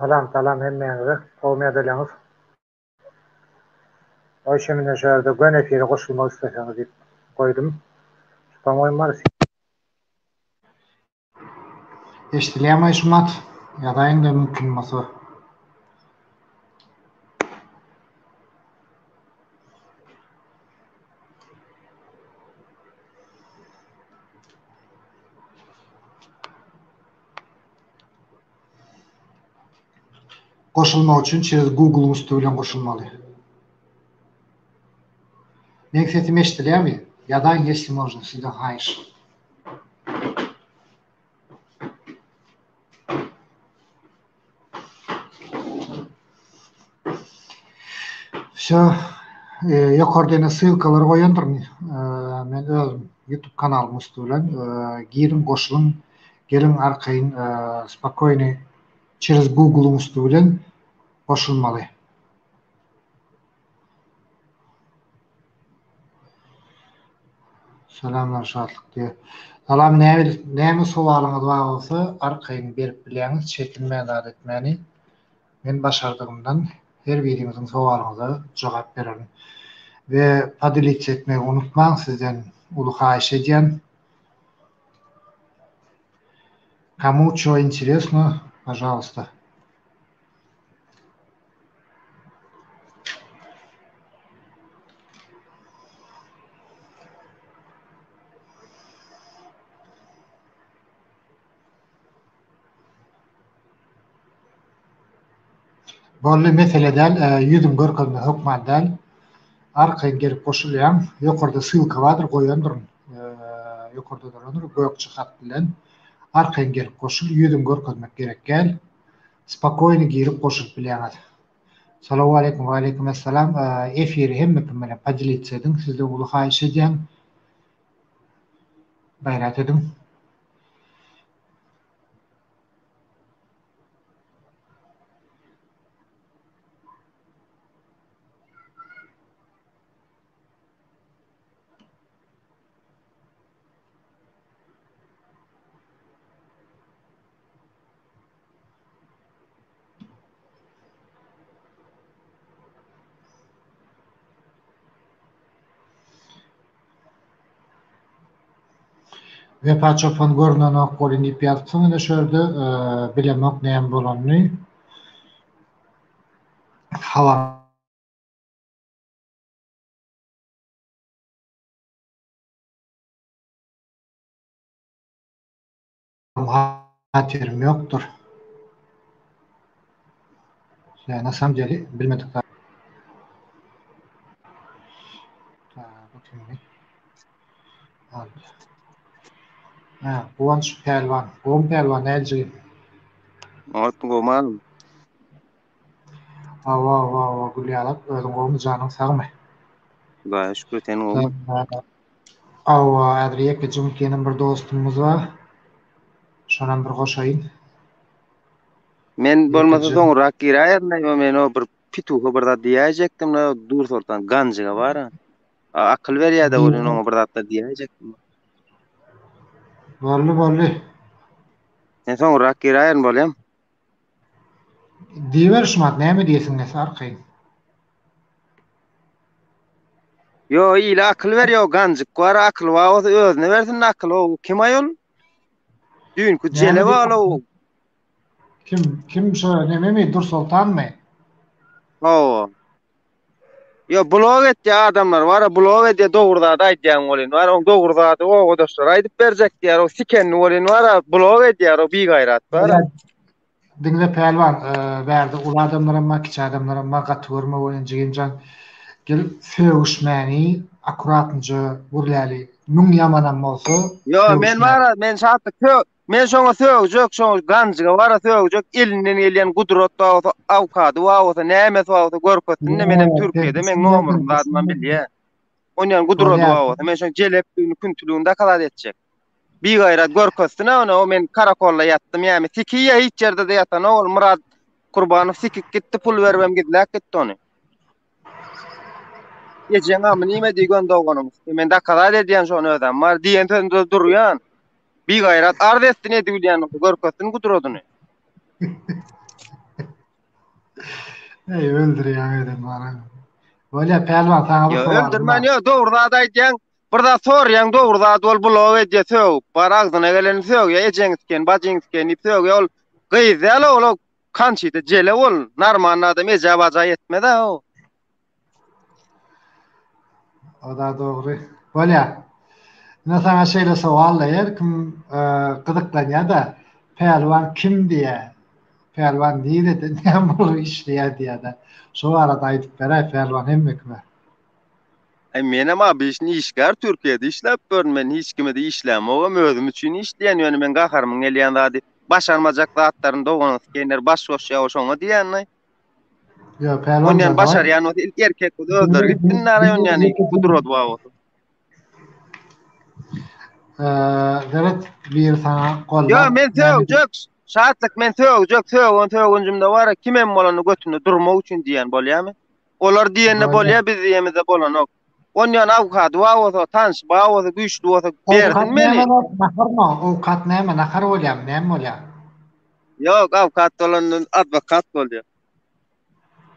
Salam hemmeňize. Gowmy edeliňiz. O şemine şäherde gön efire goşulmak isteseňiz diýip goýdum. Şupaň bar. Eşdilýärmi şumat? Ýa-da indi mümkin bolsa. Goşulmak üçin çiz Google üstü bilen goşulmaly. Meň sesim eşdilýärmi? Ýa-da если можно, sizden haýyr. Всё, ýokarda ссылкалар goýandyrmy? Men özüm YouTube kanalym üstü bilen girim goşulun, gelin arkaýyn spokojny через Google üstü bilen goşulmaly. Salamlar şatlyk diýe. Salam, näme sowalyňyz bar bolsa arkaýyn berip bilýäňiz, çekinmän zat etmäni. Men başardygymdan her biriňiziň sowalyňyza jogap bererim. Ve padilitse etmeyi unutmaň, sizden uly haýyş edýän. Кому что интересно, пожалуйста. Bolly meseledäl ýüzüm görkezme hökmandäl arkaýyn gelip goşulýan, ýokarda ссылка bardyr, goýandyryn. Ýokarda durandyr, gökçe hat bilen arkaýyn gelip goşul, ýüzüm görkezmek gerek gel. Spokojny girip goşup bilýäňiz. Salamu aleykum, we aleykum assalam. Efiri hemmekim bilen padilitse ediň, sizde uly haýyş edýän. Bayrat edim. Ve paçopon görünen ok bolyn diýip ýazsaň ene şerde bilemek näme bolanyny. Hawa hatyrim ýokdur. Yani na samym деле bilmedik. Guwanç Pelwan. Gowum Pelwan elji. Ot gomal. Awa gülýärler. Özüň gowumy janyň sagmy. Ba şükür sen gowum. Awa adriyek jumkenem bir dostumyz bar. Şonam bir goşaýyn. Men bolmasa soň rakiraýarmy, men o bir pituha bir zat diýäjekdim, dur sortan ganjyga bar. Akyl berýär-de bolýan oňa bir zat diýäjekdim. Bolly. Sen soň rakiraýarmy bolýam? Diýber şumat, näme diýesiňiz arkaýyn? Yo, ila akyl berýär, ganjyk bar, akyl wagt özüne bersin akyl, o kim aýol? Düňkü jele bar o. Kim şöyle näme mi Dur Sultanmy? O. Yo, blog etdi adamlar var, blog etdi dogurda da aýdýan bolyn var, o dogurda da o godaşlar aýdyp berjek diýär, o sikenni bolyn var, blog edýär, o bi gaýrat bar. Diňle Pelwan, bärde ul adamlara ma, kiçi adamlara ma gatwyrma bolyn jigimjan gel söwüşmäni akuratynja burlaly. Nuň ýamanan bolsa, yo men bar, men şatlyk men şoňa söwjek, şoň ganjyga bar, söwjek elinden gelýän gudratda awkady wagty näme wagty görkezdi, men hem Türkiýede men nomerym zadman bilýär. Oňan gudratda wagty men şoň jelep küntülüğünde kalat etjek. Bir gaýrat görkezdi, o men karakolla ýatdym, ýa-ni sikiýe hiç ýerde de ýatan ol Murad Gurbanow sikip gitdi, pul berbem gidilek gitdi ony. Ýejeň amy näme diýen doganymyz. Men de kalat edýän şonu ödem bar, diýen tende durýan. Bir gaýrat ard etdi ne diýilýän görkezdi gudrodyny. Ey öldürýän edem bana. Böyle pelvan sana bir Ya sowal. öldürmen yo doğruda aýdýan. Birda sorýan doğruda dol bulog edýär söw. Baragdyna gelen söw ya ejeňizken, bajyňyzken söw ol. Gyýzal ol kançydy jele ol. Narman adam ejabaja etmede o. O da doğru. Böyle. Ne sana şeýle sowallar kim gyzyklanýar da pelwan kim diye. Pelwan diýdi de näme bolup işleýär diýär. Şo arada aýdyp beräýär pelwan hemmekme. Menem abi işini işgär Türkiýede işläp görmen hiç kime de işlämegem özüm üçin işleýän ýöne men gaharmyň elýän zady başarmajak zatlaryny doganyň kenler baş goşýar şoňa diýänler. Yo pelwan Onyan başarýan o ilk erkek o öldür gittin naraýan ýani gudurot wagt. Evet bir sana kollar. Yo men söwjek şahatlyk men söwgünjümde bar kimem bolany götünde durmak üçin diýen bolýarmy? Olar diýende bolýar biz diýemizde bolanok. Onyan awkat wagt tanş wagt güýçli bolsa berdin meni. Awkat näme nahar bolýar, näme bolýar? Yok awkat bolan advokat bolýar.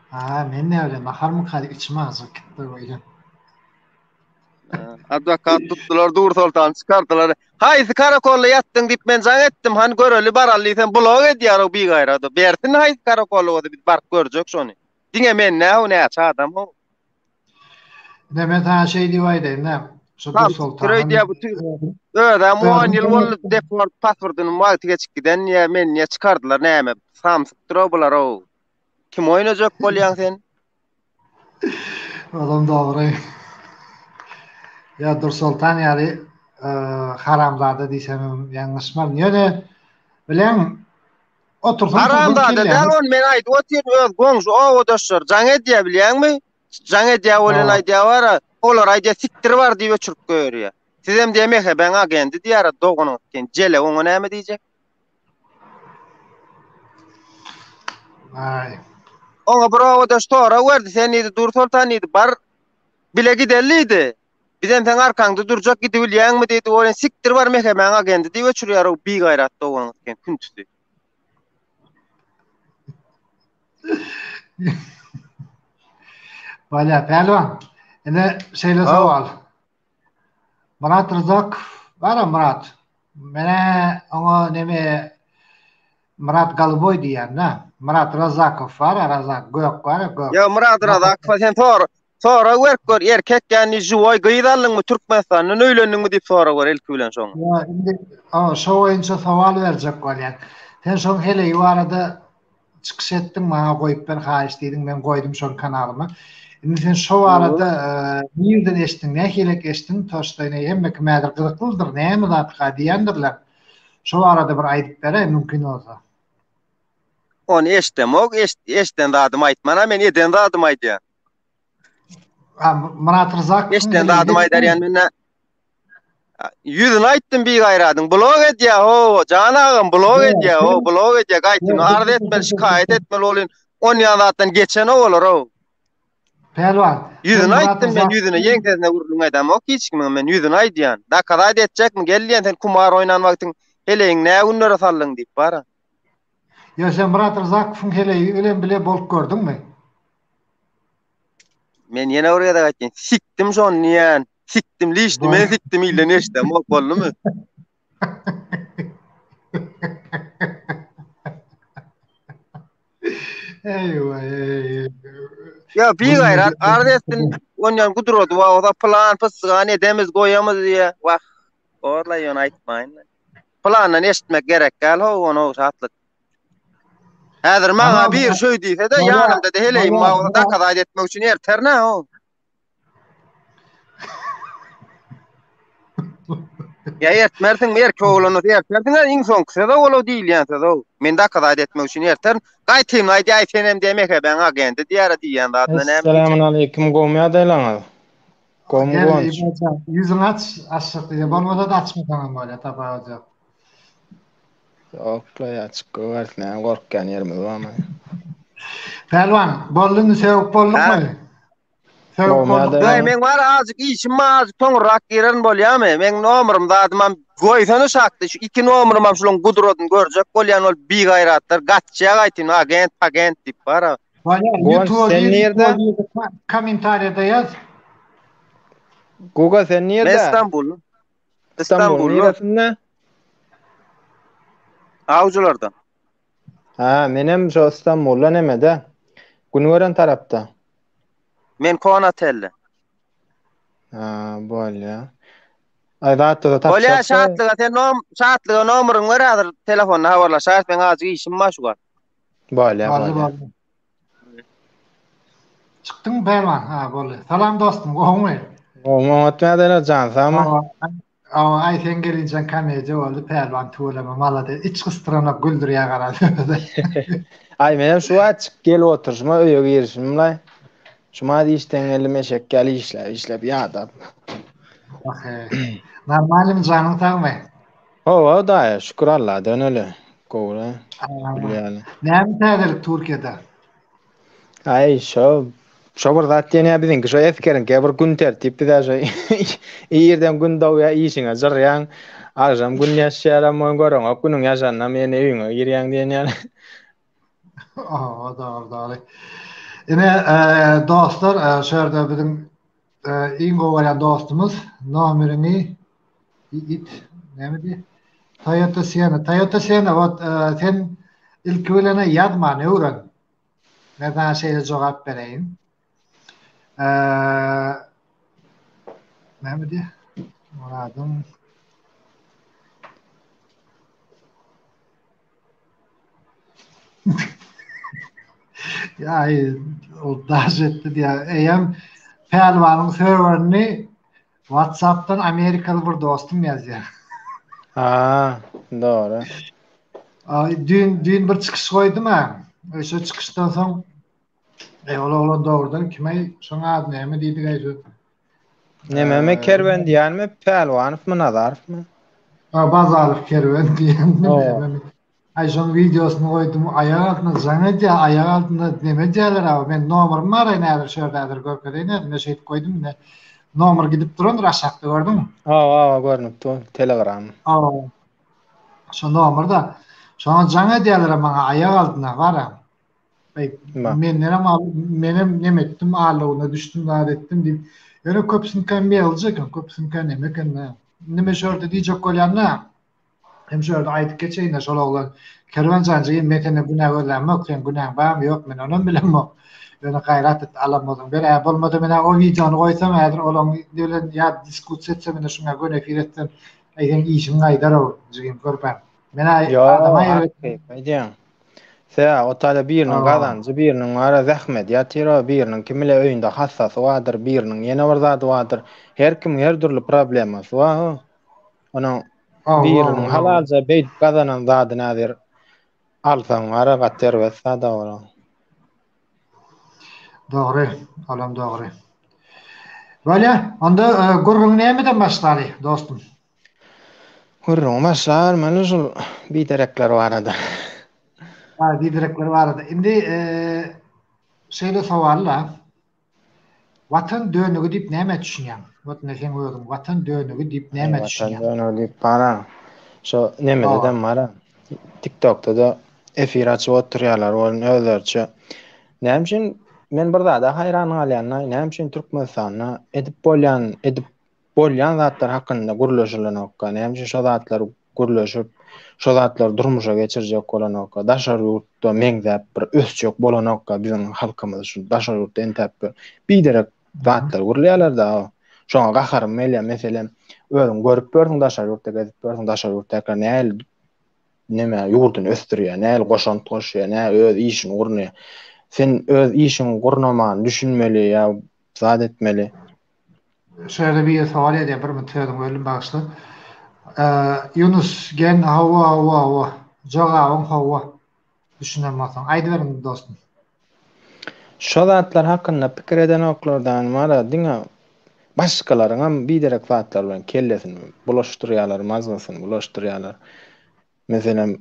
Ha, men näme nahar mı kady içime azyp gitdi boýlan. Advokat tuttular dur sultan çıkardılar. Haýsy karakolda ýatdyň diýip men jaň etdim. Han göreli barally sen blog edýär o bir gaýrada. Bertin haýsy karakolda biz bark görjek şonu. Diňe men näçe adam o. Demet ha şey diýip ne? Şu sultan. Ödem 10 ýyl bolup deport pasportyny wagty geçikden ýa men ýa çıkardylar näme? Samsyp bular o. Kim oýnajak bolýan sen? Adam dogry. Ya Dur Sultan ýaly haramzada diýsem ýalňyşmar. Ýöne bilen otursun. Haramzada däl on men aýdy otyr öz goňşy o doşlar jaň edýär bilýärmi? Jaň edýär bolan aýdýar bara olar aýdýar siktir bar diýip öçürüp görýär. Siz hem diýmek ben agendi diýär doganyň ken jele oňa näme diýjek? Ay. Oňa bravo doş tora berdi sen ýa Dur Sultan ýa bar bile gideliydi. Bizden sen arkaňda durjak gidip bilýärmi diýdi. Olen siktir bar meke ben agendi diýip öçürýär o bir gaýrat doganyň ken küntüsü. Bala pelwan. Ene şeýle sowal. Murat Rızak bara Murat. Mene oňa neme Murat Galyboy diýär, Murat Razakow var, Razak Gök var, Gök. Ya Murat Razak sen sonra werkör erkek ýani juway gyýdallyňmy Türkmenistanyň öýlendiňmi diýip sonra wer elki bilen şoň. Ya indi şo oýunça sowal berjek bolýar. Sen şoň hele ýuwarda çykyş etdiň, maňa goýup ber haýyş diýdiň, men goýdum şol kanalyma. Indi sen şo arada nirden eşdiň, nähilek eşdiň, toşdaýna hemme kimädir gyzyklydyr, näme zatga diýendirler. Şo arada bir aýdyp berä, mümkin bolsa. Onu eşdemok, eşden dadım aýtmana, men eden dadım aýdýar. Murat Rızak eşden dadım aýdar ýani men yüzüni aýtdym bir gaýradyň. Blog edýär o, janagym blog edýär o, blog edýär gaýtyn. Arda etmeli, şikaýet etmeli bolyn. On ýazatdan geçen bolar o. Pelwan. Yüzüni aýtdym men yüzüne ýeňkezine gurulýan adam ok hiç kim men yüzüni aýdýan. Da kada edecekmi gelýän sen kumar oýnan wagtyň heleň nä günlere sallyň diýip bara. Ya sen Murat Rızakowyň hele ölen bile bolup gördüňmi? Men ýene oraya da gaýtdym. Sikdim şonu ýan. Sikdim liýişdi, men sikdim ýylan eşdem ok boldumy? Eyvah. Ya bir gaýrat ardestin onyan gudurot wagda plan pysgan edemiz goýamyz diýe. Wah, orla ýony aýtmaýyn. Planyny eşitmek gerek gal ho onu satlyk. Häzir maňa bir şöý diýse de ýanymda da heleýim wagda kaza etmek üçin erterne o. Ya ertmersin erke oglany erterdiň inson kysada olo diýilýänse de men da kaza etmek üçin erter gaýtym aýdy senem demek ben agendi diýär diýen zatda näme. Assalamu alaykum gowmya daýlaňyz. Gowmgonç. Yüzüň açyk diýe bolmasa da açmadan bolýar tapajak. Okla açyk görtnä gorkkan ýerimiz barmy? Pelwan, bolluny sevip boldukmy? Men var azıcık işim azıcık toňrak giren bolýarmy? Men nomerim dadymam goýsany şakdy. Şu iki nomerym şolun gudurotyn görjek bolýan ol bir gaýratlar gatça gaýtyn agent diýip bara. YouTube'a sen nerede? komentariyada yaz. Google sen Men nerede? İstanbul. İstanbul İstanbullu. neresinde? Avcılarda. Ha, menem şu İstanbul'la nemede. Günveren tarafta. Men Konatelle. Ha, böyle. Ay da Bolya tapşatsa. şahatlyga nomeryň bar hazır telefonna habarlaşar. Ben azı işim var şu. Böyle. Çıktın Pervan. Ha böyle. Salam dostum. Gohum. O atmada cansa ama. Ay sen gelince kamece oldu Pervan tuğlama malade. İç kıstırana güldür ya garadı. Ay menem şu açık gel otur. Şuma öýe girişim la. Şuma işten elime şekkeli işlep ýa-da. Normalim canım tağmay. O da şükür Allah'a döneli. Gowra. Bilýärli. Näme täzelik Türkiýede? Ay şo bir zat ýene biziňki şo eskerin bir gün tertipli de şo ýerden gün dowya işiňe jyrýan. Akşam gün ýaşaýaram moň görüň. O günüň ýaşanna meni öýüňe girýän diýen. Doğru. Yine dostlar, şöyle bizim İngo olan dostumuz nomerini ne mi? Toyota Sienna. Sen ilk öğlene yazma ne uğran? Nereden şeyle cevap vereyim? Ne mi diye? Muradım. Ya o dahşetli diye. Eğer Pervan'ın serverini WhatsApp'tan Amerikalı bir dostum yazıyor. Ha, doğru. Dün bir çıkış koydum ha. Şu çıkıştan sonra ola doğrudan kime şuna adı neymi deydi gayet. Nememe kerven diýär mi? Pelwanyp mı Nazarp mı? Bazarlyk kerwen diýen. Ay şoň videosunu koydum. Ayağa altına zanetja, ayağa altına neme diýerler abi. Ben nomerim var näder şerdedir görkezeyne. Ne şey koydum ne. Nomer gidip durandır aşakda gördün mü? Görnüpdi. Telegram. Şu nomerda. Şoň жаңа diýerler maňa ayağa altına gara. Menem neme etdim, ağırlığına düştüm, rahat ettim deyip. Yani köpsün kan bir alacakken, köpsün kan neme kan. Neme şöyle diyecek kolyanla. Hem şöyle aydık geçeyim de şöyle olan. Kervancancıyım, metene günah öğrenmek, sen günah var mı yok, ben onu bilemem. Yani gayret et, alamadım. Ben olmadı, ben o videonu koysam, eğer olan diyorlar, ya diskut etsem, ben şuna göre firetsen, aydan işim gaydar o, cigim körpen. Ben adama yervet. Sea otala birinin gazancı, birinin ara zahmet ýatyr, birinin kimile öýünde hassas wadyr, birinin ýene bir zat wadyr. Her kim her türlü problemasy bar. Ona birinin halalca beýt gazanan zady nädir? Alsaň ara gatyr we sada bolar. Doğru, alam doğru. Böyle, onda gurgun nämeden başlady, dostum? Gurgun başlar, mana şol biderekler barada. Biderekler barada. Indi şeýle sowalla. Watan dönügi diýip näme düşünýän? Watan sen öýdüm. Watan dönügi diýip näme düşünýän? Watan dönügi diýip para. Şo nemeden bara. TikTok'ta da efir açyp oturýarlar, ol özlerçe. Näme üçin men bir zada hayran galýan, näme üçin Türkmenistana edip bolýan zatlar hakynda gurulşylanokka, näme üçin şo zatlar gurulşyp, şo zatlar durmuşa geçirjek bolanokka, daşar ýurtda meňzäp bir ösçek bolanokka biziň halkymyz şu daşar ýurtda entep bir derek zatlar gurulýarlar da. Şoňa gaharym melýär, meselem, özüň görüp berdiň daşar ýurtda gezip berdiň daşar ýurtda näil neme ýurdun östürýär, näil goşant goşýar, näil öz işini gurunýar. Sen öz işini gurnaman düşünmeli ýa zat etmeli. Şöyle bir sowal edýär, bir mütledim ölüm bagşly. Yunus gen hawa. Jogabyň hawa. Düşünemezsen. Aýdy berin dostum. Şo zatlar hakynda pikir eden oklardan mara diňe başgalaryň bir derek zatlar bilen kellesin, bulaşdyrýarlar, mazgasyn bulaşdyrýarlar. Meselem,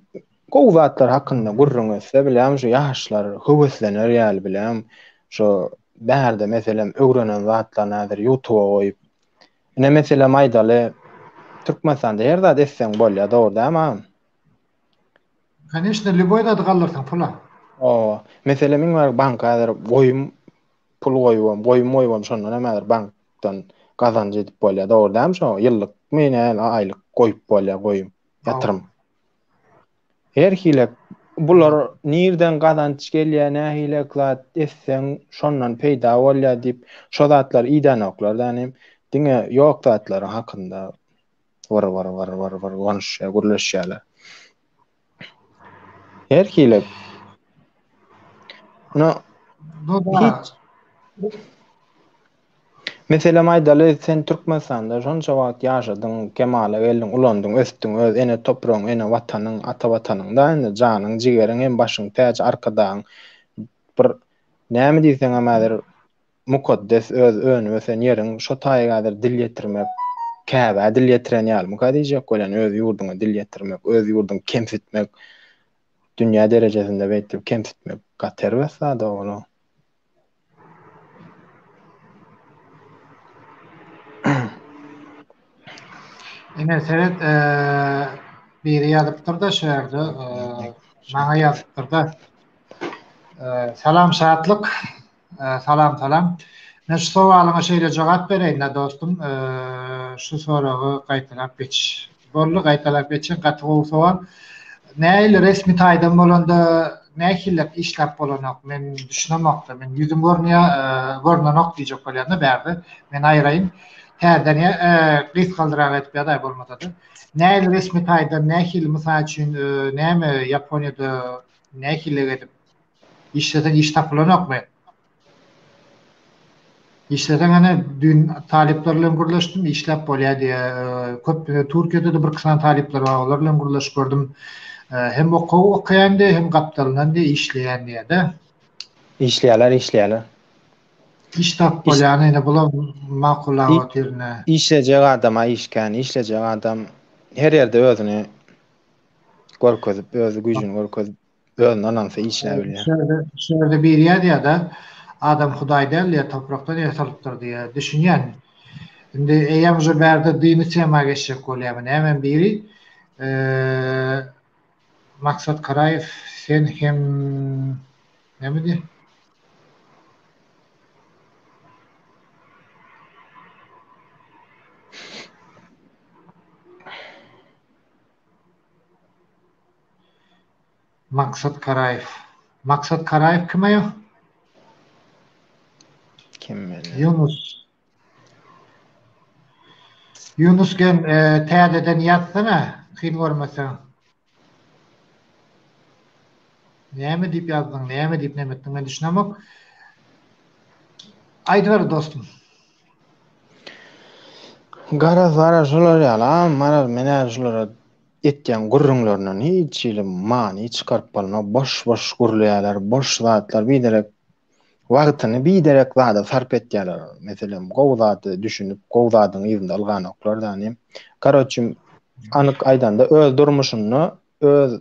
gowy zatlar hakynda gurrun etse bilýän şu ýaşlar höweslenýär ýaly bilýän. Şo bärde meselem öwrenen zatlar nädir YouTube'a goýup. Ine meselem aýdaly Türkmenistanda her zat etseň bolýar, dogry däme? Конечно, любой zat gallarsan pula. O, mesela min var bankalar goýum pul goýum şonda nämedir bankdan gazanç edip bolýar. Dogry däm şo? Ýyllyk mene aýlyk goýup bolýar goýum. Ýatyrym. Her hile bular nirden gazanç gelýär, nähile zat etseň şondan peýda bolýar diýip şo zatlar iýdan oklar. Ýani diňe ýok zatlary hakynda var konuşýar, gürleşýärler. Her hile no Bu da hiç mesela maýdaly sen Türkmenistanda şonça wagt ýaşadyň, kemale geldiň, ulandyň, ösdüň, öz ene topragyň, ene watanyň, ata watanyň da ene janyň, jigeriň, en başyň täç arkadaň bir näme diýseň amadyr mukaddes öz öňü we sen ýeriň şo taýgadyr dil ýetirmek, käbä dil ýetiren ýaly mukaddiýjek bolan öz ýurduňa dil ýetirmek, öz ýurduň kemsitmek, dünýä derejesinde beýtip kemsitmek gater wesa da olu. Ene seret biri ýazypdyr da şeýerde maňa ýazypdyr da salam şatlyk salam. Men şu sowalyňa şeýle jogap bereýin da dostum. Şu soragy gaýtalap geç. Bolly gaýtalap geçen gatygy sowal. Näil resmi taýdan bolanda nähille işläp bolanok men düşünemokda. Men ýüzüm görnenok diýjek bolýarmy bäri. Men aýraýyn. Härden gys galdyrak etip ýa-da bolmasady. Näil resmi taýdan nähil mysal üçin näme Ýaponiýada nähille edip işleden iş tapylanokmy? İşleden hani dün taliplerle gürleşdim, işlep bolýar diye. Köp Türkiýede de bir kısman talipler var, olarla gürleşip gördüm. Hem okuyandy, hem gapdalandy, işleýändy de. İşleýärler. İş tap bolýany ene bular makullagat ýerine. İşlejek adama işkän, işlejek adam her ýerde özüni görkezip, öz güýjüni görkezip, özüni anansa işläp bilýär. Şerde bir ýerde da adam Hudaý däl, toprakdan ýasalypdyr diye düşünýän. Indi eýem şu bärde dini tema geçecek bolýar. Hemen biri Maksat Karaýew sen hem näme Maksat Karaýew kim aýa? Kim bilir? Yunus gen täzeden ýatsana, kyn görmeseň. Näme diýip ýazdyň, näme diýip nämetdiň men düşünemok. Aýdyber dostum. Gara şolar ýalam, mara mene şolara etýän gurrunlarynyň hiç ilim many çykaryp bolma, boş gurulýarlar, boş zatlar biderek wagtyny biderek zada sarp etýärler. Meselem gowzady düşünüp, gowzadyň ýerinde algan oklar dany. Garaçym anyk aýdanda öz durmuşyny, öz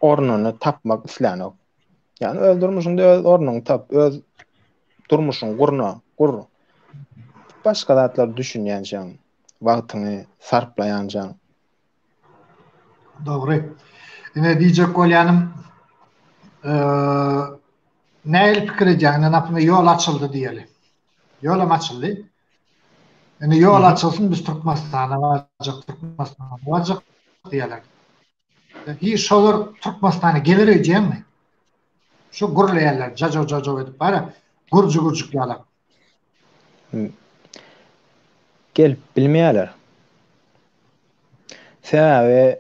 ornuny tapmak islänik. Yani öz durmuşyňda öz ornuny tap, öz durmuşyň gur. Başga zatlar düşünýänçäň, wagtyny sarplaýançäň. Dogry. Ine diýjek bolýanym näil pikir edýäň, napyny ýol açyldy diýeli. Ýolam açyldy. Ine ýol açylsyn biz Türkmenistana barjak diýerler. Hi şolar Türkmenistana gelir edýärmi? Şu gurlaýarlar, jajo edip bara gurjuk ýalar. Gelip bilmeýärler. Sebäbi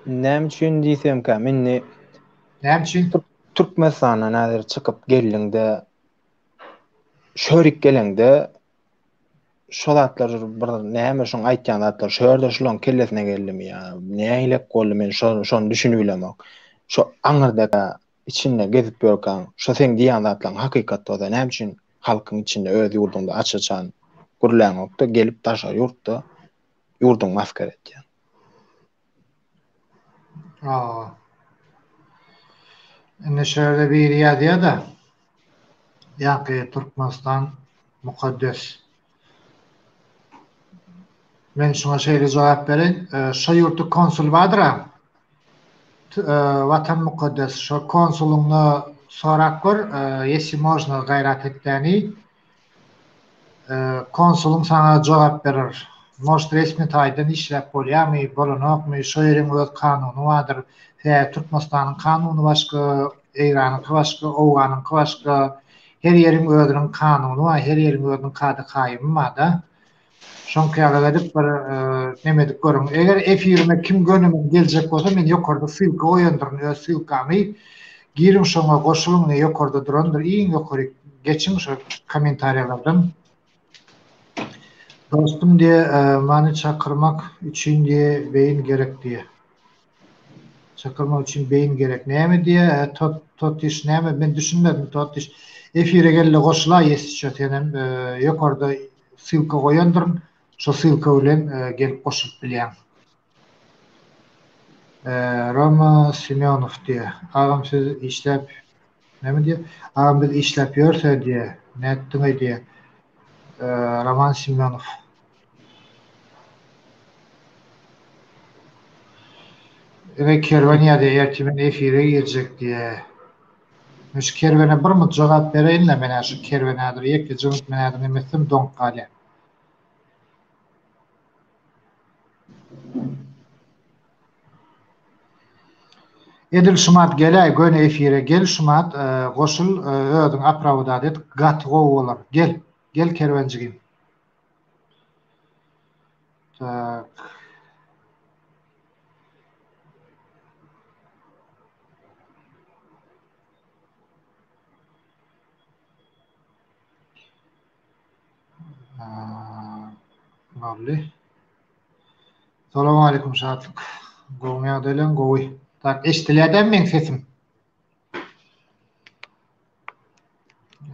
näme üçin diýsem menni Näme üçin Türkmenistana näder çykyp geldiňde şörik gelende şol atlar bir näme şoň aýtýan atlar şöýerde şolon kellesine geldim ya. Näýlek boldy men şonu düşünüp bilemok. Şo aňyrda içinde gezip ýörken şo sen diýen atlaň hakykatda da näme üçin halkyň içinde öz ýurdunda açaçan gurlanokda gelip taşa ýurtda ýurduň maskar etýän. Ine şöyle bir ýadyýa da ýa-ki Türkmenistan mukaddes. Men şuna şeýle jogap bereň. Şo ýurtda konsul bardyra. Vatan mukaddes şo konsulunu sorak gör, esi można gayrat etdiğini konsulun sana cevap verir. Most resmi taýdan işläp bolýarmy, bolanokmy, şo ýeriň öz kanuny bardyr. Türkmenistanyň kanuny başga, Eýranyňky başga, Owganyňky başga. Her ýeriň özüniň kanuny bar, her ýeriň özüniň kady kaýymy bar da. Şoňka edip bir nemedik görüň. Eger efirime kim gönümen geljek bolsa men ýokarda sylka goýandyryn, öz sylkamy girin şoňa goşulyň, ýokarda durandyr, iň ýokary geçiň şo kommentariýalardan. Dostum diye mani çakırmak için diye beyin gerek diye. Çakırmak için beyin gerek. Neymi diye tot iş neymi ben düşünmedim tot iş. Efire gelle koşula yesişet yani yok orada silka koyandırın. Şu silka bilen gelip koşup bilen. Roma Semyonov diye. Ağam siz işlep neymi diye. Ağam biz işlep yörse diye. Ne ettin diye. Roman Semyonov. Eve kervaniyada ertimen efire girecek diye. Müş kervene bir mut cevap bereyinle mena şu kervenadır. Yekli cümlet menadır emesim donk kale. Edil şumat gelay gön efire gel şumat goşul ödün apravda det gat gowolar. Gel. Gel kervancygym. Tak. Malli. Salamu alaikum şatlık. Goğmaya delen goğuy. Tak eştiliyeden men sesim.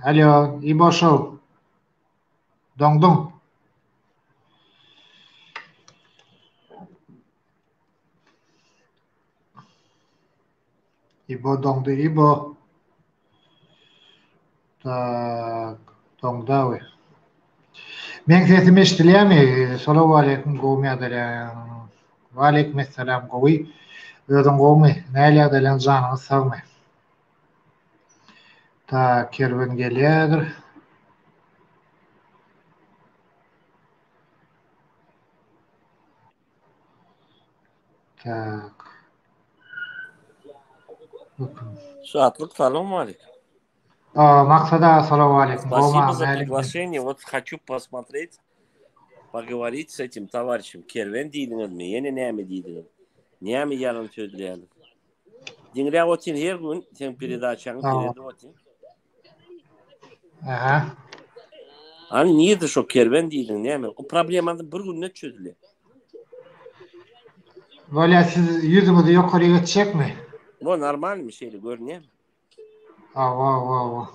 Alo, İbo Show. Dong dong. İbo dongdu İbo. Tak dongda we. Men sesimi eştiliyämi? Salamu alaikum goğmaya delen. Wa alaikum assalam goğuy. Ödün goğmy, näle delen janyňyz sagmy. Ta kerwen gelýär. Tak. Шатлык, салам алейкум. Maksada assalamu alaikum. Спасибо за приглашение. Вот хочу посмотреть, поговорить с этим товарищем. Кервен дейдиңiz mi? Yine näme deydiňiz? Näme ýalyn sözleýär? Diňre otin her gün sen передачаňy berdi otin. Aha. Ani niýe şo kerven deydiň näme? O problemany bir günde çözülýär. Böyle siz yüzünüzü ýokary geçecekmi? Bu normal mi şeyli görünýär? Wow.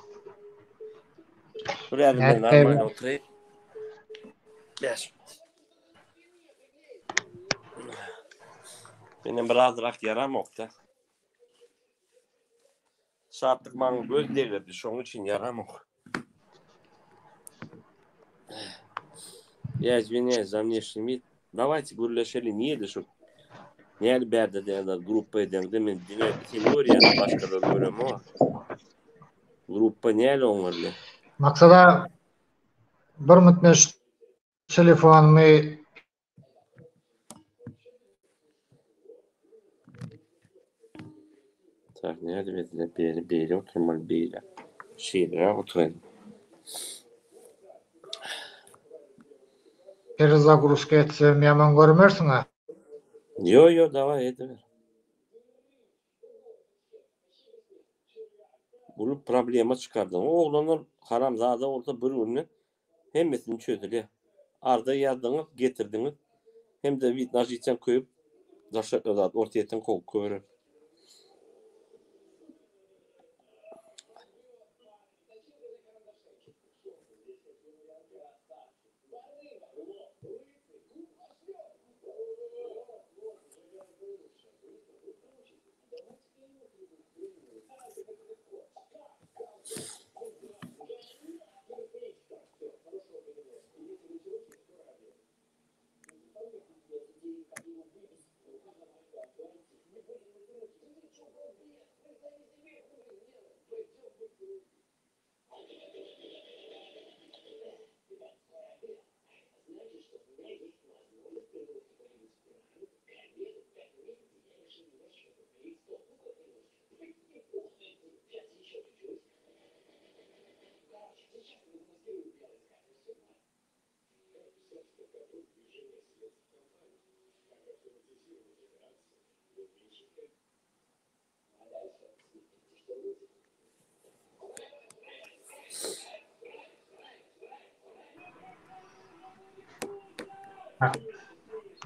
Buraya ben normal oturayım. Beş. Benim biraz rahat yaram yoktu. Saatlik bana göz değirdi. Şunun için yaram yok. Я извиняюсь за внешний вид. Давайте гуляшели не еды, чтобы не альберда да группа edem de men teoriýany başga da görem o. Gruppa näle oňarly? Maksada bir mütmeş telefonumy Так, näde bizde beýle oturmaly beýle. Şeýle oturayım. перезагрузка etsem ýaman görmersiň ha. Yo, давай edeber. Bunu problema çıkardım. O oğlanlar haramzada olsa bir günü hemmesini çözülüyor. Arda yazdığını getirdiniz. Hem de bir najiçen koyup ortaya koyuyor.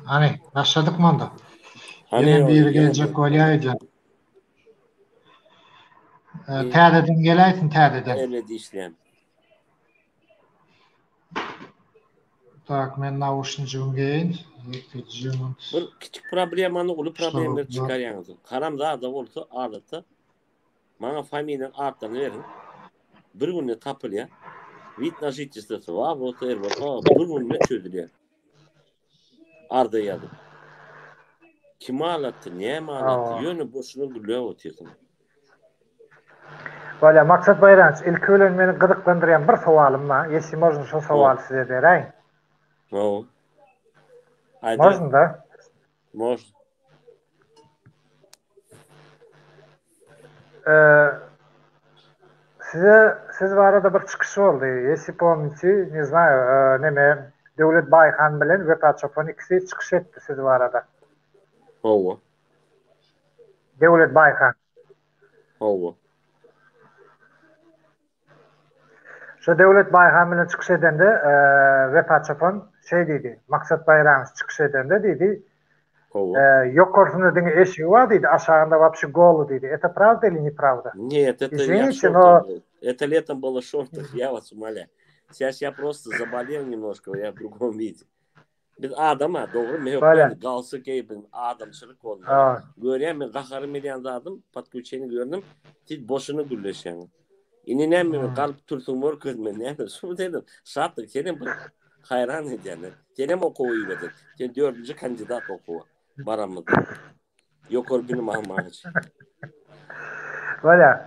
Hani başladık mı onda? Hani Yine bir yine gelecek olaydı. Täzeden geläýsin täzeden. evledi işleyen. Tak, men naушничигim geýin. Bir küçük problemany ulu problemler Şol- çıkarýaňyz. Karamda da bolsa adatda bana familiýanyň artlaryny berin. Bir günde tapylýar. Wit na жительствосы var, bolsa er var. Bir günde çözülýär. Arda ýazyp. Kim alatdy, näme alatdy? Ýöne boşuna gülýär otýarsyň. Böyle Maksat Bayramovич, ilk ölen meni gıdıklandıryan bir sovalım var. Yesi možno şu sovalı size berayın. No. Možno da. Možno. Siz var arada bir çıkışı oldu. Yesi pomnici, ne знаю, neme Devlet Bayhan bilen ve Paçopon ikisi çıkış etti siz var arada. Hawa. Devlet Bayhan. Hawa. Şu Devlet Bayhan bilen çıkış edende ve Paçopon şey dedi. Maksat Bayramovich çıkış edende dedi. Yukarısında denge eşiği var dedi. Aşağında вообще голый dedi. Это правда или неправда? Нет, это Извините, я но... был. Это летом было в шортах, я вас умоляю. Сейчас я просто заболел немножко, я в другом виде. Biz adama doğru mehoktan galsı keybin adamçılık olmalı. Göreyim ben kaharı milyon adım patkuçeni gördüm. Siz boşuna gülleşen. İninem mi kalp tursun mor közmen ne? Şu dedim. Sattık senin hayran edene. Senin okuyu verdik. Sen 4. kandidat okuwa. Baramıdı. Yok ol benim ahmağıç. Böyle.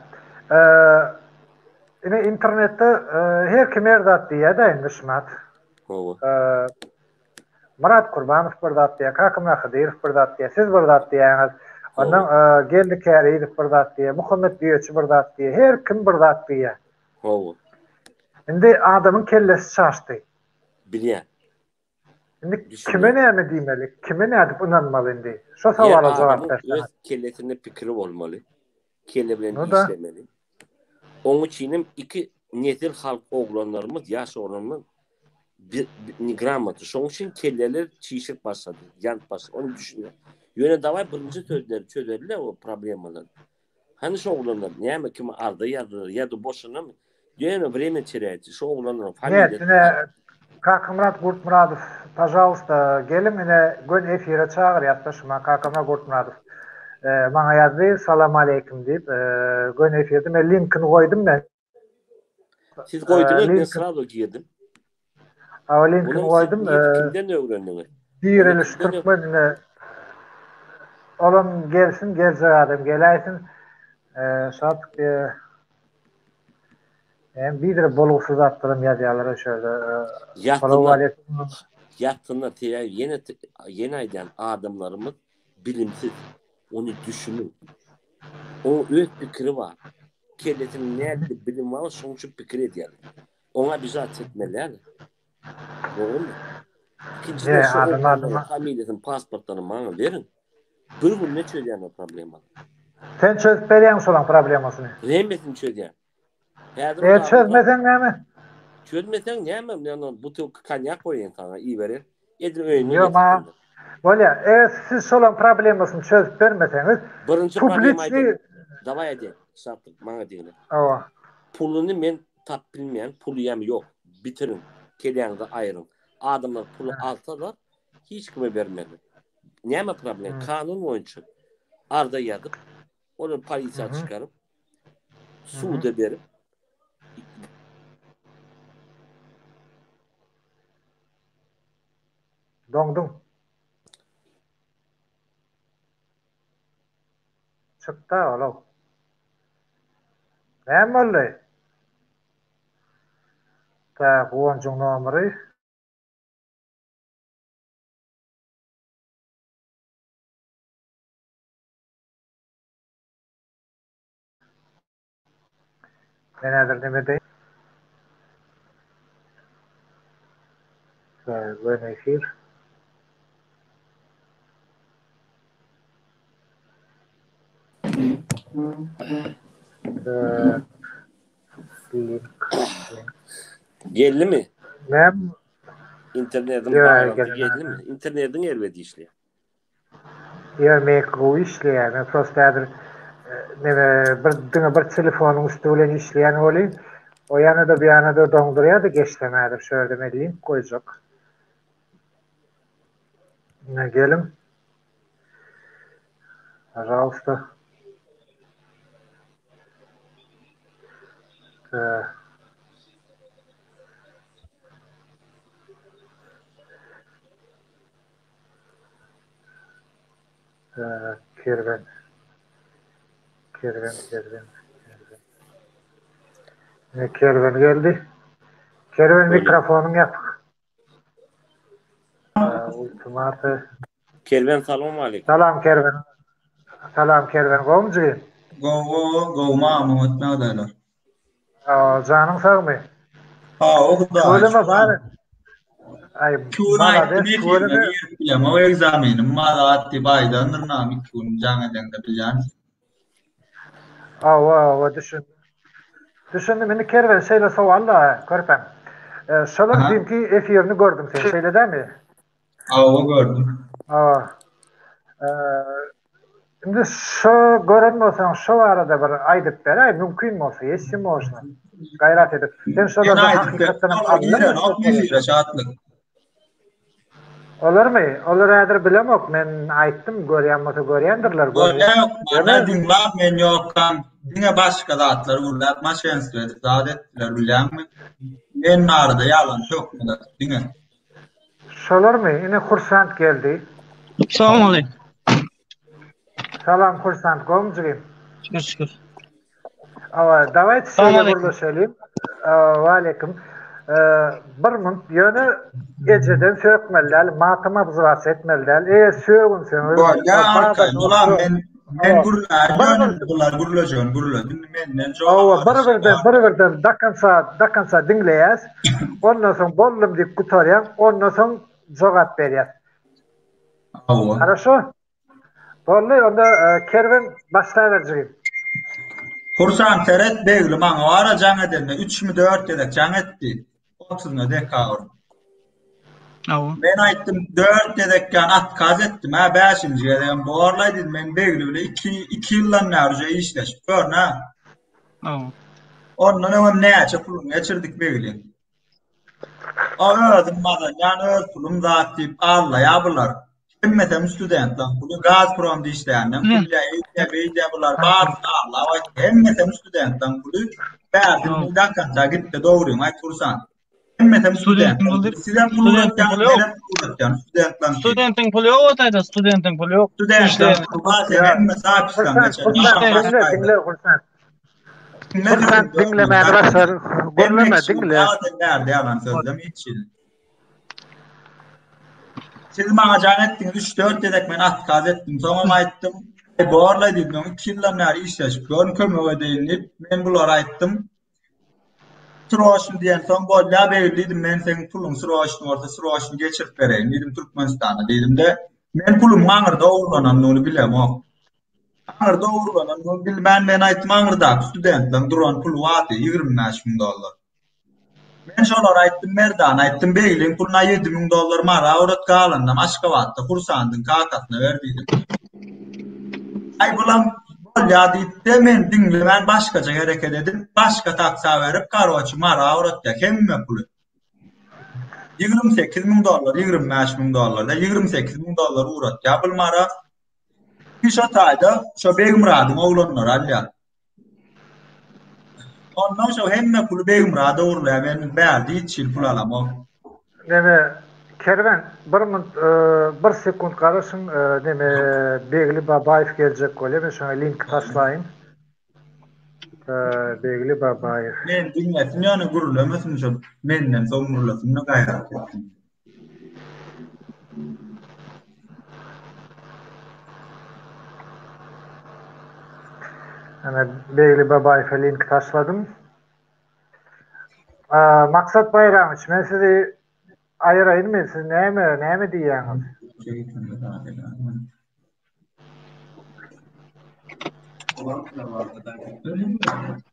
Yine internette her kim erdat diye de inmişmat. Murat Kurbanov birdat diye, Kakım Akıdirov birdat diye, siz birdat diýäňiz. Ondan geldi Käriyев birdat diye, Muhammed Büyüçü birdat diye, her kim birdat diye. Indi adamın kellesi çaşdy. Bilýär. Indi kime näme diýmeli? Kime nädip inanmaly indi? Şo sowala jogap bersen. Öz kellesinde pikiri bolmaly. Kelle bilen işlemeli. Oňa çinim iki nesil halk oglanlarymız, ýaş oglanlarymız grammatı. Şoň üçin kelleler çiğişip başladı. Ýant başladı. Onu düşünýär. Ýöne daway birinji sözleri çözerler o problemleri. Hani şo oglanlar näme kim arda ýa-da boşuna mı? Ýöne время теряется. Şo oglanlar familiýa. Kakımrat Gurtmuradov, пожалуйста, gelin mene gün efire çağır ýatmaşma Kakımrat Gurtmuradov. Maňa ýazdy, salam aleykum diýip, gün efirde men linkini goýdum ben. Siz goýduňyz, men sırada girdim. Linkini goýdum. Kimden öwrendiňiz? Bir eliş Türkmenine olan gelsin, geljek adam geläýsin. Şart bir boluksuz attırım ýazýarlar şöyle. Ýatdyna ýene aýdan adamlarymyz bilimsiz. Onu düşünün. O öz pikiri var. Kellesinin nerede bilim var, şoň üçin pikir edýär. Ona bizat etmeler. Doğru mu? İkincisi familiýasyny, pasportlaryny maňa berin. Bir gün ne çözýän o problemi? Sen çözüp berýän şolan problemasyny. Nämesin çözýän? Çözmesen näme? Çözmesen näme? Butyk konyak goýan sana, iyi berer. Edin öýüne. Ýa, böyle, siz şolan problemasyny çözüp bermeseňiz, birinji problemi daway edin. Satdyk, maňa diýin. Puluny men tap bilmeýän, pulýam ýok. Bitirin. Kelýäňde aýryn. Adamlar pulu alsalar, hiç kime bermeli. Näme problem? Kanun boýunça arda ýadyp, onu polisiýa çykaryp, suwda berip, Dongdum. Çıktı oğlum. Näme boldy? Ta goňjyň nomeri. Men häzir nime diýip? Böyle efir. Geldi mi? İnternetin bağlantı geldi mi? İnternetin elbette işliyor. Ya mekru işleyen, men prostadır bir telefonun üstüne işleyen olayım. O yana da bir yana da donduruyor da geçlemedir. Şöyle demeyeyim, koyacak. Ne gelim? Pожалуйста. Kerven. Ne Kerven geldi? Kerven mikrofonun yapık. Ultimatı. Kerven salam aleyküm. Salam Kerven. Salam Kerven. Gomcu. Go Mahmut ne adaylar? Canın sağ mı? O da. Söyleme bari. Ay, Şurayı ne filmde bilmem o egzaminim. Mala atti baydandır namik kun canı denge bilen. Düşün. Düşündüm beni Kerven şeyle savalla körpem. Şolak dünkü efirini gördüm sen şeyle değil mi? O gördüm. Şimdi şu görünmüyorsan şu arada bir aydıp beray mümkün mü olsa yeşim olsa gayret edip. Ben şolardan hakikaten anlamıyorum. Olur mu? Olur edir bilemok. Men aytdım görýändirler. Görýän men ýokam. Diňe başga zatlar urlar, maşenstler, zadetler bilýärmi? Men narda ýalan ýokmylar diňe. Şolarmy? Ine kursant geldi. Salam aleyküm. Salam kursant, gomjugym. Şükür. Davayt şeýle gurlaşalım. Wa aleyküm. Bir mund ýöne ejeden sökmeller, matyma buzras etmeller. Sögün sen. Men gurulajon. Menden jogap. Bir dakansa dinleýäs. Ondan soň bollum diýip gutarýan, ondan soň jogap berýär. Хорошо? Bolly, onda Kerven başlaýarjy. Kursan teret begli maňa wara jaň edilme 3-4 dedek jaň etdi. 30 dekabr. Men aýtdym 4 dedekkan atkaz etdim. 5-nji ýerden borlay dedim. Men begli bile 2 ýyldan näre işleşip görnä. Ondan hem näçe pulum geçirdik begli. Öldüm madan, ýani pulum zat diýip Allah bular. Hemmetem studentlar, bu Gazprom işleýänler, beýde bular bar Allah, hemmetem studentlar bu bärdin dakança gitdi dogry, aýt tursan. Hemmetem studentlar. Sizden pul Studentin pulu ýok aýda, studentin pulu ýok. Studentlar, hemme saatçydan Dinlemäni başlar, görmeme dinle. Nerede yalan sözüm hiç. Siz maňa jaň etdiňiz 3-4 dedek men atkaz etdim. Soňra aýtdym, borlay dedim, 2 ýyldan näre işleşip görün kömek edýänip men bulara aýtdym. Süroşun diýen soň bolla berdidim, men seň pulun süroşun orta süroşun geçirip bereýin dedim Türkmenistana dedim de men pulum maňyrda uglananyny bilemok. Maňyrda uglananyny bilmän men aýtdym maňyrda studentlaryň duran pulu waty $25,000. Men şolar aýtdym merdan, aýtdym beýliň puluna $7,000 mara awrat galandan Aşgabatda kursandyň kakatyna berdidim. Ay bulam bolýa diýdi men diňlemän başgaça gereket edim. Başga taksa berip garwaçy mara awratda hemme pulu. $28,000, $25,000 da $28,000 uğrat. Ýapyl mara şu taýda şu Begümradyň oglanlar alýar. Ondan sonra hemme pulu Begümrada urlaýar. Men berdi hiç pul alamam. Neme Kerven bir sekund garaşyň neme Begli Babaýew geljek bolýar. Şoňa link taşlaýyn. Begli Babaýew. Men dinledim ýany gurulamasyn şu menden soň gurulasyny gaýrat etdim. Begli Babaýew link taşladym. Maksat Bayramovich, men sizi aýyraýynmy? Siz näme diýýäňiz?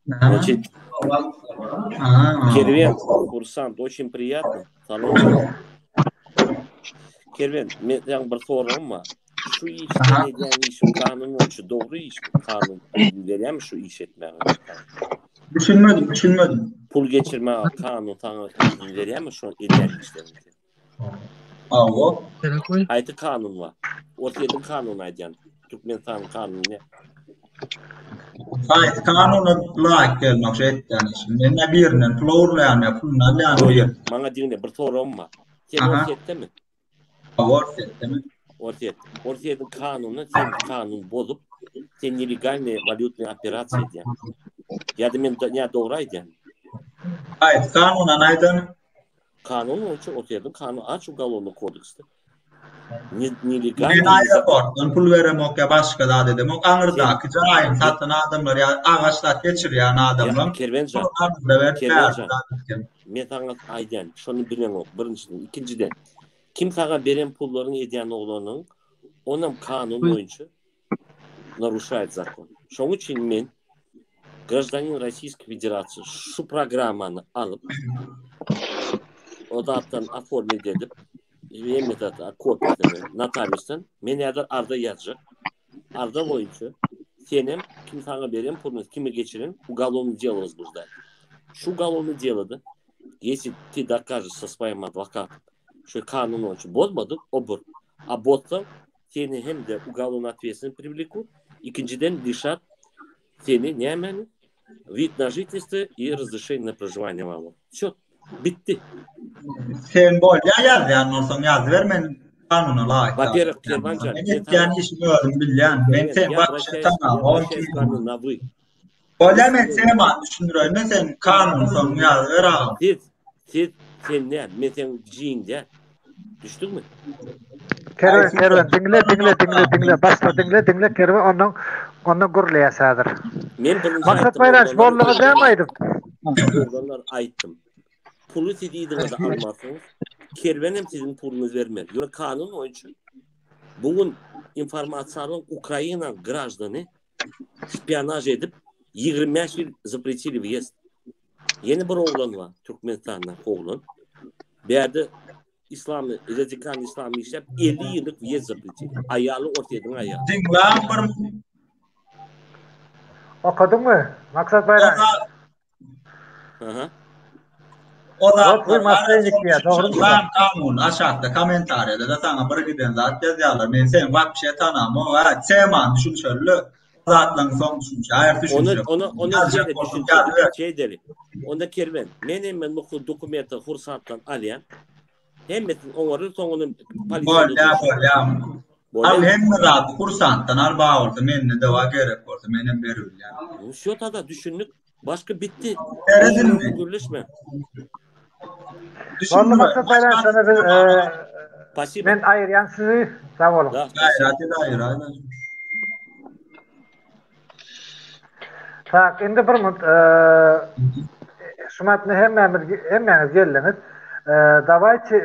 Значит, Кервен, курсант, очень приятно. Салон. Kerven, men bir sorum var. Şu işten edilen işin kanunu şu doğru iş mi? Kanun veriyor mu şu iş etmeye? Düşünmedim. Pul geçirme kanun tanı izin veriyor mu şu edilen işten? Avo. Haydi kanun var. Ortadan kanun aydan. Türkmenistan kanunu ne? Hayır, kanunu layık gelmek ettiğin için. Ne birinin florlayan ya pulnayan. Bana dinle bir sorum var. Sen ortayette mi? Ortayette mi? Ortadan kanunu sen kanun bozup sen illegal valyutlu operasyon ediyorsun. Ya da men ne doğru ediyorsun. Hayır, kanunan aydan. Kanun için ortadan kanun aç ugalonu kodekste. Nillegal. Ben aeroportdan pul veremek ya başka da dedim. O anırdaki cahil satın adamlar ya ağaçlar geçiriyor adamlar. Kervencan. Men sana aydan şunu bilen o. Birinciden, ikinciden. Kim sana beren pulların ediyen oğlanın onun kanun boyunca нарушает закон. Şonun için men гражданин Российской Федерации şu programını alıp odattan оформить edip yemetat kopyasını notariustan men arda yazacak. Arda boyunca senin kim sana beren pulunu kime geçirin уголовное дело возбуждать. Şu уголовное дело'da если ты докажешь со своим адвокатом что канун очень bozmadı, obur. A bozsa seni hem de уголовной ответственности привлекут, ikinciden лишат seni ne hemen вид на жительство и разрешение на проживание var. Все, bitti. Sen bol ya yani olsan yaz vermen kanuna layık. Во-первых, Kervancan, yani işimi öğren bilyan. Ben sen kanuna вы. Ola men sen düşünürüm. Men sen kanun son yaz ver abi. Sen ne? Men sen cinde. Düştün mü? Kerven dinle. Başla dinle Kerven ondan gurlayasadır. Maksat Bayraş borluğu demaydım. Borluğlar ayttım. Pulu sidiydiniz de almazsınız. Kerven hem sizin pulunuz vermez. Yani kanun onun için. Bugün informasyonun Ukrayna gражданы spiyonaj edip 25 yıl запретили въезд. Yeni bir oğlan var Türkmenistan'da oğlan. Bir yerde radikal İslam'ı işlep 50 yıllık въезд запретили. Ayalı ortadan ayağı. Dinler Okudun mu? Maksat Bayraş. O da kanun aşağıda komentarda da sana bir giden zaten yazıyorlar. Ben sen bak bir şey tanımam. O sevman düşün şöyle. Zatlan son düşünce. Hayır düşünce. Onu şey deri. Onda Kerven. Men bu dokumenti hursattan alayan. Hem onları sonunu Al hem rahat kursanttan al bağırdı. Menne de var gerek oldu. Menem berül yani. Şu tada düşündük. Başka bitti. Görüşme. Vallahi Maksat Bayraş sana bir ben ayıryan sizi sağ olun. Hayır. Tak, endi bir mut şumatni hemmeniz gelliniz. Davayçı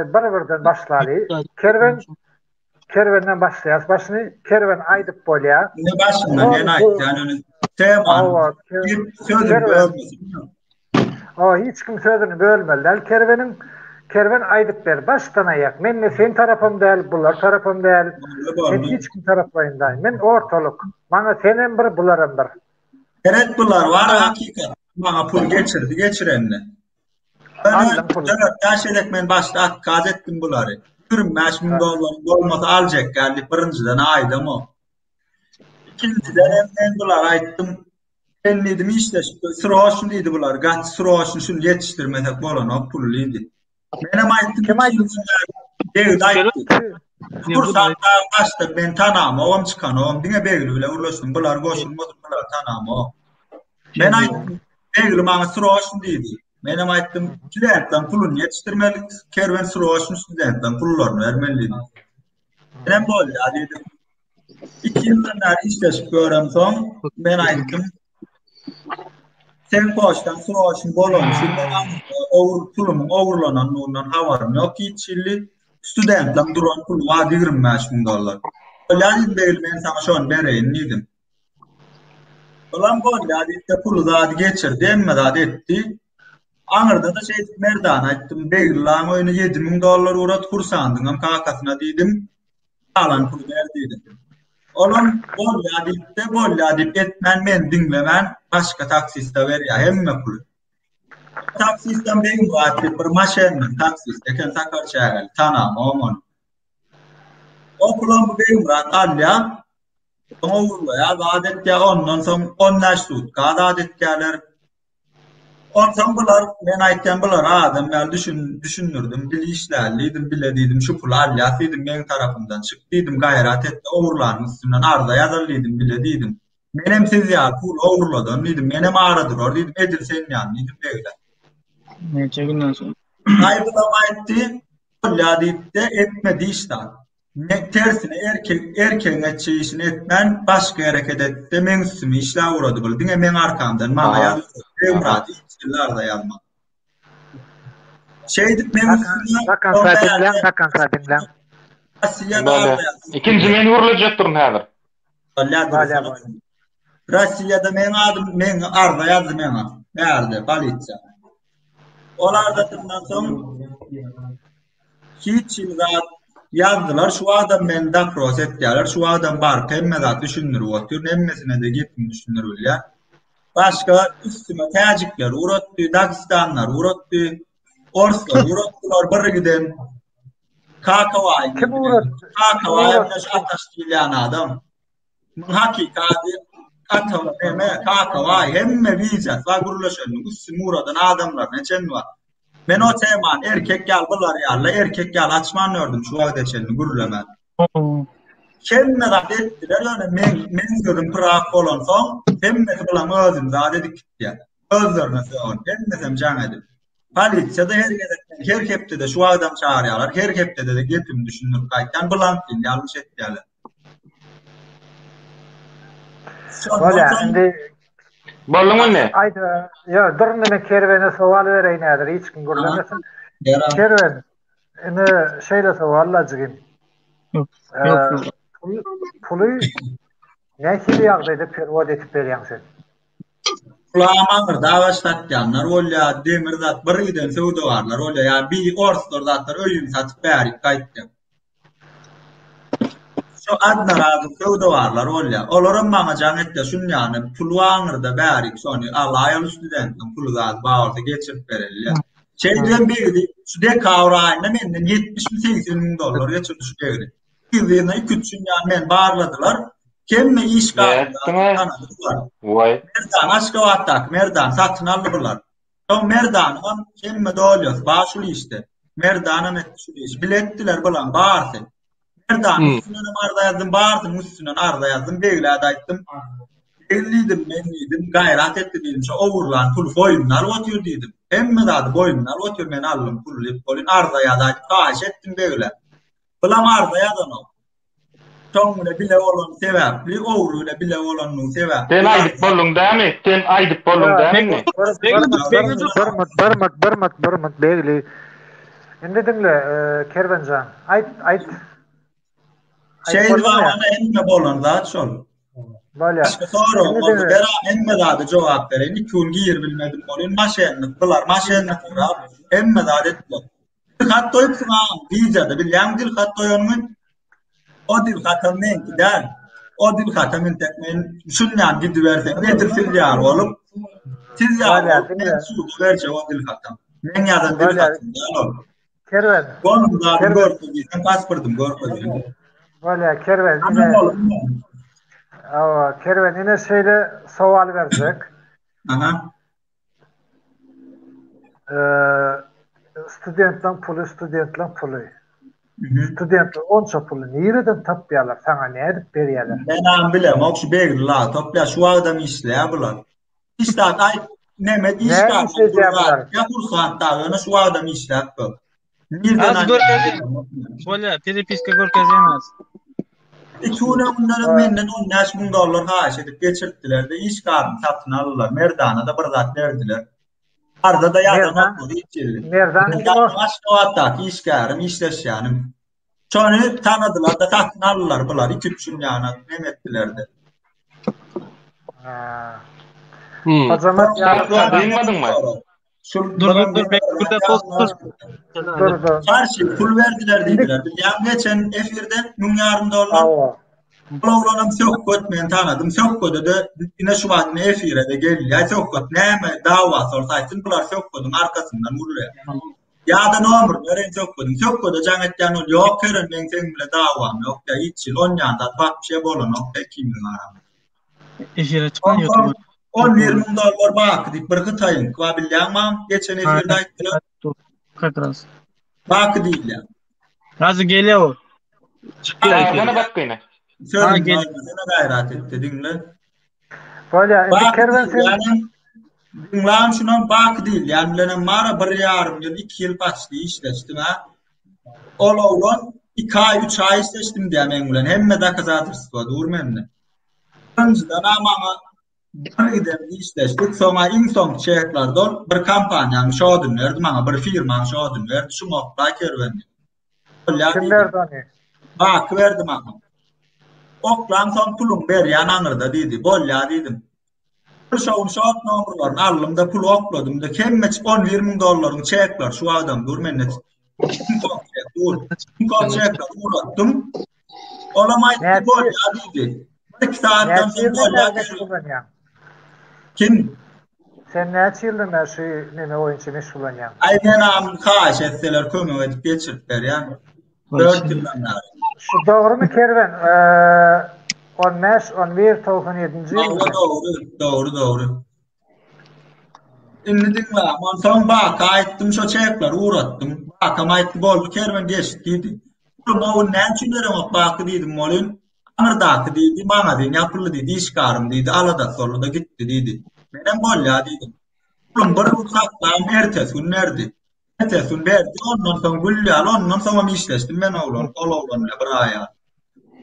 bir-birden başladı. Kervenden başlayas. Başını Kerven aydıp bolya. Ne başında ne ayt yani teman. Hiç kim sözünü bölmediler. Kerven aydıp ber. Baştan ayak. Men ne sen tarafım değil, bular tarafım değil. Men hiç kim tarafındayım. Men ortalık. Bana senin bir, bularım bir. Evet bunlar var hakikat. Bana pul geçirenle. Yaş edek men başta akkaz ettim bunları. $25.000 olmasa alacak geldi. Birinciden aydım o. İkinciden ben bunlar ayttım. Ben dedim işte sıroşun idi bunlar. Kaç sıroşun şunu yetiştirmesek olan o pulluydu. Benim ayttım. Kim ayttım? Değil ayttım. Kursatlar başta ben tanam. Oğum çıkan oğum. Dine beygili bile uğraştım. Bunlar koşulmadı. Bunlar tanam o. Ben ayttım. Beygili bana sıroşun dedi. Benim ayttım. Studentten pulunu yetiştirmelik. Kerven sıroşun studentten pullarını vermeliydi. Benim böyle dedim. 2 yıldan işleşip görüm son. Ben ayttım. Sen koştan sıroşun bolon. Şimdi pulumun overlanan ondan havarım yok. Hiç illi studentten duran pulu var $25.000. Öyle değil ben sana şu an bereyim dedim. Ulan böyle pulu da geçirdi. Emme de etti. Aňyrda da şey Merdan aýtdym, beýlaň oýuny $7.000 urat kursandyň, kakasına diýdim, alan pul berdiýdim. Olam bolýa diýip etmän men diňlemän, başga taksista berýär hemme pul. Taksistan beýim wagty bir maşyn taksist eken takar şäher, tanam omon. O pulam beýim rat alýa. Oňa adetde ondan soň 10 sutka adetdeler. Ondan bular men aýtgan bular adam ben düşünürdim, bilişlerliydim, bilediğim şu pul alýasydym men tarapymdan çykdyydym, gaýrat etdi, owurlaryň üstünden arda ýazarlyydym, bilediğim. Menem siz ýa pul owurladan diýdim, menem aradyr, diýdim, edil sen ýan diýdim beýle. Neçe günden soň? Aýdylam aýtdy, bolýa diýip de etmedi işler. Tersine erkeğin etçeyişini etmen başka hareket etti. Men üstüme işler uğradı böyle. Dine men arkamdan. Bana yazdı. Emradi işçiler de yazma. Şeydik men üstüne... Takan sadimlen. İkinci men vurulacaktır häzir. Rossiyada men arda yazdı mena. Nerede? Politsiya. Olar da tından soň hiç ilgat yazdılar, şu adam menda proset etdiler, şu adam bar, hemmeda düşünür otur, hemmesine de gittin düşünür öyle. Başka üstüme Tacikler uğrattı, Dagestanlar uğrattı, Orslar uğrattılar, bir giden Kakavay. Kim uğrattı? Kakavay ataş diýilen adam. Hakikati atama eme Kakavay hemme vizat va gurlaşanyň üstüme uğradan adamlar neçen var. Men o teman erkek gel bular ýaly, erkek gel açman ördüm şu wagtda çelini gurulaman. Kemme da etdiler ýöne men gördüm prak bolan soň hemme bilen özüm zat edik diýär. Özlerine soň hemmesem jaň edip. Polisiýada her hepde de şu adam çağırýarlar, her hepde de getim düşünür gaýtdan bilen ýalňyş etdiler. Bolýa, indi Bollum ne? Ayda, ya durun kervene sowal bereýin häzir, hiç kim görmesin. Kerven, ine şeýle sowallajygyn. Yok. Puly näçe ýagdaýda perwod etip berýän sen? Kulağıma dava satyanlar, olya demirzat bir giden sowdagarlar, olya ya bir orsdordatlar öýün satyp berip gaýtdy. Şu adna razı sowdagarlar olya. Olaram maňa jaň etdi, şunýany pul waňyrda berip, şonu alaýan studentden pul zat bagyrda geçirip berelýär. Şeýden biri şu dekabr aýynda menden $70.000-$80.000 geçirdi şu biri. Ýylyna 2-3 ýan men barladylar. Kemme iş gardylar. Vay. Merdan Aşgabatdak, Merdan satyn aldylar. Şo Merdan kemme dolýar, başul işte. Merdanam etdi iş. Biletdiler bilen barsy. Merdan üstüne arda yazdım, bardım üstüne arda yazdım, beýle aýtdym. Bellidim, menlidim, gaýrat etdi diýdim. Şo owurlan pul boýunlar otur diýdim. Hemme zady boýunlar otur, men aldym pul ýep bolyn arda ýa-da kaş etdim beýle. Bilen arda ýazanok. Toňmuna bile olan sebäpli, owruna bile olanyň sebäpli. Sen aýdyp boldun dämi? Sen aýdyp boldun dämi? Bir mut begli. Indi dinle, Kervenjan, aýt. Şeýle bana emme bolan zat şol. Bolýa. Sonra bera emme zady jogap berýän, 2 gün giýir bilmedim bolyn, maşenlik bular, maşenlik bular, emme zady etdiler. Hat toýupsyňa, wiza-da bilýän dil hat toýanmy? O dil hatam men gider. O dil hatam men tekmen şundan gidip versen getirsin ýar bolup. Siz ýa men şu berçe o dil hatam. Men ýadan dil hatam ýa. Kerven. Bolumda görpedi, pasportum görpedi. Bolýa, Kerven. Awa, Kerven ine şeýle sowal bersek. Aha. Studentlaň puly. Studentler onça pulu nereden tapýarlar? Saňa nädip berýärler? Ben bilem, o şu berýärler, topla şu adam işleýär bular. İşler ay nemet işler. Ya kursantda ýa şu adam işläp bu. Az görkezem. Bolýa, переписка görkezemez. Üçüne bunların menden $10.000 haýyş edip geçirtdiler de iş garmy satyn aldylar. Merdana da bir zat berdiler. Arda da ýazan okdy içildi. Merdan Aşgabatdak iş garym işleşýänim. Şonu tanadylar da satyn aldylar bular 2-3 ýana nemetdiler de. Azamat Duymadın mı? Dur bek burada post. Dur. Karşı pul verdiler dediler. Yani geçen efirde $1,000,000 Oğlanım çok kötü tanıdım. Çok kötü de yine şu an efire de geldi. Ya çok kötü. Ne dava sorsaydın bunlar çok kötü arkasından vuruyor. Ya da ne olur veren çok kötü. Çok kötü cennet yanı yok. Kırın ben seninle davam yok. Ya hiç yıl 10 yanda bak bir şey bolun yok. Kim var? Efire çıkan YouTube. $10,000,000 bak dik bir kıtayın. Kvabilyamam geçen efirde ayttılar. Kakras. Bak değil ya. Razı geliyor. Çıkıyor. Bana bak yine. Söyle gayret etti dinle. Böyle Bak kervan yani dinlen şuna bak değil yani benim mara bir yarım yıl 2 yıl başlı işleştim ha. Oğlan 2 ay 3 ay işleştim diye ben ulan hemme de kazatırsız var durmamla. Önceden ama bir gidem işleştik sonra insan çeklerden bir kampanyanın şodun verdi bana bir firmanın şodun verdi şu nokta kervan. kimler dani? Bak verdim bana. Oklan son pulum ber yananırda dedi. Bol ya dedim. Şovun şot numaralarını aldım da pul okladım da kemmeç $10,000,000 çekler şu adam dur mennet. Kim çekler uğrattım. Olamaydı bol ya dedi. 2 saatten sonra bol ya. Kim? Sen ne yıldın da şu neme oyuncu meşgul ya? Aynen am kaç etseler kömür edip geçirtler yani. 4 yıldan beri. Şu doğru mu kervan? 11-97 yıl. Doğru. Şimdi dinle, son bak aytdım şu çekler uğrattım. Bak aytdı bol kervan geçtiydi. Bu onun ne çünlerim bak dedim molun. Anırdak dedi, bana dedi, yapılı dedi, iş karım dedi, alada sorlu da gitti dedi. Benim bol ya dedim. Oğlum bir uçakla ertesi gün nerede? Ertesi gün verdi, ondan sonra güllü al, ondan sonra işleştim ben oğlanla bir ay.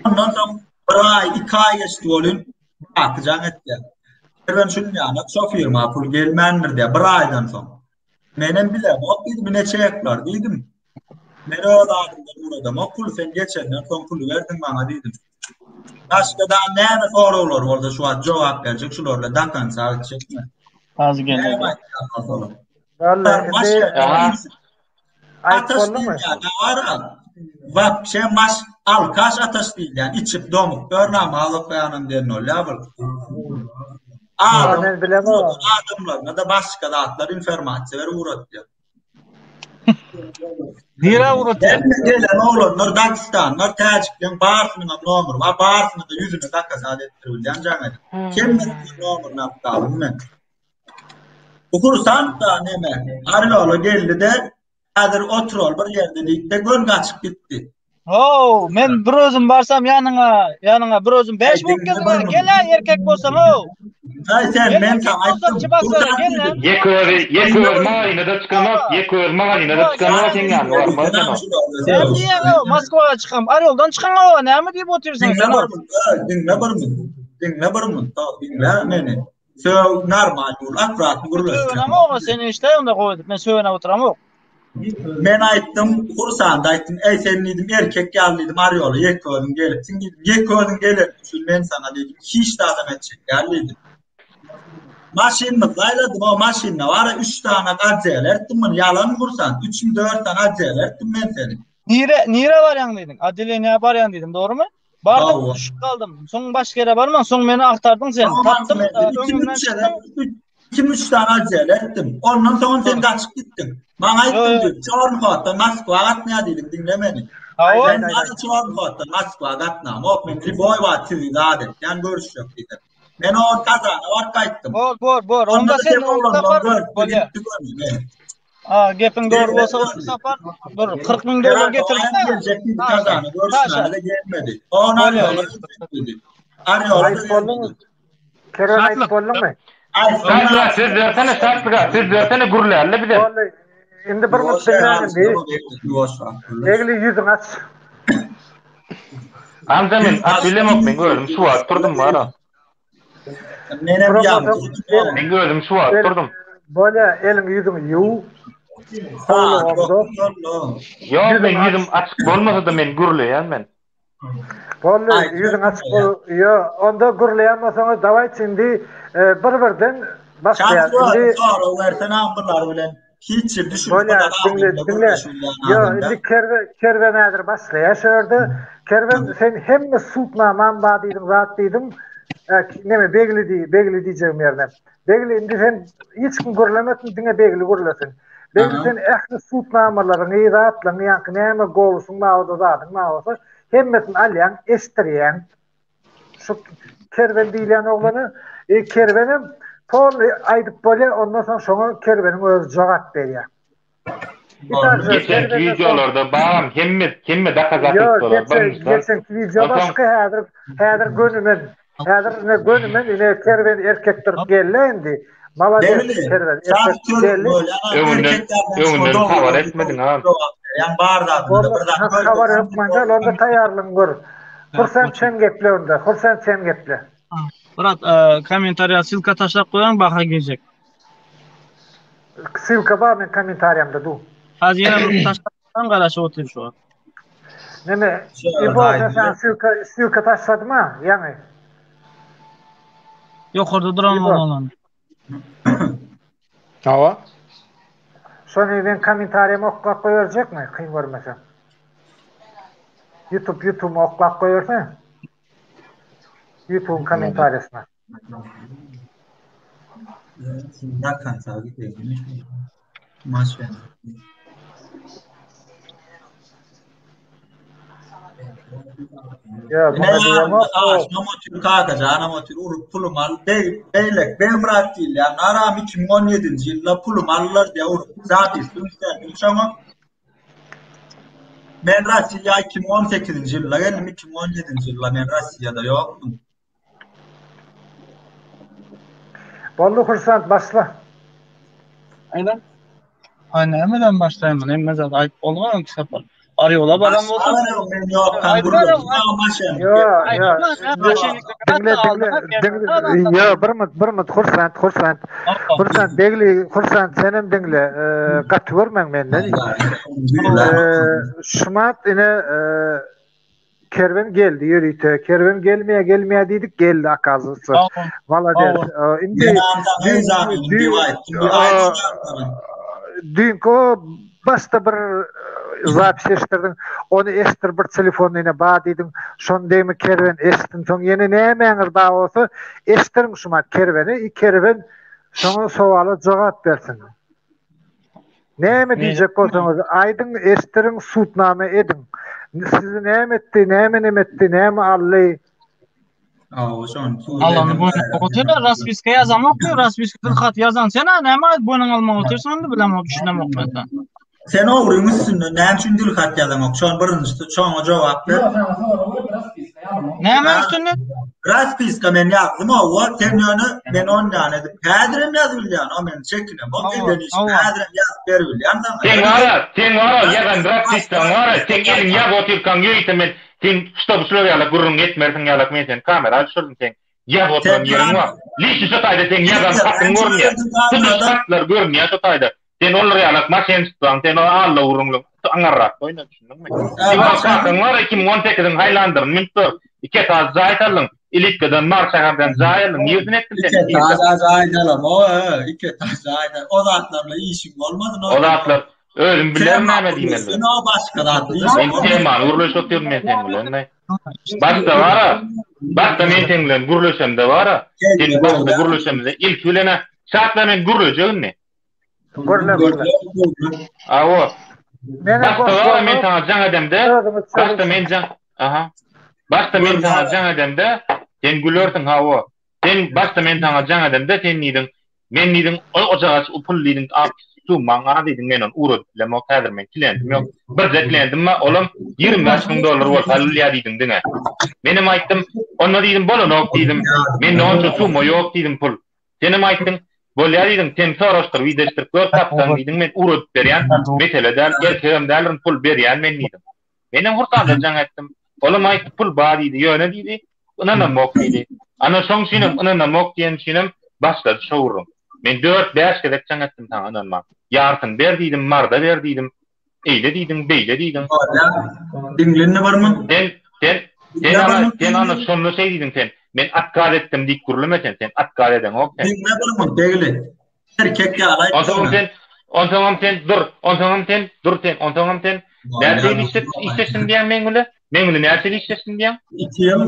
Ondan sonra bir ay, 2 ay geçti oğlum. Bakacağım etti. Ben şunu yani, şu firma pul gelmendir diye bir aydan sonra. Benim bile bak dedim, ne çekler dedim. Ben o adamdan uğradım, o pul sen geçenden son pulu verdin bana dedim. Başka da ne sorular orada şu an cevap verecek, şularla dakan sağlık çekme. Az geliyor. Vallahi ateş değil yani ara. Bak şey mas alkaş ateş değil yani içip domuk görmem alıp yanım diyen ol ya bak. Adamlarına da başka da atlar informasyonları uğratıyor. Nere uğratıyor? Gelen oğlanlar Dagestanlar Tacik'ten Bartın'ın nomuru var. Bartın'ın da yüzünü dakika saadettirildiğin canlı. Kimmetin nomurunu aptalım ben. Okursan da neme. Arıloğlu geldi de adır oturol bir yerde ligde gön kaçıp gitti. Oo, men bir özüm barsam yanına bir özüm 5 bok gezine gel erkek bolsam o. Ay sen men tam aytdım. Yekör mayına da çıkamak, yekör mayına da çıkamak sen yani var mı? Sen niye o Moskva'ya çıkam, Arol'dan çıkan o ne mi deyip oturursun sen? Dinle barımın. Dinle meni. Söv normal ol, akrat gurulur. Ama o seni işte onda koyduk. Ben söylene oturam o. Men aytdım, kursanda aytdım, ey sen dedim erkek geldiydim arıyorlar, yekörün gelip, sen dedim, yekörün gelip, ben sana dedim, hiç de adam edecek geldiydim. Maşinini zayladım, o maşinine var 3 tane acele ettim bunu, yalan kursan, 3-4 tane acele ettim ben seni. Nire var yan dedim, acele ne var yan dedim, doğru mu? Bardım, düşüp kaldım, son başka yere varman, son beni aktardın sen, tattım, önümden çıktım. 2-3 tane acele ettim, ondan sonra sen kaçıp gittin. Bana aytdım, Çorluhot'ta Moskva atmaya dedim, dinle beni. Ben bana Çorluhot'ta Moskva atmam, o men boy var tüyü adet, yani görüş yok dedim. Ben o kazana var kayttım. Bor. Onda sen o safar böyle. Gepin doğru olsa o safar dur $40,000 getirdin. Kazana görüşmene de gelmedi. Ona dedi. Arıyorlar. Kerem ayıp oldu mu? Siz versene gurlerle bir de. Şimdi bir mutluyorum değil. Egli yüzün aç. Amca men bilemok men gördüm şu var durdum var. Ben gördüm şu var durdum. Böyle elin yüzün yuv. Yok ben yüzüm açık olmasa da men gurlayan ben. Böyle yüzün açık oluyor. Onda gurlayamazsanız davay şimdi bir-birden başlayan. Şimdi sonra versen amberlar bilen hiç düşünmeden Yo, indi kerven nedir başlaya şöyle kerven sen hem sultnaman badydın zat dedim. Neme begli diyeceğim yerine. Begli indi sen hiç kim görlemedin dine begli görlesin. Begli sen ehli sultnamaların iratlarını yankı neme golsun mağda zadın mağda hemmetin alyan estiriyen şu kerven diýilen oglanı kervenim pol aýdyp bole ondan soň şoňa kervenim öz jogap berýär. Geçen videolarda bağım hemme dakika Geçen video başka häzir gönümen ine kerven erkekler gellendi. Malades kerven erkekler geldi. Öňünden habar etmedin ha. Yani barda birden habar etmeden onda taýarlyk gör. Hursant sen geple onda. Hursant sen geple. Murat, komentariýa silka taşlap goýan baka gelecek. Silka bar men komentariýamda du. Hazır ýene taşlapdan garaşyp otur şu. Neme? İboza sen silka taşladın mı? Yani. Ýokarda duran bolan. Hawa? Şonu ben komentariýama oklap goýarjakmy? Kyn görmesem. YouTube oklap goýarsa. YouTube komentariýasyna. Ya kansa gitmeli. Maç ver. Ya ama Türk kağıdaca amatör urup pulum al beylek Murat değil ya naram 2017 yılda pulum alırlar diye urup zaten üstümüzden ama ben Rusya 2018 yılda geldim 2017 yılda ben Rusya'da yoktum. Bollu Hursant başla. Aynen. Aynen hemen başlayayım. Hemen zaten ayıp olmaz mı ki sefer? Arıyorlar adam olsa. Ya bir Hursant degli Hursant senem dinle gat görmem menden. Şumat ine kerven geldi yürüyte. Kerven gelmeye dedik geldi akazısı. Malades. Indi dünkü başta bir zat seçtirdin. Onu estir bir telefonuna bağ dedin. Şon deymi kerven estin. Son yeni nämeňir da bolsa estirň şuma kerveni. Kerven şoňa sowaly jogap bersin. Näme diýjek bolsaňyz aýdyň estirň sutname edin. Sizi näme etdi, näme ally. Allah'ını boyuna oturuyor. Raspiska yazan okuyor. Raspiska hat yazan sen näme boyuna almak otursan onu bilemem düşünemem ben. Sen oğrumuşsun da näme üçin dil hat yazmak? Şoň birinçisi şoňa jogap ber. Näme üstünde? Raspiska men ýazdım o sen ýöne men ondan edip hädirim ýazylýan o men çekinem. Bu edeniş hädirim ýazyp berilýän. Sen ara ýagan raspiska ara sen elin ýap oturkan ýöýtemen sen stop slöýala gurrun etmersiň ýalak men sen kamera açdyrdym sen. Ýap oturan ýerim bar. Liçi şotaýda sen ýagan hakyň görnýär. Tutuşlar görnýär şotaýda. Sen onlar ýalak maşyn tutsan sen alla urunlyk aňarrak oýna düşündiňmi? Ýa şakyň var 2018-iň haýlandyryn minutda 2 taş zaýtalyň ilikden marşagardan zaýalyň ýüzüne etdim sen. 2 taş zaýtalyň o 2 taş zaýtalyň o zatlarla işim bolmady. O zatlar özüm bilen näme diýmeli. Sen o başga zat. Men teman uruluş otyrmam men sen bilen. Başda bara. Başda men sen bilen guruluşamda bara. Sen guruluşamda ilk bilene şartla men guruluşagyň. Görle. Awo. Başda men taňa jaň adamda. Başda men jaň. Aha. Başda men taňa jaň adamda sen gülörsiň hawa. Sen başda men taňa jaň adamda sen niýdiň. Men niýdiň o jagas upul diýdiň şu maňa diýdiň men urut bilen o häzir men kilendim ýok. Bir zeklendim ma olam $20,000 bolsa alýar diýdiň diňe. Menim aýtdym, onda diýdim bolanok diýdim. Men onça sumo ýok diýdim pul. Senem aýtdyň bolýar diýdim, sen soraşdyr, wideşdir, gör tapsan diýdim men urut berýän, meseleden erkegem dälin pul berýän men diýdim. Menim hurtanda jaň aýtdym. Olam aýtdy pul bar diýdi, ýöne diýdi. Onana mok diýdi. Ana soň şinem onana mok diýen şinem başlady şowrum. Men 4-5 kere jaň etdim taňa onama. Ýartyn ber diýdim, marda ber diýdim. Eýle diýdim, beýle diýdim. Dinlenme barmy? Sen ana şonu şey diýdiň sen. men atkal etdim diýip gurulmasen sen atkal eden ok sen. Ne bilmem degili. Erkek ýaly aýtdy. Onsoňam sen dur, onsoňam sen näçe işleşsin diýen meňle näçe işleşsin diýen? 2 ýyl.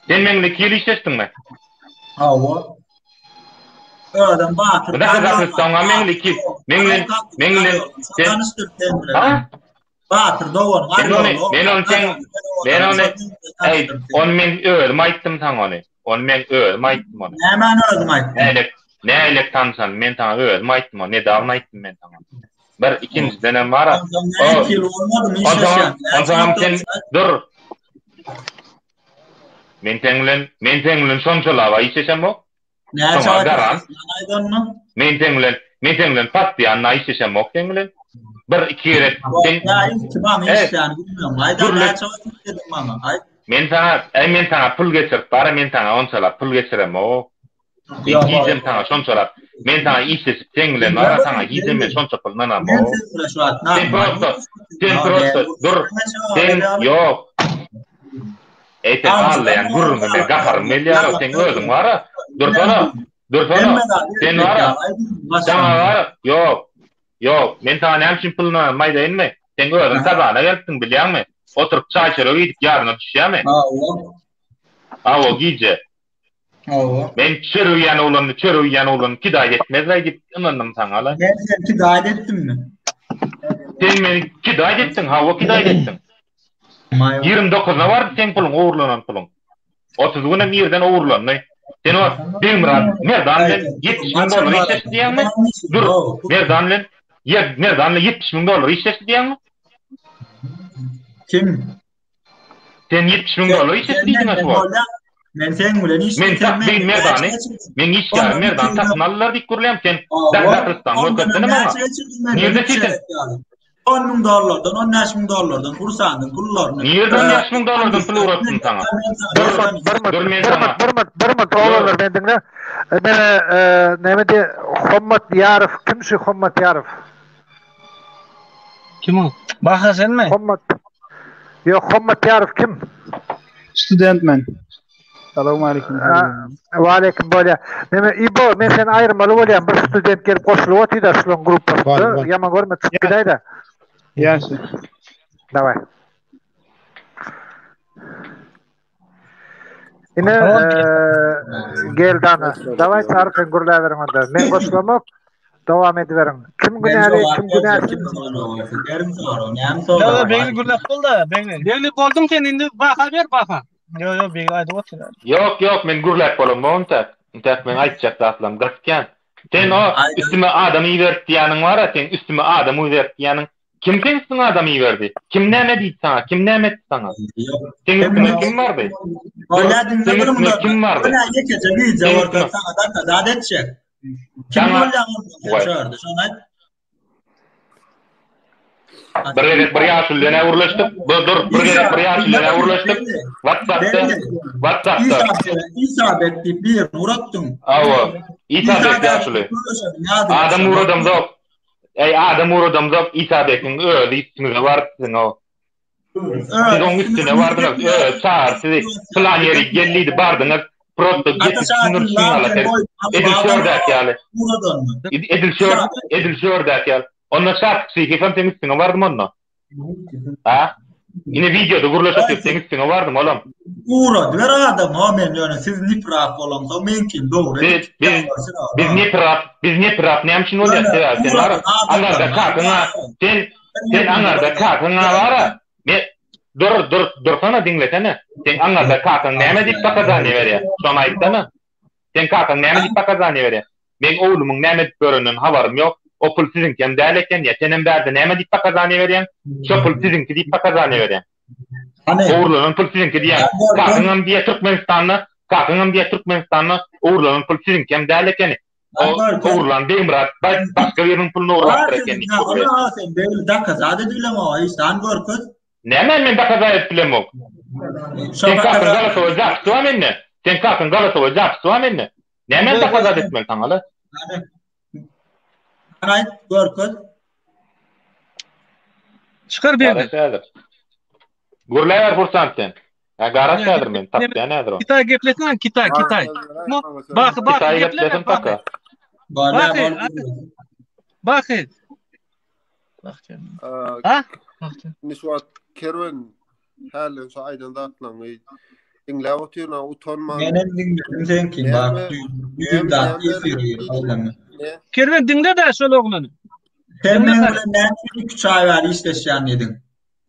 Sen meňle 2 ýyl işleşdiňmi? Hawa. Adam batır. Meňle Batır dowan. Men men özüm aýtdym taňa ony. Men özüm aýtdym ony. Nämen özüm aýtdym? Näle tansan men taňa özüm aýtdym ony. Ne dawam aýtdym men taňa. Bir ikinji denem bar. Onsoňam sen dur. Men teňlen şonçalawa işleşem ok. Näçe aýdym? Men teňlen pat ýanyna işleşem ok teňlen. Bir iki kere men sana pul geçirip bara men sana onçalap pul geçirem o. Giydim sana şonçalap. Men sana işleşip teňlen ara sana giydim men şonça pullanam o. Sen prosto dur. Sen yok. Ete allayan gurrun men gaharım meliyar sen özüň bara. Dur sana. Sen ara. Sana ara. Yok, men sana näçin puluna maýda inme. Sen özüň tabana gelipdiň bilýärmi? Oturup çay içerip gidip ýaryna düşýärmi? Awo gije. Men çörüýän ulan kidaýet etmezler diýip inandym saňa ala. Men sen kidaýet etdimmi? Sen meni kidaýet etdiň, hawa kidaýet etdiň. 29-na bardy sen puluň owurlanan puluň. 30 güne birden owurlandy. Sen o Demran merdanlen $70,000 işleşdi diýärmi? Dur, merdanlen $70,000 işleşdi diýärmi? Kim? Sen $70,000 işleşdi diýärmi? Men sen bilen işleşdim. Men işler merdan satyn aldylar diýip gurulýam sen. Dagdarstan öketdin mi? Nerede çektin? $10,000'dan $15,000'dan kursandyň pullaryny. Nereden $15,000'dan pul uratdın sana? Bir oğlanlar ben dinle. Näme de Hommat Yarif, kim şu Hommat Yarif? Kim o? Baha sen mi? Hommat Yarif kim? Student men. Assalamu alaykum. Wa alaykum bola. İbo men sen aýyrmaly bolýan bir student gelip goşulyp otýar şulan gruppa. Ýaman görme çykyp gidaýda. Ýaşy. Davay. Ine geldana. Davay tarkan gurlawerin onda. Men goşulamak dowam ediberim. Kim günäli, kim günäli? Ya beni gurlap boldy. Beni boldum sen indi baha ber baha. Yo beni aýdyp otyrar. Yok men gurlap bolam onta. Intak men aýtjak zatlam gatken. Sen o üstüme adam iýerdi ýanyň bara, sen üstüme adam iýerdi ýanyň. Kim sensin adam iýerdi? Kim näme diýdi sana? Kim näme etdi sana? Sen üstüme kim bardy? Kim bardy? Bir ýaşylyna urlaşdyk. Bir ýaşylyna urlaşdyk. WhatsApp'ta. İsabet bir uratdym. Awa, isabet ýaşyly. Adam uradym zok. Adam uradym zok isabetiň öýle ismine bardyň o. Siz oň üstüne bardyňyz. Çar, siz plan ýeri geldi bardyňyz. Prosto gitip edilşördak ýaly. Onda şart ki sen üstüne bardym onda. Ha? Ine videoda gurlaşyp sen üstüne bardym olam. Uradylar adam ha men ýöne siz nipraf bolamsa men kim dogry. Biz nipraf näme üçin bolýar sen ara. Anarda kakyňa sen anarda kakyňa bara. Dur sana dinletene. Sen anarda kakyň näme diýip pakazany berýär. Şonu aýtdana. Sen kakyň näme diýip pakazany berýär. Men oğlumyň näme diýip görenden habarym ýok. O pul sizinki hem däleken ýa senem bärde näme diýip pakazany berýän? Şo pul sizinki diýip pakazany berýän. Oğurlanan pul sizinki diýen. Kakyňam diýe Türkmenistanna oğurlanan pul sizinki hem däleken. Oğurlan Demrat başga biriniň pulunu oğurlap eken. Ana sen beýle dakazat edilem o istan görküz. Näme men dakazat edilem o? Sen kakyň Galatasaray japsy menne. Sen kakyň Galatasaray japsy menne. Näme dakazat etmek taňaly? Anayt görküz. Çıkar berdi. Gurlaýar pursant sen. Garas nädir men tapýan nädir o? Kitay geplesin, kitay. Bak, Kitay geplesin. geplesin taka. Bak. Ha? Nişwat Kerwen halen şu aydan datlaňy. Dinläp oturna utanma. Menen dinledim senkin bak. YouTube'da Kerwen dinle de şol oglany. Sen bilen näçe 3 ay var işleşýän edin.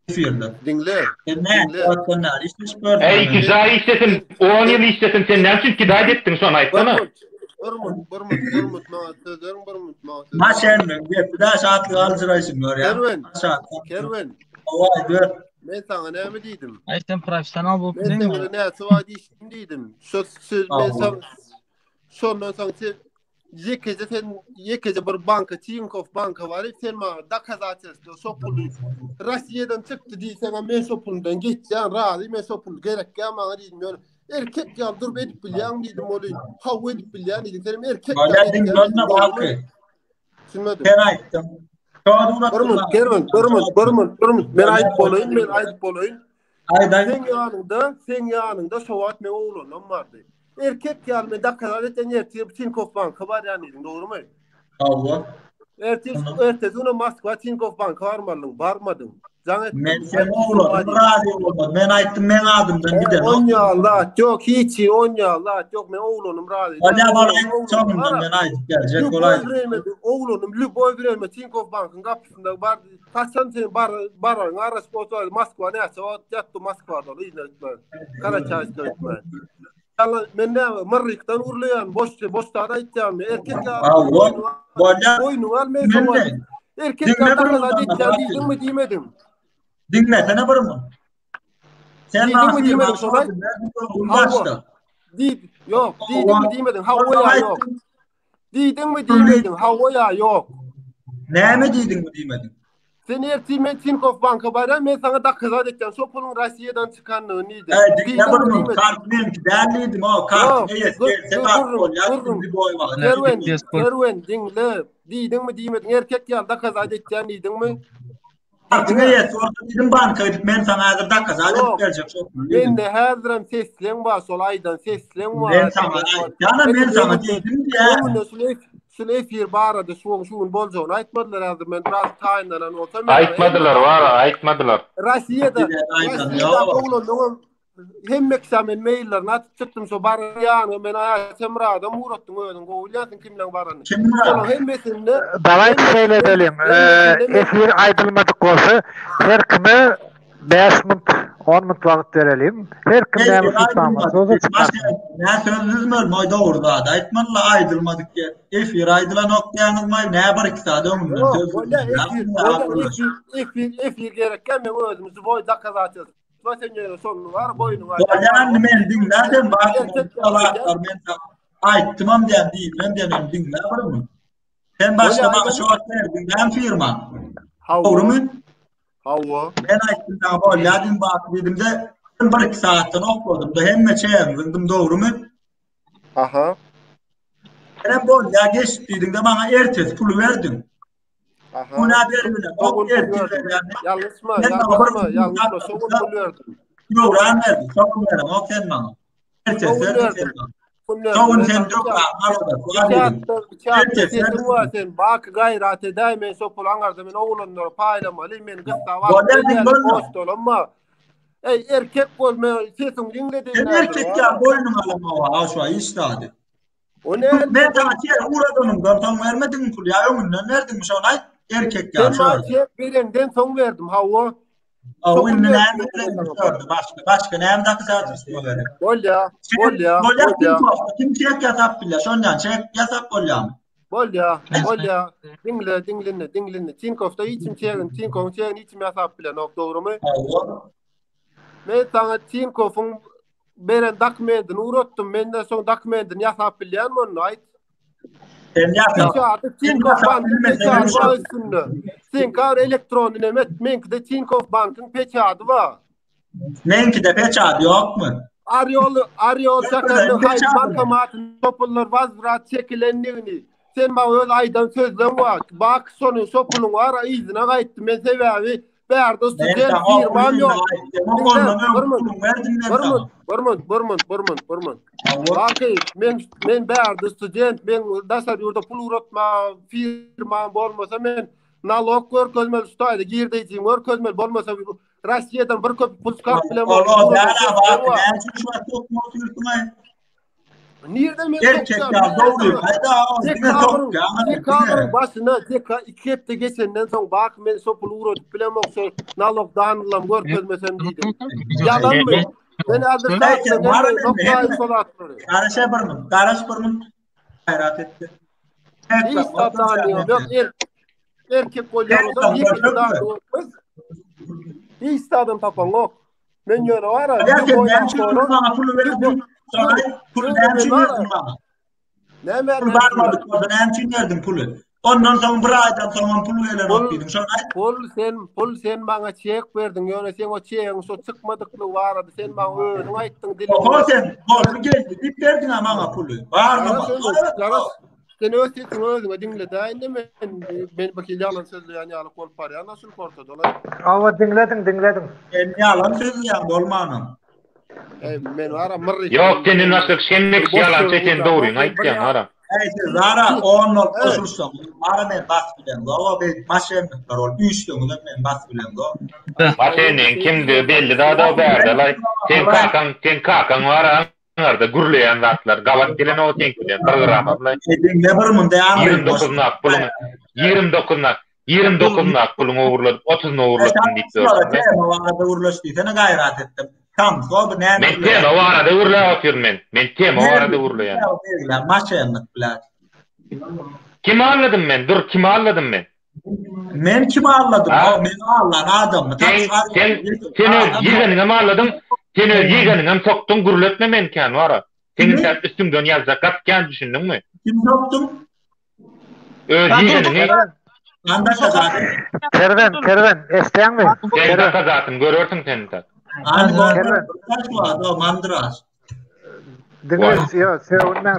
Efirde. Dinle. Ne? Atlanlar işleş gördüm. Ey güzel işlesin. 10 ýyl işlesin. Sen näçe kidayet etdiň şonu aýtsana. Burmut ma. Maşenle bir daha saatlik alçıraysın gör ya. Kerwen. Oy gör. Men sana näme diýdim? Ayten professional bolup Men diýdim. sana näçe wagt işdim diýdim. Şu söz men sana şondan soň sen yekece bir banka, Tinkoff banka var. Sen ma dakazatysda sopul Russiýadan çykdy diýsen men sopuldan geçýän razy men sopul gerekkä maňa diýdim. Erkek ýaldyr edip bilýän diýdim oly. Haw edip bilýän diýdim. Sen erkek Galadin gönne balky. Ben aýtdym. Görmüş. Men aýdyp bolayyn. Aydan Sen ýanynda şowat men oglanam bardy. Erkek ýaly dakazat eten ýerti Tinkoff banka bar ýanyň, dogrymy? Allah. Ertesi ona Moskva Tinkoff banka barmadyň. Men sen oglanam, razy bolmady. Men aýtdym men adymdan giderim. Onýallat, ýok, hiç onýallat, ýok, men oglanam razy. Hala balaýyn çonundan men aýdyp geljek bolay. Oglanam Lüboy bilen Tinkoff bankyň gapysynda bar. Taşan sen baraň aras bolsa Moskwa näçe wagt ýatdy Moskwada ýetmez. Karaçaýda ýetmez. Men näme Marrikdan urlayan boşta aýtjam erkek boynu al men erkek diýdim diýmedim. Dinletene barmı? Sen diýmedim şoňa. Başda. Yok, diýmedim. Hawa ýok. Diýmedim. Hawa ýok. Näme diýmedin? Sen ertimen Tinkoff banka baran men sana dakazat etken sopulun Russiýadan çykanlygy nidi? Diýme barmı? Kartmen däliydim o kart neyse Kerwen dinle. Diýdimmi erkek ýal dakazat etken diýdimmi? Kartne sordyň banka edip men sana hazır dakazat edip geljek sopul. Men de häzirim sesleň bar sol aýdan sesleň bar. Men sana diýdim diýä. Efir barada şuun boljon aýtmadylar häzir men biraz taýynlanan olsa Aýtmadylar. Russiýada oglandyň hemmek samen maillerini atyp çykdym so bar ýany men aýtsam radam uratdyň özüň gowulýasyň kimleň barany. Şonuň hemmesinde Dalaýt şeýle edelim. Efir aýdylmadyk bolsa her kime 5 minut 10 minut wagt berelim. Her kim näme tutamaýar. Sözi çykar. Nä sözüzmör moýda urda aýtmanla aýdylmadyk ki. Efir aýdylan okýanyňmy nä bar 2 saat öňünden Efir gerekkä men özümüzü boýda kazatýar. Sen sonu var, boynu var. Yani men dinlerden bakın men aýtdymam diýen diýmem dinler barmy? Sen başlama şu verdin ben firman. Doğrumu? Hawa. Ben aýtdym da bolýadym bak dedimde 1-2 saatdan okladym da hemme çeýendim doğrumu? Aha. Ben bolýa geçdiň de bana ertes pul verdin. Aha. Buna bermele. Ok ertes Yanlışma. Soňra pul verdim. Yok vermedim. Soňra verdim. Ok sen bana. Ertes verdim. Soňra sen çok sen bak gayret edäy men sopul aňarda men oglanlar paýlamaly men gysga var. Ey erkek bolma sesin dinledi. Erkek ya boynum alama ha şu istadi. O ne? Ben sana uğradım tam vermedin pul ya ömünden verdim şu an erkek ya. Ben birenden son verdim Hawa. Oyunun başka ne hem dakika saat istiyorlar. Bolya. Kim çek yasap bile. Şondan çek yasap bolya. Bolya. Dinle. Tinkoff'ta içim çeğin. Tinkoff'un çeğin içim yasap bile. Doğru mu? Men sana Tinkoff'un beren dokumentin uğrattım. Menden son dokumentin yasap bilen mi onu ait? Tinkoff Bank'ın peçadı var üstünde. Tinkoff elektronine menki de Tinkoff Bank'ın peçadı var. Menki de peçadı yok mu? Arıyor şakarlı hayır bankamatın topullar vazrat çekilenliğini. Sen bana öyle aydan sözden var. Bak sonu sopulun var izine gayettim. Ben sebebi berdi student firmam yok. Burmun. Bakay, men berdi student, men dasar yurda pul uratma firmam bolmasa men nalog görkezmel ustaydı, girdeyjim görkezmel bolmasa Russiyadan bir köp pul çıkarıp bilen Nerede men erkekler doğru. Hayda. Başına iki hepte geçenden soň bak men sopul uğratıp bilen oksa nalog danılam görkezmesem diýdim. Yalan mı? Ben adı Karaş birmin hayrat etdi. Hiç satanıyorum. Yok erkek koyuyorlar. Hiç sadım tapan yok. Men ýöne wara. Ben şunu bana pulu verdim. Sonra pulu verdim bana. Ne verdim? Ben verdim pulu. Ondan soň bir aydan soň pulu elen okdydım. Sonra pul sen bana çek verdin. Ýöne sen o çegiň so çykmadykly barady. Sen bana özüň aýtdyň dilim. Sen bol geldi. Dip verdin bana pulu. Barmy? Sen özüňe dinle indi men bakil yalan sözlüýän ýaly kolpar ýa nasıl korkdy ola. Awa dinledin. Ben yalan sözlüýän bolmanam. Men wara mırry. Yok senin nasıl şenmek yalan seken doğruýun aýtýan wara. Zara onu koşulsam. Ara men bas bilen. Awa ben maşenlikler ol. Üýçdüňde men bas bilen go. Maşenin kimdi belli da berdi. Sen kakan wara. Nerede gurlayan zatlar galat dilen o tenkiden programa bilen. Ne bir munda ýa-ni 29 nak pulun uğurladı 30 uğurladın diýdi. Arada uğurlaşdy. Sene gayrat etdim. Tam sob näme? Men tema arada uğurlaýar men. Men tema arada uğurlaýar. Maşenlik bilen. Kim anladım men? Dur kim anladım men? Men kim anladım? Men Allah'ın adamı. Seni ýigeniňe anladım. Seni ýigeniňe soktun gurletme men kan wara. Senin sen üstünden ýazda gatgan düşündiňmi? Kim soktum? Ýigeniňe. Anda kazatym. Kerven, esdeňmi? Sen kazatym, görürsün seni de. Kerven. Kaçwa mandras. Dinles, yo, sevundan.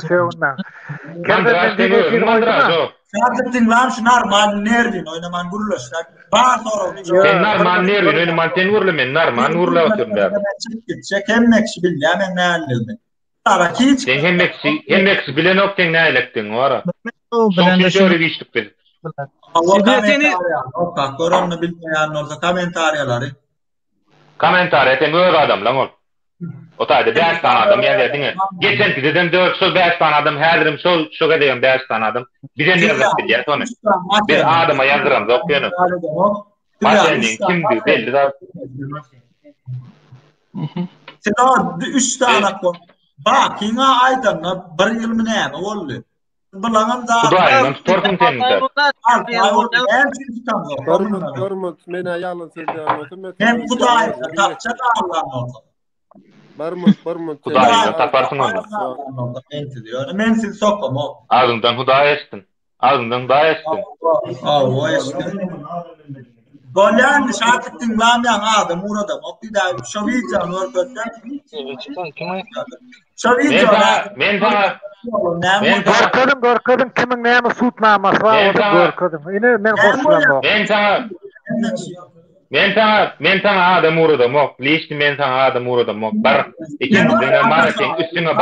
Mandras o. Saadettin lan şu normal nervin oynaman guruluşlar. Bağ sonra. Sen normal nervin oynaman sen vurlu men normal vurla oturum der. Çek hemmekşi bildi hemen nälerini. Ara hiç. Sen hemmekşi bilen ok sen näleptin wara. Son şöyle geçtik biz. Allah korona bilmeyen olsa komentarya sen öyle adam lan ol. O taýda 5 tane adam ýa-da geçen gideden 4 5 tane adam häzirim şu gedýän 5 tane adam bize ne yazıp bilýär onu. Bir adama ýazdyram zokýany. Maşenin kimdi belli da. Sen 3 tane kon. Bak kiňa aýdan bir ýyl näme boldy? Bulangam da. Hudaýyň torpun teninde. Görmüş mene ýalan sözlüýär. Hem Hudaýy tapça Allah'ın Barmut. Hudaýyň taparsın onu. Men siz sokam o. Ağzından Hudaýy etsin. Ağzından da etsin. O etsin. Golyan şartın lamyan adam urada. Oktida şovican ortadan. Men Gorkadım kimin näme suutnamasy bar, onu gorkadım. Ine men hoşlanmam. Men sana adam uğradım ok. Lişti men sana adam uğradım ok. Bar ikincide mara sen üstüne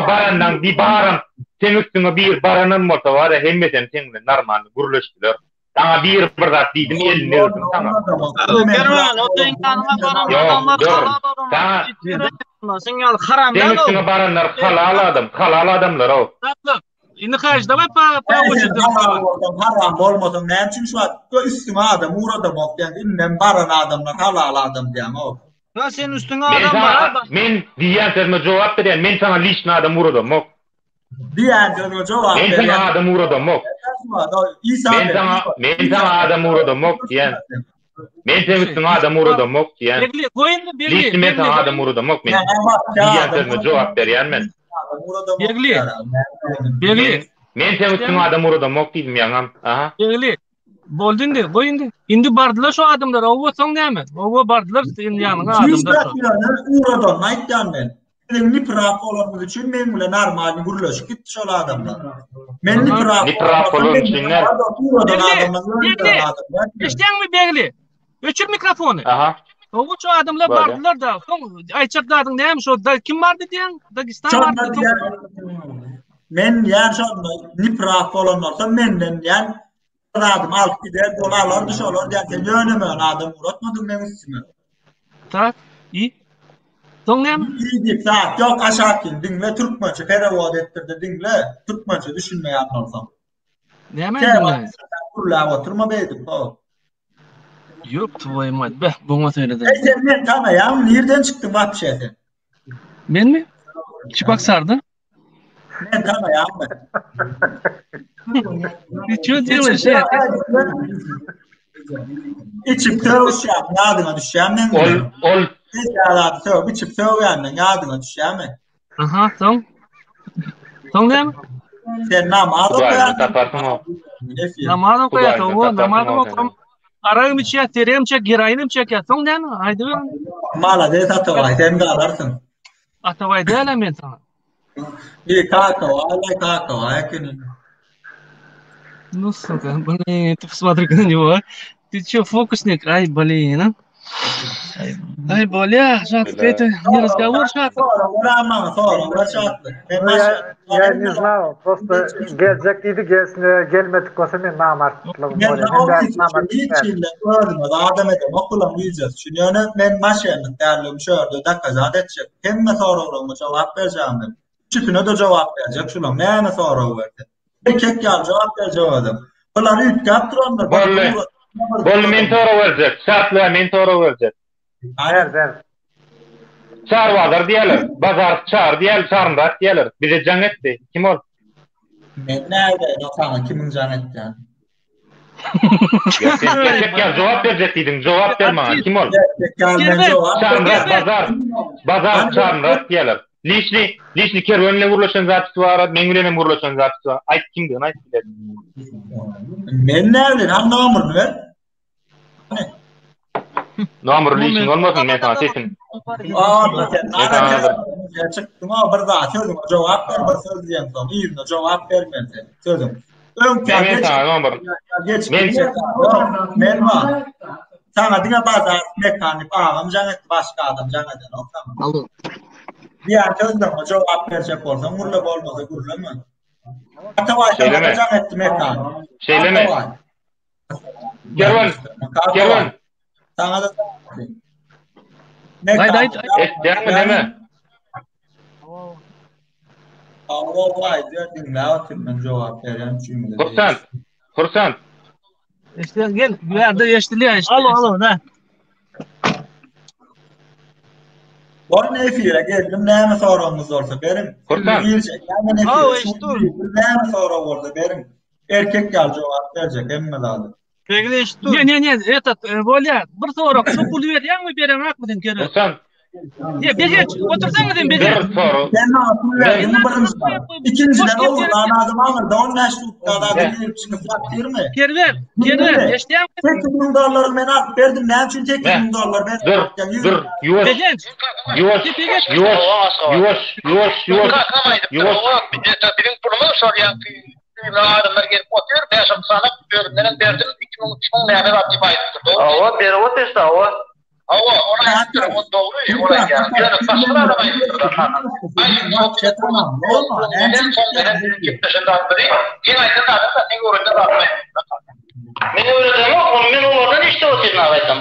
barandan bir baran. Sen üstüne bir baranın mota var hemmeden sen normal guruluşdylar. Sana bir zat diýdim elini öldüm sana. Kerman o teňkanma baranlar sen ýaly haram sen üstüne baranlar halal adamlar o. Indi kaçda pa uçdu. Haram bolmasam näme üçin şu üstüme adam uğradım ok diýen inden baran adamlar halal adam diýen o. Ya sen üstüne adam bar. Men diýen sözüme jogap berýän men sana liçna adam uğradım ok. Diýen sözüme jogap berýän. Men sana adam uğradım ok. Men sana adam uğradım ok diýen. Men sen üstüne adam uğradım ok diýen. Liçna men sana adam uğradım ok men. Diýen sözüme jogap berýän men. Begli. Men sen üstüne adam uğradım ok diýdim ýaňam. Aha. Begli. Boldun goýundy. Indi bardylar şu adamlar, owa soň näme? Owa bardylar senin ýanyňa adamlar. Uğradım aýtdym men. Ni prap bolan üçin men bilen normal gurulaş gitdi şol adamlar. Men ni prap bolan üçin Eşdeňmi Begli? Öçür mikrofonu. Aha. Oğuç adamlar bardılar da. Ayçak dadın neymiş o? Da kim vardı diyen? Dagestan vardı. Men yer şonda niprak bolanlarsa menden yer adım alıp gider dolarlar dışarılar derken yönemeyen adam uğratmadım men üstüme. Tak, iyi. Son ne? İyi deyip saat yok aşağı kin dinle Türkmençe perevad ettirdi dinle Türkmençe düşünmeye anlarsam. Ne hemen dinle? Kurla oturma beydim. Yok tuvaymat be bana söyledin. Sen men tanıyam nereden çıktın vapşete? Ben mi? Çıpak sardı. Men tanıyam ben. Hiç diyor şey. İçip tövüşem yadına düşem men. Ol. Mesela tövbe içip tövüyen yadına düşem men. Aha son. Son ne? Sen namaz okuyan. Namaz okuyan o namaz okuyan. Arayım içe terem çek girayım çek ya son ne? Haydi ben. Mala de tatavay sen galarsın. Atavay de element sana. İyi kakao ayakın. Ну, сука, блин, ты посмотри на него, а. Ты чё, фокусник? Ай, блин, а. Ай, бля, жатка, это не разговор, жатка. Я не знал, просто gelecek idi gelmedik olsa men namartlıklarım adam edem okulam yiyeceğiz. Çünkü men maşenlik derlim şöyle dakika edecek. Hemme sorularıma cevap vereceğim ben. Çıkına da cevap verecek. Şulam neyine soru verdi. Kek gel cevap vereceğim adam. Bunları yükleyip duranlar. Bol mentora verecek. Şartlı mentora verecek. Ver. Çar vardır diyeler. Bazar çar diyeler, çarındak diyeler. Bize can etti. Kim ol? Men nerede? Sana kimin can etti yani? Ya sen gerçek ya cevap verecek dedim. Cevap ver bana. Kim ol? Çarındak, bazar çarındak diyeler. Lişli kervenle vuruluşan zatı var, mengülene vuruluşan zatı var. Ayt kim diyorsun, ayt bilir. Men nerede? Anlamır ver. Nomur lişin olmasın men sana sesin. Sen çıktım ama bir daha sözüm cevap ver bir söz diyeyim sana. İyi cevap vermedi. Sözüm. Men sana nomur. Men var. Sana dine bazı mekanik ağam canet başka adam caneden o tamam. Diğer sözüm cevap verecek olsam vurla olmasa vurla mı? Atavay canet mekanik. Şeyleme. Kervan. Sana da Haydi. Deme. Vay diyordum ya ben cevap vereyim çünkü. Kursan. İşte gel bir yerde yaşlıya işte. Alo da. Var ne fiile geldim ne sorumuz olsa benim. Kursan. Ne soru olsa benim. Erkek gel cevap verecek emme lazım. Не, этот, Воля, bir soru, şu pul veriyen mi berem akmıdın kere? Kursan. Ya begeç, otursan mıdın begeç? İkinciden olur, anladım alır, da 10 yaşlıkta da bir çıkıp yaptır mı? Kerver, yaşlayan mı? $8,000 ben alıp verdim, ne için $8,000 ben dur, yuvaş. Benim pulumu soruyor. Adamlar gelip oturuyor, ben sana ürünlerin verdim, 2,5 liraya rapti bayıttır. Ava, beri ot işte, ava. Ona yaptırım, o doğru, oraya geldi. Yani başka adama yaptırdı. Aynı çok şey tamam, olma. En son veren bir gitmesinde atları, yine aynı adam da ne ürünler atmayın. Benim ürünlerim yok, onun oradan işte o senin avaydım.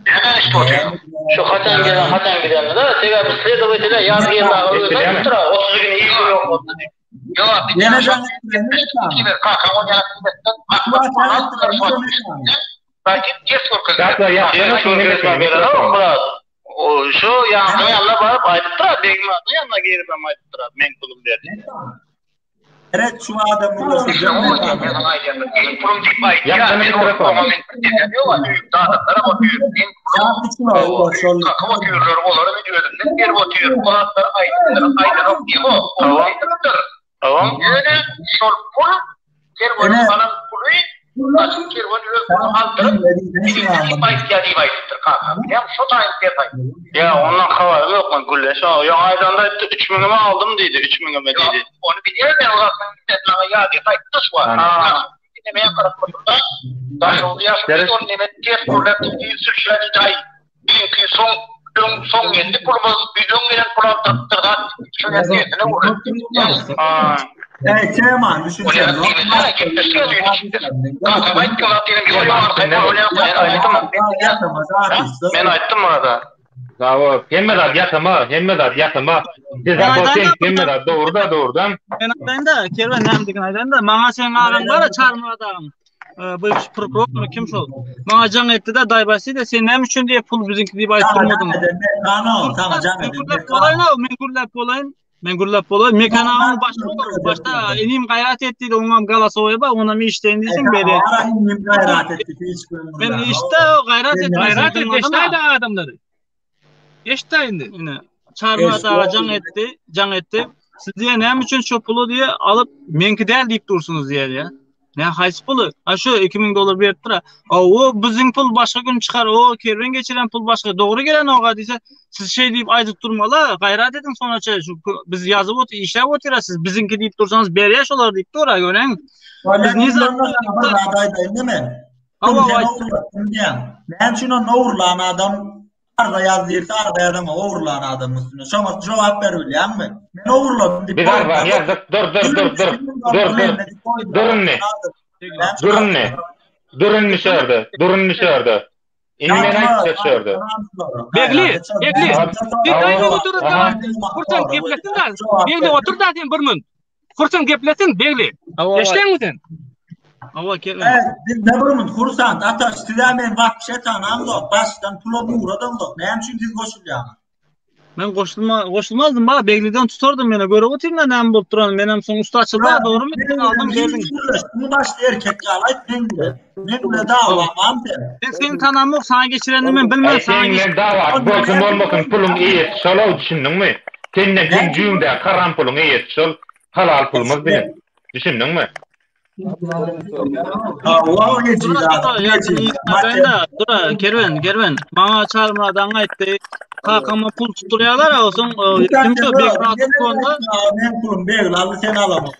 Hemen işte oturuyor. Şu hatan gidenler de, tekrar bir sırada böyle yargı yerine alıyorlar, 30 gün iyi yok oldu. Yok, bir tane şans gibi kanka o yaratımdan aklıma belki cesur kızlar. O şu yanına bağırıp aydıttıra, begim adına yanına gelip ama aydıttıra, men kulum derdi. Evet şu adamın da sıcağım. İlk kurum deyip aydıttıra, ben ortalama men yok, büyük dağlıklara bakıyor. Kakı bakıyorlar, onları bir diyordum. Bir bakıyor, onları aydıttıra diye o aydıttıra. Tamam. Yani sol pul, kervanı falan pulu, açık kervanı aldırıp, bir ihtiyacı bayıttır kanka. Ya şu tane yapay. Ya ondan havalı yok mu gülle? Ya aydanda 3.000'e aldım dedi, 3.000'e dedi. Onu biliyorum ben o zaman ya diye bayıttış var. demeye karakterda daşoldu yaşlı on nimet ters kurulduğu sürüşleri cay. Çünkü son yendi pulumuz milyon gelen pullar tattırdan şöyle diyetine uğradı. Evet, Teman düşünsene. Ben aytdım ona da. Bravo. Hemmedat yatama. Hemmedat doğrudan. Ben de Kerven hem degan aydan da maňa sen aran bara çarmadaň. Bu prokuror kim şol? Maňa jaň etdi de daýbasy da sen näme üçin diýip pul bizinki diýip aýtdyrmadyň. Tamam jaň Men gurlap bolaýyn. Mekananyň başda enim gaýrat etdi, oňam galasowy ba, ona mi işleýin diýsen beri. Men işte gaýrat etdi, eştäýdi adamlary. Eştäýdi. Ine çarmada jaň etdi. Siz diye näme üçin şu pulu diye alıp menki däl diýip dursunuz diýer ya. Ne haýsy pulu? Şu $2000 berip tura. O bizim pul başga gün çıkar. O kerven geçiren pul başga. Doğru gelen oga diýse, siz şey diýip aýdyp durmala, gaýrat edin soňaça. Biz ýazyp otur, işläp oturasız. Bizinki diýip dursanız berýär şolar diýip tura gören. Biz nizam Ben şuna nourlan adam arda yazdıysa arda adama uğurlan adam üstüne. Şoma cevap berýär mi? Men uğurladım diýip. Bir var ya Durun nişarda. İnmen aýtdy. Begli. Bir taýda oturup kursan geplesin da. Begli otur da sen bir mün. Kursan geplesin Begli. Eşleň sen? Awa kerem. Ne birmin kursant ata istidamen wagt şetanam da başdan pulony uğradım da. Näme üçin siz goşulýar? Men goşulmazdım ba, Begliden tutardym meni. Görüp oturma näme bolup duran. Menem soň usta açyldy, dogrymy? Men aldım berdim. Bu başda erkek galayt ben bile dawamam ben. Sen tanamok saňa geçirendim men bilmem saňa. Men dawa bolsun bolmasyn pulum iýet, şolaw düşündiňmi? Senden kim jüýümde karan pulum iýet, şol halal pulumyz bilen. Düşündiňmi? Kerven. Bana çarmadaň aýtdy. Kakama pul tuturýarlar, olsun kimse bekratı konuda. Men pulum begil aldy sen alamam.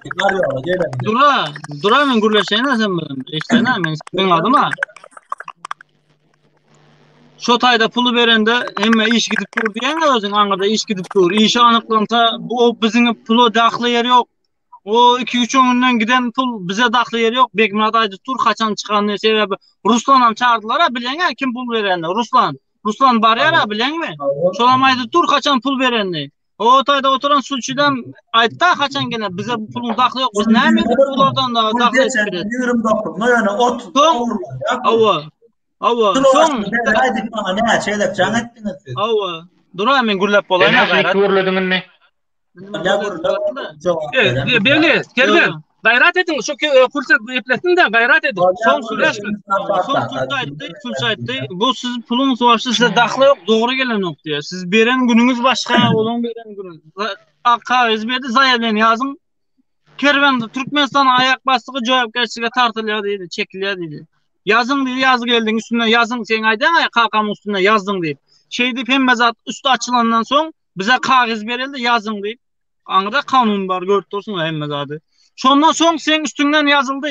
Dura men gürleşeýän sen bilen. Eşleňä men seň adyma. Şo taýda pulu berende hemme iş gidip dur diýen özüň aňyrda iş gidip dur. İşi anyklanta bu biziň pulu dahly ýeri ýok. O 2-3 günden giden pul bize dahly ýeri ýok. Bekmrat aýdy tur kaçan çykanyny sebebi Ruslanam çağırdılar bileňä kim pul berende? Ruslan barýar bileňmi? Şolamaydy tur kaçan pul berenni. O taýda oturan sulçydan aýtdy kaçan gene bize bu pulun dahly ýok. Biz näme pulardan da dahly etdirýär? Ýürüm doktor, noýany ot. Awa. Soň aýdyp bana näme çeýlep jaň etdiňiz siz? Awa. Dura men gürläp bolaýan gaýrat. Görlediňmi? Belli, Kerven. Gayrat edin, şu kursa eplesin de gayrat edin. Son süreçmin. Son saytdı. Bu sizin pulunuz başta size dahlı yok, doğru gelen yok diyor. Siz beren gününüz başka, olan beren gününüz. Kahvez berdi, zayablen yazın. Kerven Türkmenistan ayak bastığı cevapkeşliğe tartılıyor dedi, çekiliyor dedi. Yazın dedi, yazı geldin üstüne yazın sen aydan ayak kalkamın üstüne yazdın deyip. Şey deyip hem mezat üstü açılandan son bize kağız verildi yazın deyip. Anıda kanun var gördük olsun hem mezadı. Şondan soň sen üstünden yazıldı.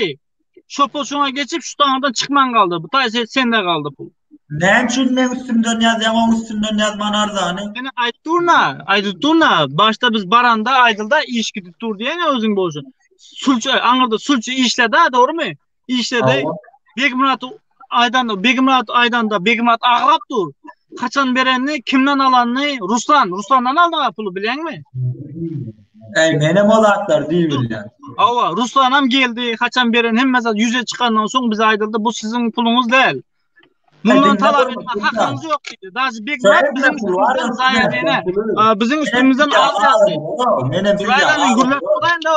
Şu pozisyona geçip şu tanadan çıkman kaldı. Bu taýsy sende kaldı pul. Näme üçin men üstümden ýazýam, üstünden ýazman arzany? Seni aýtdyrna. Başta biz baranda Aýdylda iş gidip dur diýen özüň bolsun. Sulçy aňyrda sulçy işledi, dogrymy? İşledi. Begmrat aýdanda Begmrat agrap dur. Kaçan berenni, kimden alanny? Ruslandan aldy pulu bileňmi? Menem olatlar diýilýär. Awa, Ruslanam geldi, kaçan beren hemmesi yüze çıkandan soň biz Aýdylda bu sizin pulunuz değil. Bundan talap etme hakkınız yok dedi. Daha Begmrat bizim üstümüzden zayadene, bizim üstümüzden az yazdı.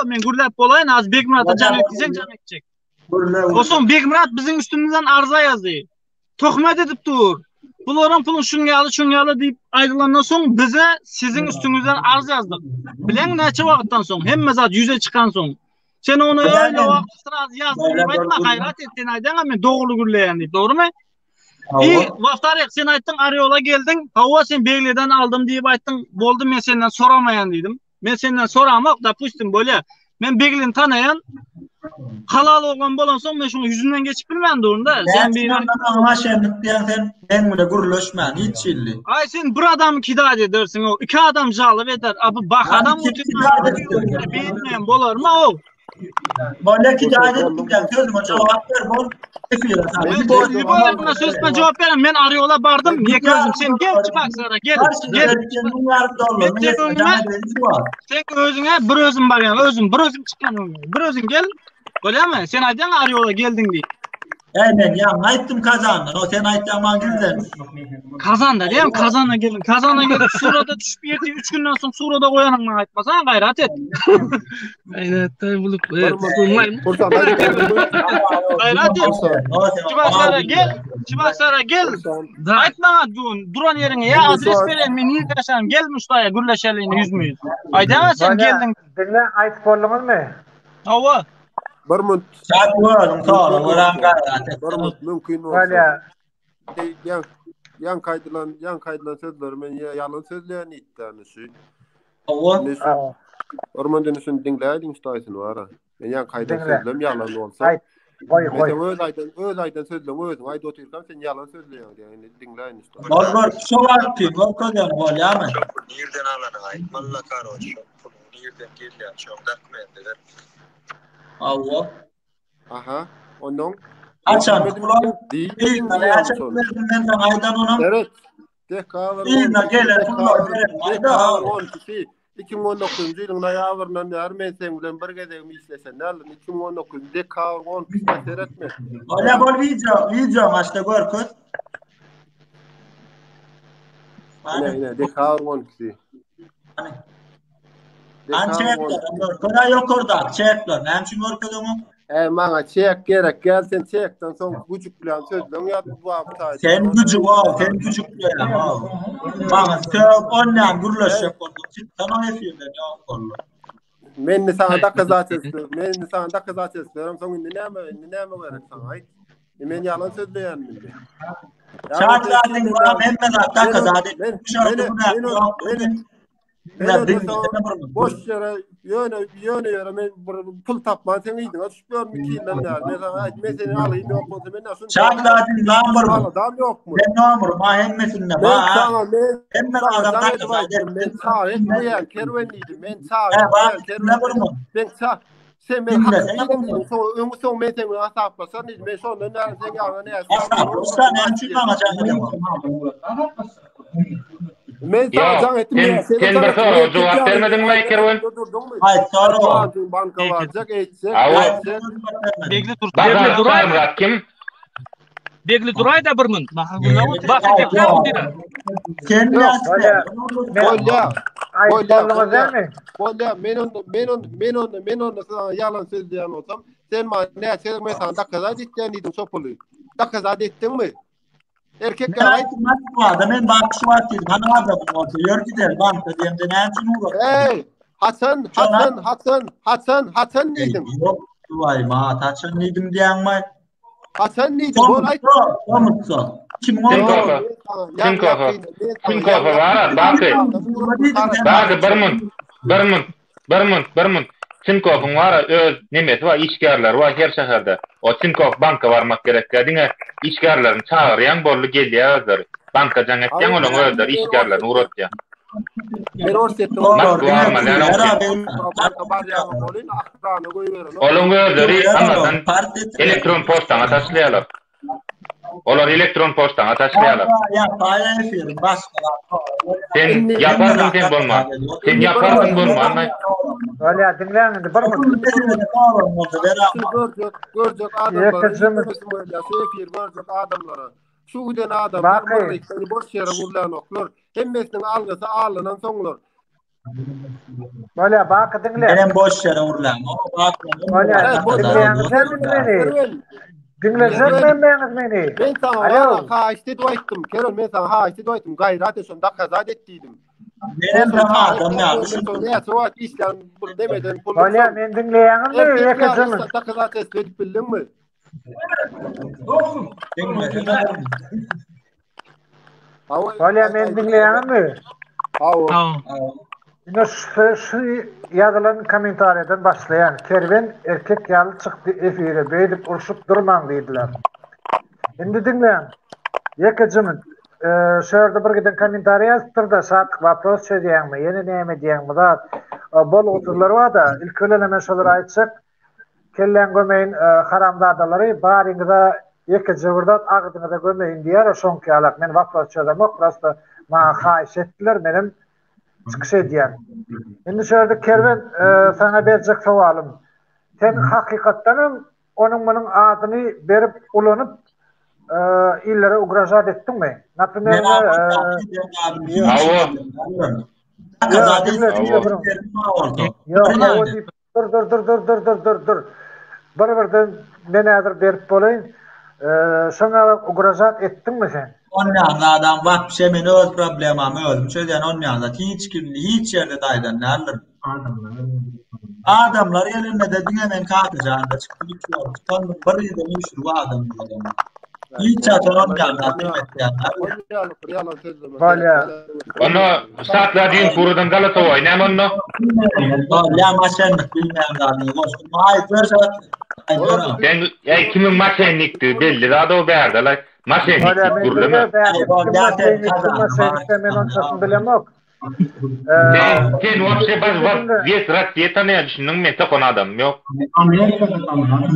Men gürläp bolaýyn, az Begmrat'a can etdiýsen can etjek. Olsun Begmrat bizim üstümüzden arza yazdı. Tohmet edip dur. Buların pulun şunyalı diýip aýdylandan soň bize sizin üstüňizden arz yazdyk. Bilen näçe wagtdan soň hemme zat yüze çıkan soň. Sen onu öyle wagtdan yazdın diýip aýtma, gaýrat etdiň aýdan men dogry gürleýän diýip, dogrymy? Wagtarek sen aýtdyň Ariola geldin, hawa sen Begliden aldım diýip aýtdyň, boldy men senden soramaýan diýdim. Men senden soramak da pustim bolýa. Men Beglini tanaýan, halal olgan bolan soň men şoň yüzünden geçip bilmän durumda. Sen bir anlaşamyk diýen sen ben bile guruluşman hiç illi. Ay sen bir adam kidad edersin o. İki adam jalyp eder. Abi bak adam bilmem bolar mı o? Böyle kidad etdiňden sözüme jogap ber bol. Buna sözüme cevap veren men arıyorla bardım. Niye gözüm sen gel çıpak sonra gel. Gel. Sen özüne bir özüm var yani özüm bir özüm çıkan bir özüm gel. Öyle mi? Sen aydan arıyorla geldin diye. Aynen ya aytdım kazandan. O sen aytdan man girdin. Kazanda değil mi? Kazana gelin. Kazana gelin. Surada düşüp yerdi. 3 günden sonra surada koyanın mı aytmasana gayret et. Gayret bulup. Gayret et. Çibasara gel. Çibasara gel. Aytma duran yerine ya adres veren men niye yaşarım? Gel Mustafa'ya gürleşerliğine 100 müyüz? Aydan sen geldin. Dinle ayt borluğun mu? Hava. Barmut. Çakıyorum sağ oran gayret. Barmut mümkün olsa. Yan kaydılan sözler men yalan sözleyen ittanışı. Hava. Orman dönüşün dinleyin istaysın var. Men yan kaydılan sözlem yalan olsa. Koy. Öz aydan sözlem özün ayda otururken sen yalan sözleyen yani dinleyin istaysın. Bak şu var ki bak koyan bol ya men. Nereden alan ait malla karo şu. Nereden geliyor şu dokumentler. Allah. Aha. Onun açan kulağım değil. Açan ben aydan ona. Evet. Tekrar. İna gelen kulağım. Ayda 2019 yılında yağmurdan Ermenisan bilen bir gezegim işlesen ne alın 2019 dekar 10 kişi seyretme. Öyle bol video maçta görküz. Ne dekar 10 kişi. Koda yok orada çekler. Nem için görküdüm. Mana çek gerek gelsen çekten son gücük bilen sözlüm ya bu hafta. Sen gücü var, sen gücük bilen. Mana köp ondan gurlaşıp tamam efendim ya kollu. Men sana da kazateslerim. Men sana da kazateslerim. Son ne verek sana ait. Men yalan söyleyen mi? Çağatay'ın var men da kazateslerim. Boş yere yöne pul tapman sen iydin. Açıklıyorum mikinden ya. Ben seni alayım yok olsa ben nasıl? Çağatay'ın namur. Adam yok mu? Ben namur ma hemmesinde ba. Hemmen adamlar kazateslerim. Ben sağ etmeyen kervenliydim. Ben sağ etmeyen kervenliydim. Ben sağ sen ben hakkı son ben seni asaplasın. Ben sonra nereden sen yana ne yapıyorsun? Asaplasın. Ben çıkmamayacağım. Men sağdan ettim ya. Sen bir soru cevap vermedin mi Kervan? Hayır soru. Banka varacak etse. Begli duray Murat kim? Begli duray da birmin. Bak Kendi men onu yalan söyleyen olsam sen ne sen mesela dakika ettin dedim sopulu. Dakika ettin mi? Erkek ait matmaada men bakışı var ki bana adam oldu yor gider banka diyem de ne için uğraş. Hey Hasan dedim. Yok vay ma Hasan dedim diyen mi? Hasan dedim bu ay. Tamam. Kim var? Kim var? Bakı Barmın. Tinkov'un var öz nemesi var işgärler var her şäherde. O Tinkov banka barmak gerek. Diňe işgärlerini çağırýan bolly gelýärler. Banka jaň etýän olan özler işgärlerini uratýar. Ben orsetdim. Olan özleri amadan elektron postaňa taşlaýarlar. Olar elektron postaňa taşlaýarlar. Ya paýa efir başga. Sen yaparsın sen bolma. Sen yaparsın bolma. Öyle dinleyin de barmut. Gördük adamlara. Şu uden adam boş yere vurulan oklar. Hemmesinin algısı ağlanan sonlar. Böyle bak dinle. Benim boş yere vurulan. Dinlesen beni. Ben sana haişte duaytım. Kerem ben sana haişte duaytım. Gayret etsin da kazat ettiydim. Benim de adam ya. Ne suat işten demeden. Öyle men dinleyenim de yakasın. Da kazat ettik bildin mi? Öyle men dinleyenim mi? Au. Yine şu yazılan komentariyeden başlayan Kerven erkek yalı çıktı efire beydip urşup durman deydiler. Şimdi dinleyin. Yekacımın şöyle bir giden komentari yazdır da saatlik vapros diyen mi? Yeni neyme diyen mi? Da bol oturları var da ilk öyle şoları aytsak kellen gömeyin haramda adaları baringda yekacı burada ağdını gömeyin diye şonki alak. Men vapros çözüm yok. Prosto ma hayiş ettiler benim çıkış ediyen. Şimdi şöyle Kerven sana verecek soğalım. Sen hakikaten onun bunun adını verip ulanıp illere ugrajat ettin mi? Naprimер, dur. Bir ben adır berip bolayın. Şuna ugrajat ettin mi sen? Onun yanında adam bak bir şey meni öz problemamı özüm. Şöyle onun yanında hiç yerde daydan ne alır? Adamlar elinde de hemen kalkacağında çıktı bitiyor. Sonra bir yılda müşür bu adamlar. Hiç onun yanında Onu saatler din kurudan galata oy. Ne onu? Ya maşenlik bilmeyen adamı. Ben kimin maşenlikti belli. Daha da o berdalar. Maşenlik kurdu mu? Sen vapşe baz yes Rossiya tanıyan düşündün mü? Tek onu adam yok.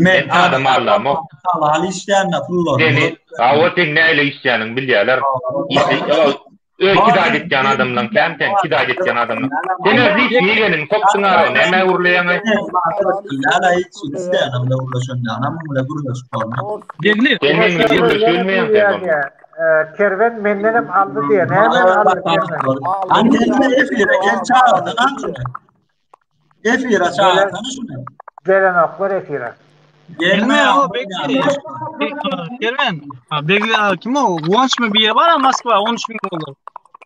Ben adam Allah'ım yok. Halal işleyenle pullar. Yani o tek neyle işleyenin biliyorlar. Kida gitken adamdan kemten kida gitken adamdan. Sen özik yegenin kopsun ara neme urlayan. Lala hiç isteyen amda uğraşan anam mı uğraşan. Degli. Senin uğraşılmayan Kerven mennenim aldı diye. Ne hemen aldı Kerven? Annenle Efir'e gel çağırdın amca. Efir'e çağırdın şunu. Gelen oklar Efir'e. Gelme o bekle. Kerven. Bekle kim o? Guanç mı bir yer var ama Moskva 13.000 dolar.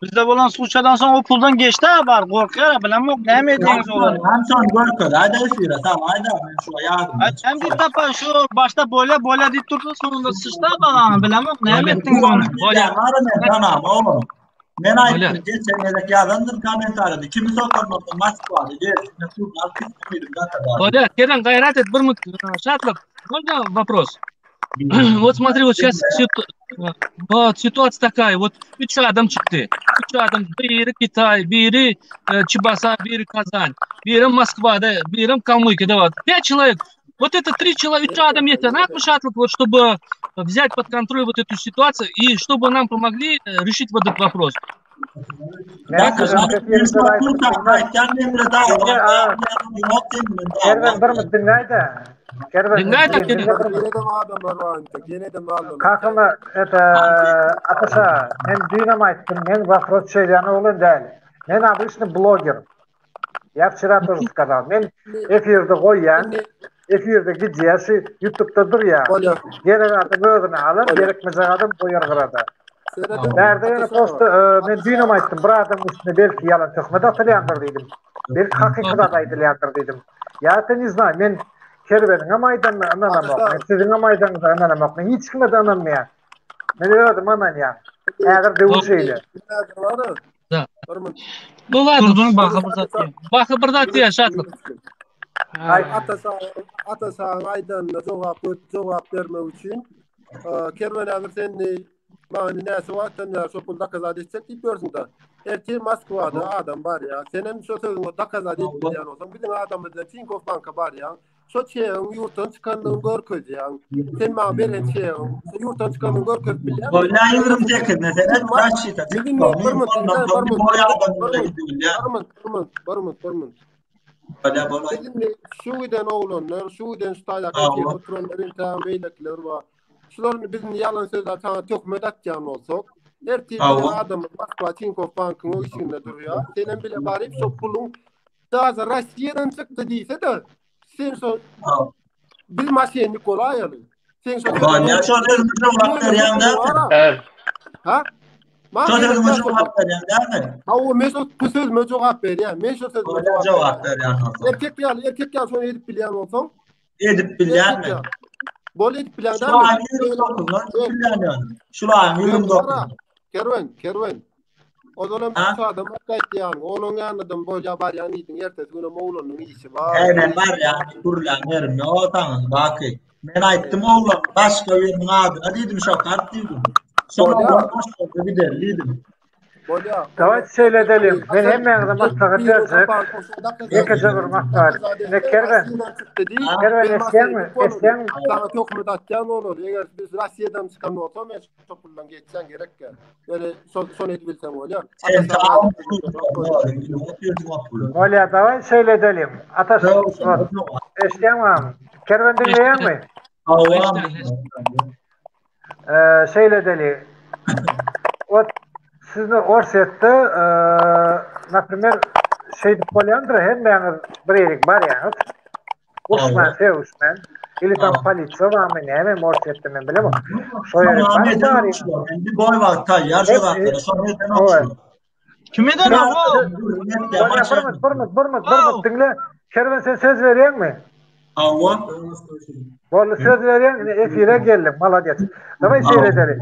Bizde bolan suçadan sonra o puldan geçti var. Korkuyor bilen yok. Ne edeceğiniz olur? Ben son korkuyor. Hadi Efir'e tamam hadi ben şu yardım. Hem bir tapa şu başta bola deyip durdu sonunda sıçtı bana bilen yok. Ne ettiniz onu? Tamam oğlum. Men aytdım geçen yerdeki adamdır komentarıydı. Kimi sokarmadı Moskva dedi. Ne turlar kısmıydı da. Оля, Керен, гайрат, это был Шатлов. Можно вопрос? Вот смотри, вот сейчас вот ситуация такая. Вот 3 адам çıktı. 3 adam, biri Китай, biri Чебоксар, biri Казань, biri Москвада, biri Калмыкия. Вот 5 человек. Вот это 3 человека, 3 адам есть. Надо Шатлов, вот чтобы взять под контроль вот эту ситуацию и чтобы нам помогли решить вот этот вопрос. Kerven bir mi dinleydi? Kakımı atışa hem dinamaytım hem vafrot şeylerini olun değil. Ben обычный blogger. Я вчера тоже сказал. Ben efirde koyyan, efirde gidiyor, YouTube'da dur ya. Gerek adım özüne alır, gerekmeyecek adım koyar kırada. Nerede yani prosto ben dinamaytım. Bir adam üstüne belki yalan çıkmadı atılyandır dedim. Belki hakikat aydılandır dedim. Ya sen izleyin, ben Kerven'in amaydanını anlamamak, sizin amaydanınızı anlamamak, hiç kime de anlamaya. Ne diyordum anan ya? Eğer de bu şeyle. Ну ладно, bakıbırdat diye Şatlov. Atasağın aydanına cevap vermek için Kerven abi sen mani nesi var sen ya şopulda kaza destek yapıyorsun da. Erkeği Moskva'da adam var ya. Senin şu sözünü da kaza destek olsan. Bizim adamımızda Tinkov Banka var ya. Şu şeyin yurttan çıkanlığın görköz ya. Sen bana veren şeyin yurttan çıkanlığın görköz biliyor musun? Ola yürüm tekir mesela. Başçıda. Barımın. Şuiden oğlanlar, şuiden stajak oturanların tam beylekler var. Şuların bizim yalan sözler sana tökmet atcan olsak. Erkeğin adamı Moskva Tinkov Bank'ın o işinde duruyor. Senin bile bari şu pulun daha Rusya'dan çıktı değilse de sen şu bir maşeni kolay alın. Sen şu ya şu cevaplar yanında. Evet. Ha? Şu cevaplar yanında. Ha o mesut bu söz mü cevap ver ya. Men şu söz cevap ver ya. Erkek ya sonra edip bilen olsan. Edip bilen mi? Bol edip bilen da mı? Şu an yürüm dokun. Şu an yürüm dokun. Kerven. O zaman bir adam hakikaten yani onun yanından boyca var yani idin ertesi günü oğlanın işi var. Aynen var yani kurulan yerim ya o tamam bakayım. Ben ayttım oğlum başka birinin adına dedim şokart dedim. Sonra oğlum başka bir derliydim. Давайте söyleyelim. Ben hemen maslahat verecek. Yekece bir maslahat. Ne kerven? Kerven eskiyen mi? Eskiyen mi? Sana çok müdatcan olur. Eğer biz Rusya'dan çıkan olsa ben çokuldan geçsen gerek ki. Böyle son edilsem öyle. Öyle davay söyleyelim. Ataş. Eskiyen mi? Kerven dinleyen mi? Söyleyelim. O sizni orsetdi, например, şeydi polyandır, hem yani bireylik var yani. Uçman, sevuşman. İli tam polisiya var mı, ne hemen orsetdi men bilemem. Şoyarım var mı? Bir boy var, tayyar şoğakları, sonra neden açıyor? Kimeden o? Burmut, dinle. Kerven sen söz veriyor mu? Ava. Vallahi söz veriyorsun, efire geldim, maladet. Davay seyredelim.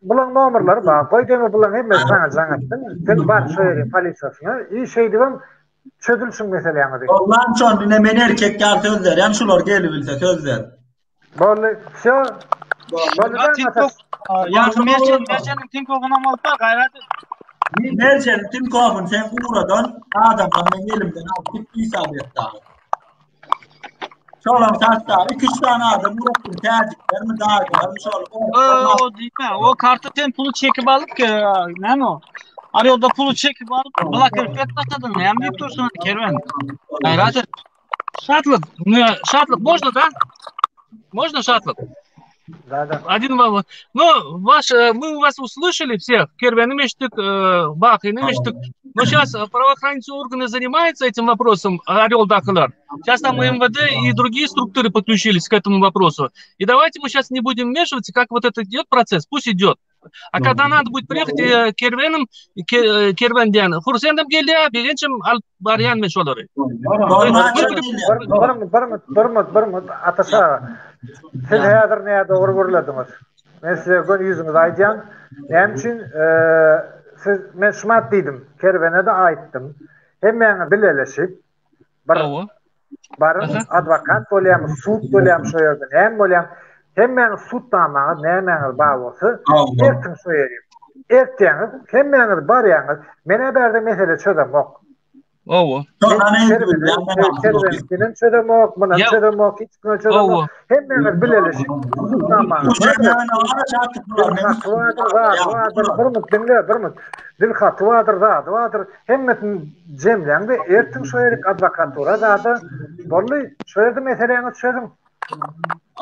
Bulan nomorlar var. Koy deme bulan hep sana zangattın. Sen var söyleyeyim polisiyasına. İyi şey diyorum. Çözülsün mesela yani. Allah'ın son ne men erkek yar sözler. Yani şular gelip bilse sözler. Vallahi şu Yardım Mercan'ın Tinkov'una malta gayret. Mercan'ın Tinkov'un sen uğradan adamdan ben elimden alıp isabet dağı. Şolam saçta 2-3 tane adam uğrattım tercihlerimi dağıtlarım şolam. O değil mi? O kartı sen pulu çekip alıp ne o? Arıyorda pulu çekip alıp bırakır fethatadın. Ne yapayım dursun kervan? Gayret. Шатлык. Шатлык можно, да? Можно шатлык? Да. Один вопрос. Ну, мы вас услышали всех. Кервен Мештык, Бах и Мештык. Но сейчас правоохранительные органы занимаются этим вопросом, Орел Дахалар. Сейчас там МВД и другие структуры подключились к этому вопросу. И давайте мы сейчас не будем вмешиваться, как вот этот идет процесс, пусть идет. А когда надо будет приехать Кервеном, Кервенден, Хурсендом geldi, birinçim al bariyan meşoları. Barmut, ataşa. Siz hayadır neye doğru vuruladınız. Ben size gün yüzünüz aydıyan. Hem için ben şumat dedim. Kervene de aittim. Hem yani bileleşip barın advokat olayım, sud olayım şoyordun. Hem olayım. Hem yani sud damağı, ne yani bağlısı. Ertin şoyayım. Ertiyeniz, hem yani bariyeniz. Mene berde mesele çözüm yok. Owo. Kervenin çözüm yok, bunun çözüm yok, hiç çözüm yok. Hem yani bileleşip sud damağı. Birmut. Dilhat vardır. Hemmetin cemlendi. Ertin şoyarık advokatura da. Vallahi şoyardı meseleni çözüm.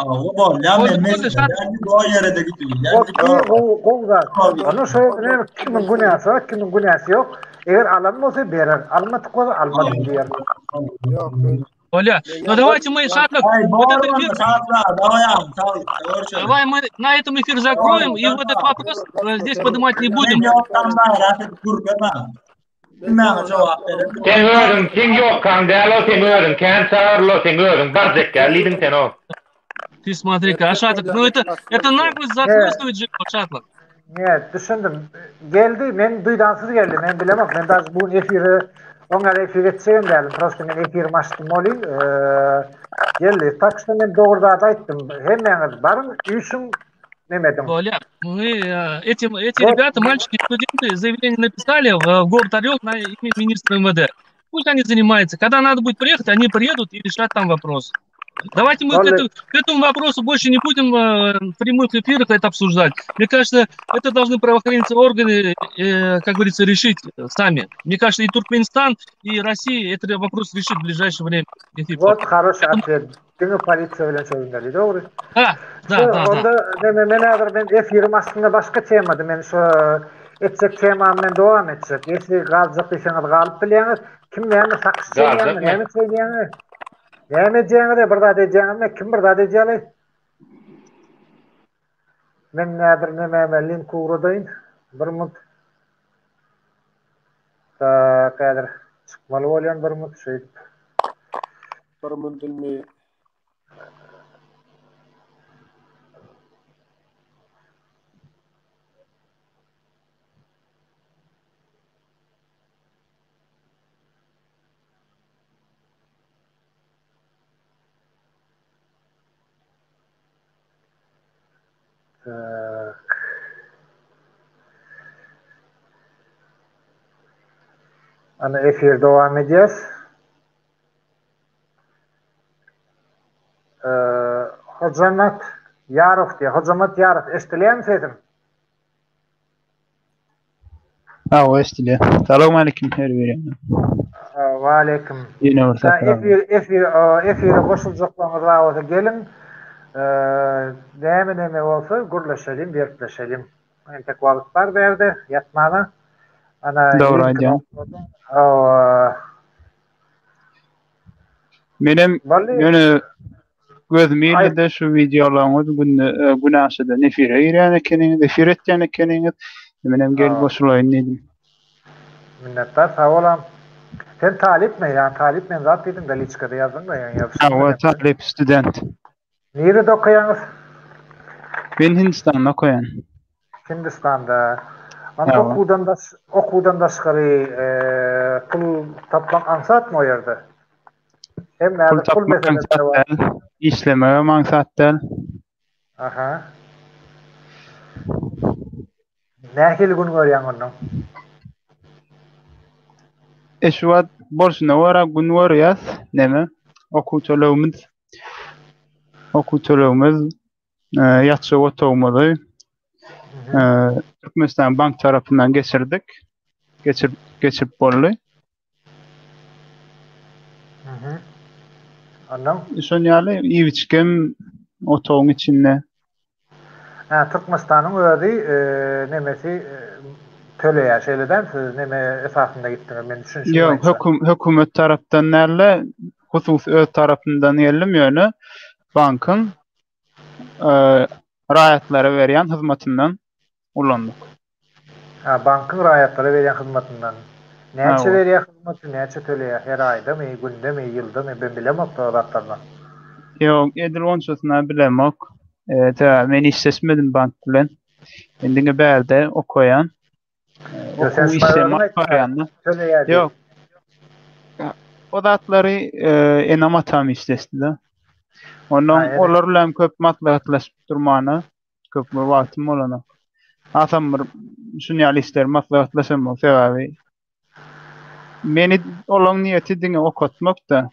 O ya mesela o yere de gidiyor. Onu söyleyeyim kimin günahı var, kimin günahı yok. Eğer alınmasa verir, almadık olur, almadık diyor. Оля, ну давайте мы шатлык. Вот этот эфир. Давай мы на этом эфир закроем и вот этот вопрос здесь поднимать не будем. Sen gördün, sen yok kan değerli sen gördün, sen sağırlı sen gördün, barcak geldiydin sen o. Ты смотри-ка, Шатлык, ну это наглость захлестывает Шатлык. Evet, düşündüm. Geldi, ben duydansız geldi, ben bilemem. Ben daha bu efiri, onlara efir edeceğim derdim. Prosto ben efir maçtım olayım. Geldi, tak işte ben doğruda da ettim. Hemen barım, işim demedim. Оля, мы эти ребята, мальчики, студенты, заявление написали в город Орел на имя министра МВД. Пусть они занимаются. Когда надо будет приехать, они приедут и решат там вопрос. Давайте мы к этому вопросу больше не будем в прямых эфирах это обсуждать. Мне кажется, это должны правоохранительные органы, как говорится, решить сами. Мне кажется, и Туркменистан, и Россия этот вопрос решит в ближайшее время. Вот хороший ответ. Çünkü politsiya bilen çözümleri, doğru? Da. Onda ben F20 aslında başka temadı. Ben şu etsek temamdan devam etsek. Esi kalacak deseniz kalıp bileniz. Kim yani sakışçı yani, yani söyleyeni. Yani diyene bir daha diyeceğine kim bir daha diyeceğine? Ben nedir ne link uğradayım. Bir mut. Kadar çıkmalı olan bir mut şey. Bir mut bilmeyi. Ana efir devam edeceğiz. Hocamat Yarov diye. Hocamat Yarov. Eştiliyor musun? O estile. Selamun aleyküm her biri. Wa aleyküm. Yine orta. Efir koşulacaklarımız var. Gelin. Neme olsa gurlaşalım, birleşelim. En tek vakit var verdi yatmana. Ana doğru hocam. Benim yönü gözümüyle de şu videolarımız günahsıda nefire irene keniniz, nefire etken keniniz. Benim gel boşulayın dedim. Minnettar, sağ olam. Sen talip mi? Yani talip mi? Zat dedim de Liçka'da yazdın da yani. O talip student. Nerede okuyorsunuz? Ben Hindistan'da okuyan. Hindistan'da. Ama okudan da çıkarı pul taplak ansat mı o yerde? Pul taplak ansat değil. İşlemeye mansat değil. Aha. Ne gün görüyorsun onu? Şu an borsuna var gün var yaz. Neme? Okutulumuz yatsı otomalı. Türkmenistan bank tarafından geçirdik. Geçip bollu. Anlam? Sonyalı iyi biçkim otoğun içinde. Türkmenistan'ın öğredi nemesi töleyer şeylerden siz neme esasında gittiniz ben düşünüşüm. Yok hükümet tarafından nerle husus öz tarafından yerlim yönü bankın rayatlara veriyen hizmetinden ulandık. Bankın rayatlara veriyen hizmetinden. Neçe veriyen hizmeti, neçe töleyer? Her ayda mı, günde mi, yılda mı? Ben bilemem da. Yok, edil onçasına bilemem. Ben istesmedim bank bilen. Endine berde okuyan. Oku işlemi parayanlı. Yok. O datları enama tam istesti de. Ondan olarla köp matlaatlaşıp durmana. Köp bir vaktim olana. Asam bir jurnalistler matlaatlaşam o sebebi. Meni olan niyeti dine okutmak da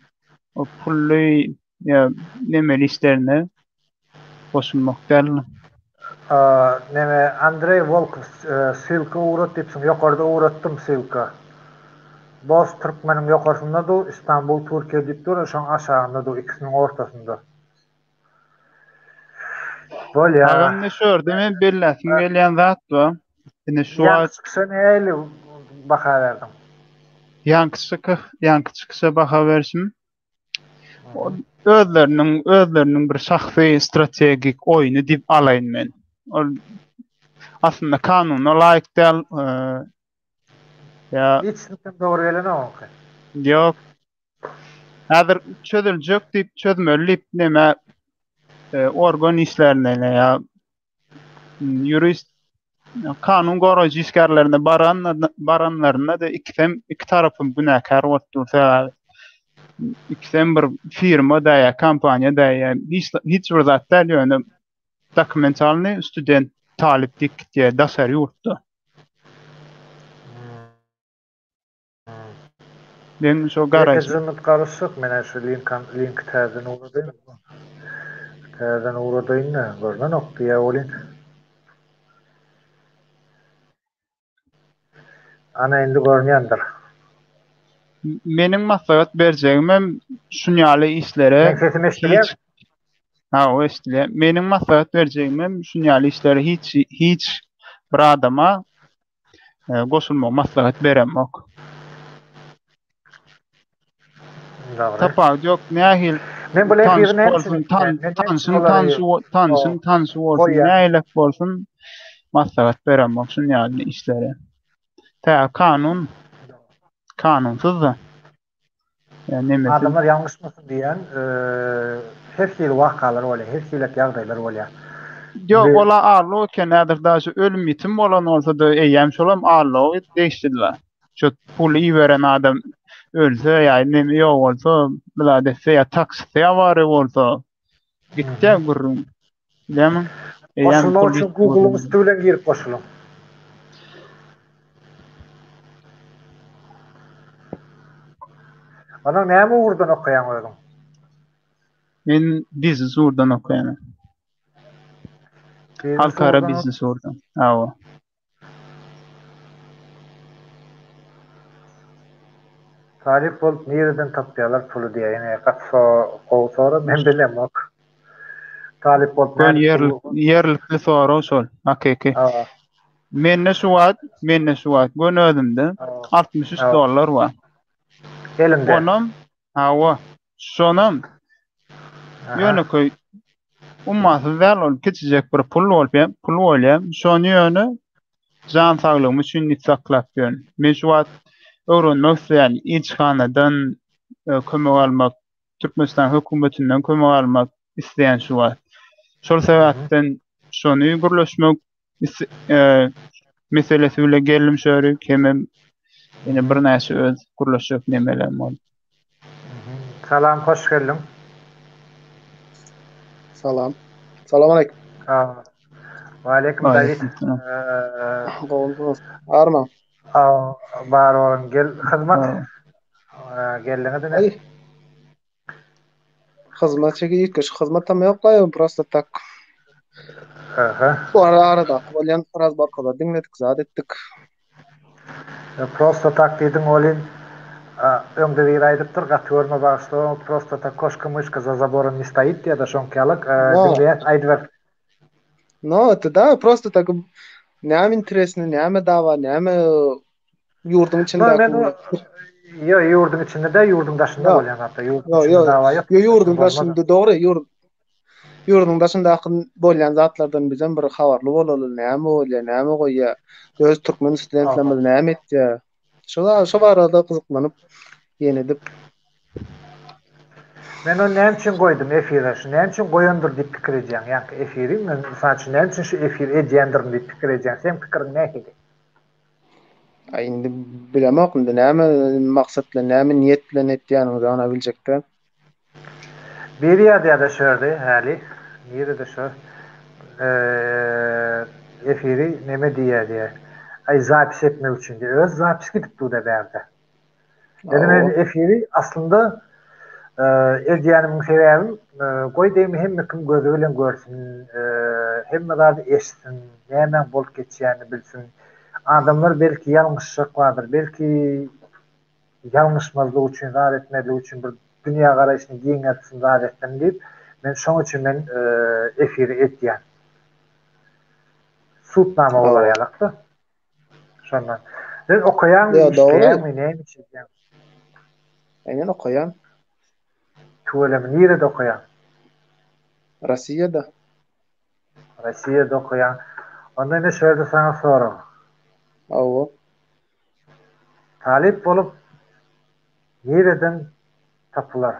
o pullu ya nemeli işlerine koşulmak derler. Neme Andrei Volkov silka uğrat depsin. Yukarıda uğrattım silka. Boz Türkmenin yukarısında da İstanbul, Türkiye diptir. Şu an aşağında da ikisinin ortasında. Böyle ya. Ağam ne şör demen bellesin gelen zat bu. Yine şu an çıksa neyle baka verdim. Yankı çıksa baka versin. Özlerinin bir şahsi stratejik oyunu dip alayın men. Aslında kanuna layık değil. Ya hiç doğru gelen o. Yok. Hazır çözülecek dip çözmölip neme organ işlerine ya yurist kanun gorajı iskarlarına baranlarına da iki tarafın günahkar olursa ikisem bir firma da ya kampanya da ya hiç zaten yani dokumentalni student taliplik diye dasar yurtta. Ben şu garaj. Ezimit karışık mene şu link terden uğradayım. Terden uğradayım ne? Görünen noktaya olin. Ana indi görünüyordur. Mening maslahat berjegim şunyaly işlere o estile. Mening maslahat berjegim şunyaly işlere hiç bir adama goşulmak maslahat beremek. Tapa yok nähil men bu lerine tansy bolsun näilek bolsun maslahat beremek şunyaly işlere. Ta kanunsuz da. Yani adamlar yanlış mısın diyen her şeyle vakalar oluyor, her şeyle yağdaylar oluyor. Yok ola ağırlığı kenadır da şu ölüm bitim olan olsa da eyyem şolam ağırlığı değiştirdiler. Şu pul iyi veren adam ölse yani nemi yok olsa biladese ya taksite ya var olsa gitti gurrun. Bilemem. Koşulmak için Google'un üstü bilen girip koşulun. Ana näme urdan okuyan oýdum? Men biznes urdan okuyan. Halkara biznes urdan. Awa. Talip bolup nereden tapýarlar puly diýe. Ýene gatsa gowsara men bilem ok. Talip bolup yerlikli soraw şol. Hakiki. Menne suwat gönödümde $63 var. Elimde. Onam hawa. Sonam ýöne köy ummasy väl ol keçijek bir pul bolýar. Şonu ýöne jan saglygymy üçin saklap ýön. Men suwat öwrenmek isleýän ilçhanadan kömek almak, Türkmenistan hökümetinden kömek almak isleýän suwat. Şol sebäpden şonu gürleşmek meselesi bile gelim şörik hemem ýene bir näçe öz gürleşik nemeler bol. Salam, hoş geldin. Salam. Salam aleykum. Wa aleykum David. Arma. Bar olan gel hizmet. Geldiňe de. Hizmet çekip hizmet tam ýokla, prosta tak. Bu arada bolýan biraz barkada dinledik, zat etdik. Prosta tak diýdiň olin öňde bir aýdypdyr, gatörme başda prosta tak koşka myşka za zaborom не стоит diýe da şonkalyk dinleýär aýdyber. No, da prosta tak näme interesni, näme dawa, näme ýurdun içinde. Yo, ýurdun içinde de ýurdun daşynda bolýan hatda. Ýurdun daşynda dogry, ýurdun daşynda bolýan zatlardan bizem bir habarly bolaly, näme bolýar, näme goýýar, öz türkmen studentlerimiz näme etdi. Şo barada gyzyklanyp ýenedip. Men onu näme üçin goýdum efire, näme üçin goýandyr diýip pikir edýän. Ýa-ni efiri men mysal üçin näme üçin şu efir edýändir diýip pikir edýän. Sen pikiriň näme? Indi bilemek näme maksatla, näme niýet bilen etýäniňi ona biljekde. Bir ýerde şördi, häli. Ýerde şör. Efiri näme diýär? Ay zapis etmek üçin de öz zapis gidipdi da berde. Men efiri aslında edýänimin sebäbi goýdym hemme kim gözü bilen görsün, hemme zat eşitsin, näme bolup geçýäni bilsin. Adamlar belki ýalňyşlyk bardyr, belki ýalňyşmazlyk üçin, zat etmedlik üçin bir dünýä garaşyny giňetsin zat etdim diýip men şoň üçin men efiri etýän. Sutnama bolar ýalakdy. Şondan. Ben okuyan işleýärmi, näme içeceğim? Aynen okuyan. Tuğlemi nerede okuyan? Rusya'da. Rusya'da okuyan. Onda ne şöyle sana sorum. Awo. Talip bolup nereden tapılar?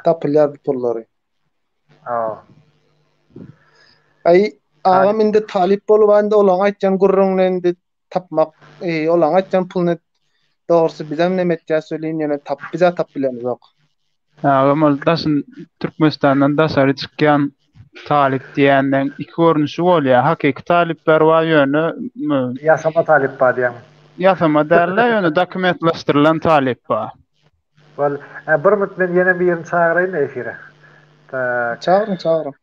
Tapılar pullary. Ay Aga mende talip bolwanda olan aýtjan gurrundan tapmak, olan aýtjan pulny dogrusu bizem nemetjä söýleýin ýene bize tap bilen ýok. Aga moldaşyn Türkmenistandan daşary çykýan talip diýenden iki görnüşi bolýar. Hakiki talipler bar ýöne ýasama talip bar diýen. Ýasama därler ýöne dokumentlaşdyrylan talip bar. Wal, bir müt men ýene bir ýerini çağıraýyn efire. Çağırın.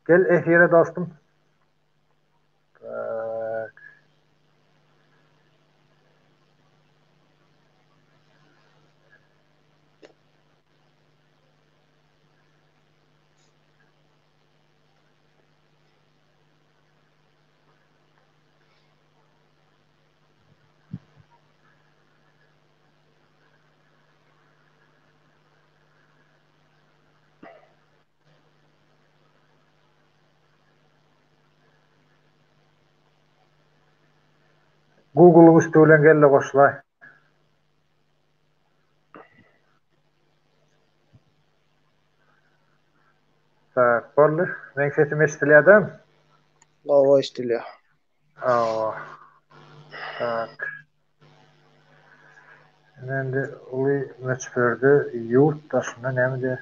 Gel efire dostum. Google'un üstü bilen gelle goşulay. Tak, bolly. Men sesim eşitliýärmi? Owa eşitliýär. Owa. Tak. Endi uly meçberdi ýurt daşynda näme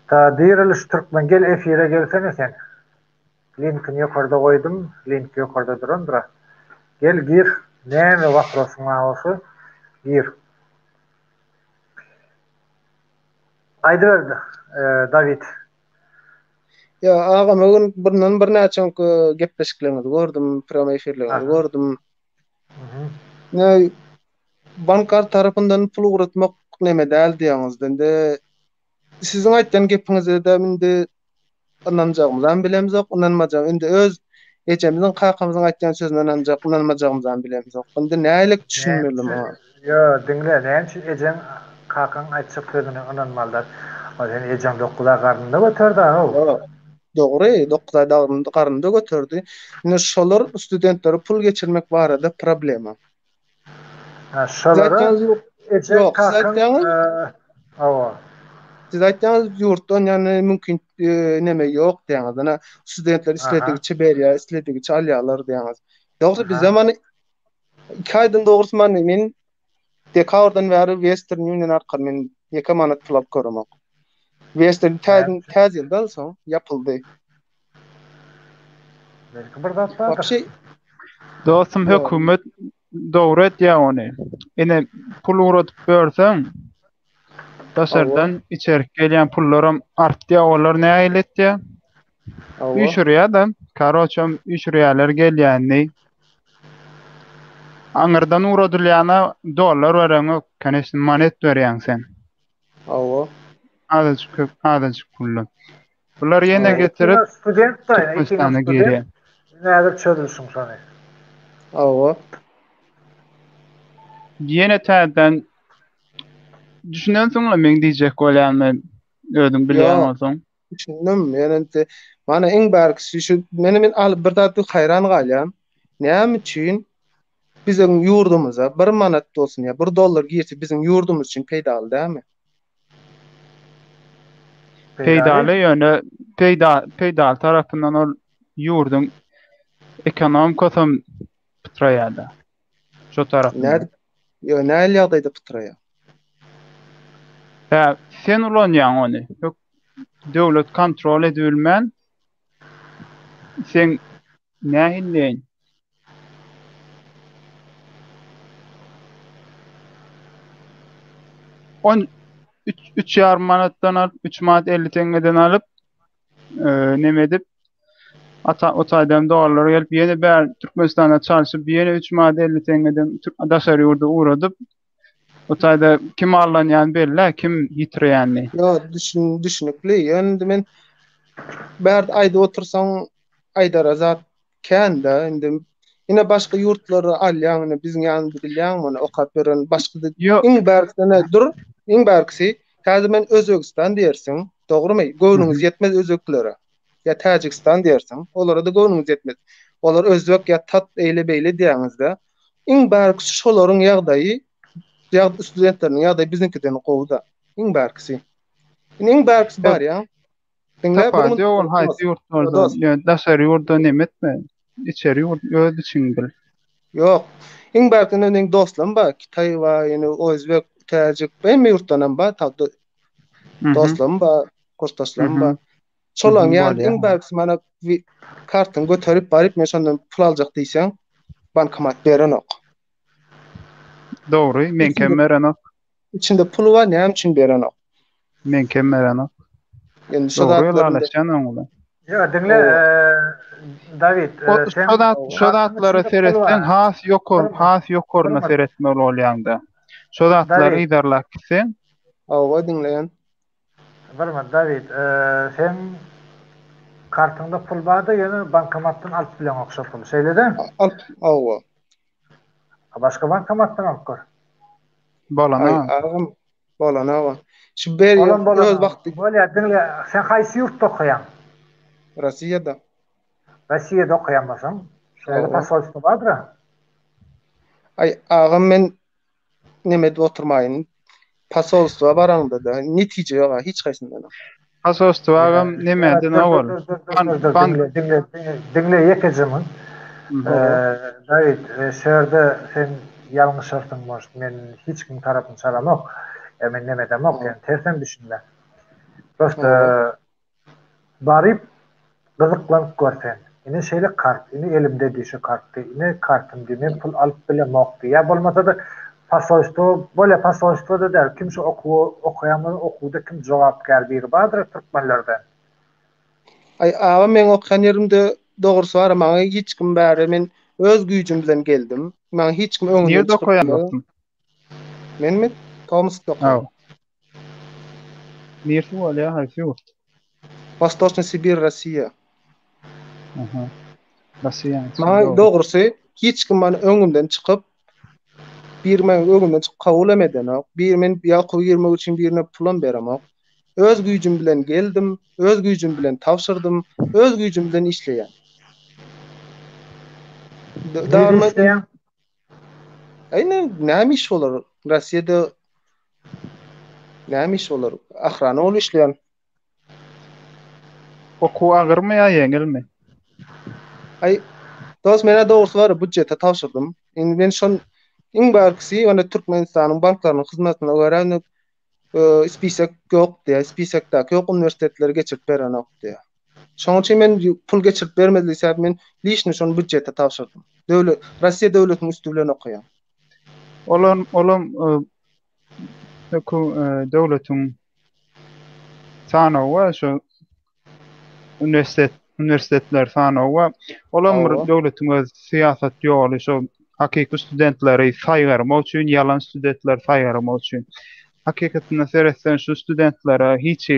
ta diýeriliş Türkmen gel efire gelsen eken. Linkini ýokarda goýdum, link ýokarda durandyra. Gel gir, näme waprosyň bolsa gir. Aýdyrdy, David. Ya aga bugün birden bir näçe gepleşiklerinizi gördüm, program efirlerinizi gördüm. Ne bankar tarapyndan pul uratmak näme däl diýeňizde siziň aýtdan gepiňizde de indi anlanjagymyzdan bilemizok, anlanmajak. Indi öz eçemizden kakamyzyň aýtgan sözünden anlanjak, anlanmajagymyzdan bilemizok. Indi nälik düşünmelim ha? Yo, dinle, näçe ejem kakan aýtjak sözünden anlanmalylar. O sen ejem 9 garynda götürdi ha. Dogry, 9 garynda götürdi. Indi şolar studentleri pul geçirmek barada problema. Ha, şolara ejem kakan awa. Siz aýtýaňyz ýurtdan ýani mümkin näme ýok diýäňiz. Studentler isledigi berýär, isledigi alýarlar diýäňiz. Ýogsa biz zamany 2 aýdan dogrusu men dekabrdan bäri Western Union arkaly men 2 manat pul alyp görmek. Western täze ýyldan soň ýapyldy. Belki bir zat bar. Dostum hökümet dogry etýär ony. Ene pul uratyp berseň daşardan içerik gelýän pullaram artdy, olar näme etdi? Üşürýär da, karoçam üşürýärler gelýänni. Aňyrdan uradylýana dollar berýän, kanesini monet berýän sen. Awa. Azajyk pullar. Bular ýene getirip student da, geri. Nädir çözülsün şonu. Awa. Ýene täzeden düşünen soňra men diýjek bolýanmy ödüm bilýän bolsaň. Düşündüm, ýani mana iň berkisi şu men alyp bir zat haýran galýam. Näme üçin bizim ýurdumyza 1 manat bolsun ýa 1 dollar girse bizim ýurdumyz üçin peýdaly dämi? Peýdaly ýöne peýdal tarapyndan ol ýurdun ekonomikasy pytraýarda. Şo tarapyndan. Yo, näle ýagdaýda pytraýar? Ha, sen ulanýan ony. Döwlet kontrol edilmän. Sen nähilleň? 3,5 manatdan alıp 3 manat 50 tengeden alıp näme edip otaýdan dollar gelip ýene bäl Türkmenistanda çalyşyp ýene 3 manat 50 tengeden daşary ýurda uradyp otaýda kim allanýan belli, kim ýitirýänni. Yo, düşünükli. Ýöne men bärt aýda otursaň aýdara zat kanda indi ine başga ýurtlary alýan, biziň ýanymyzda bilýän, okap beren başga iň berkisine dur. Iň berkisi täze men Özbegistan diýersiň, dogrymy? Göwnüňiz ýetmez özbeklere. Ya Täjikistan diýersiň, olara da göwnüňiz ýetmez. Olar özbek ýa tat eýle beýle diýäňizde. Iň berkisi şolaryň ýagdaýy, studentleriň ýagdaýy biznikiden gowda. Iň berkisi. Iň berkisi bar ýa. Tapaýdy ol haýsy ýurtlarda, ýa daşary ýurda nämetme? İçeri ýurda çiňdir. Ýok. Iň berkisiň dostlarym bar, Kitay we ýene Özbek Täjik beýim ýurtdanam bar, tapdy. Dostlarym bar, kostaşlarym bar. Şolaň ýa iň berkisi mana kartyny göterip baryp men şondan pul aljak diýsen, bankomat berenok. Dogry, men kemerenok. İçinde pul var, näme üçin berenok? Men kemerenok. Ýani şu zatlar Yo, dinle David, sen şu zatlara seretsen has ýokoruna seretmeli bolýanda. Şu zatları idarlak sen. Awa dinleýän. Barma David, sen kartyňda pul barda ýöne bankomatdan alyp bilen okşap pul. Şeýledin? Awa. Başga bankomatdan alyp gör. Bolana. Şu ber öz wagty. Bolýar, dinle, sen haýsy ýurtda okuyan? Rossiýada. Rossiýada okuyan bolsaň, şeýle pasolstwa bardyr. Agam men nemede oturmayın. Pasolstwa baranda da netije ýok, hiç gaýsyndan. Asostwagam nemeden awal. Dinle yekecemin. David, şerde sen yanlış artınmış. Men hiç kim tarafını çalamak. Men nemeden yok. Yani tersen düşünle. Prosta barip gızıklanıp görsen. Ine şeyle kart. Ine elimde dişi kartı. Ine kartım diye pul alıp bile moktu. Ya bolmasa da pasoysto, böyle pasoysto da der. Kimse okuyamaz, okuda kim cevapkar bir badır Türkmenlerden. Ay ağa men okuyan yerimde doğrusu var ama hiç kim bäri men öz güýjüm bilen geldim. Men hiç kim öňüne Nerede okuyandyň? Men mi? Tomskda okuyan. Nerede bol ya? Haýsy ýurt? Восточный Sibir, Rossiya. Rossiya. Men doğrusu hiç kim bana öňümden çykyp bir men öňümden çykyp kabul emeden, bir men ýa-da ýermek üçin birine pulam beremok. Öz güýjüm bilen geldim, öz güýjüm bilen tapşyrdym, öz güýjüm bilen işleýän. Darma Aynen näme iş bolar? Rossiýada näme iş bolar? Ahrana ol işleýän. Oku agyrmy ýa ýeňilmi? Ay, dost mene doğrusu var budjete tapşyrdym. Indi men şon iň barkysy ona Türkmenistanyň banklarynyň hyzmatyna görän spisak ýok diýär, spisakda ýok universitetleri geçirip beren ok diýär. Şoň üçin men pul geçirip bermedigi sebäp men lişni şon budjete tapşyrdym. Döwlet, Rossiýa döwletiniň üstü bilen okuýan. Olam döwletiň sanawy şu universitetler sanawy olam döwletiň öz siýasat ýoly şu hakiki studentleri saýgarmak üçin, ýalan studentler saýgarmak üçin. Hakikatinde seretsen şu studentlere hiç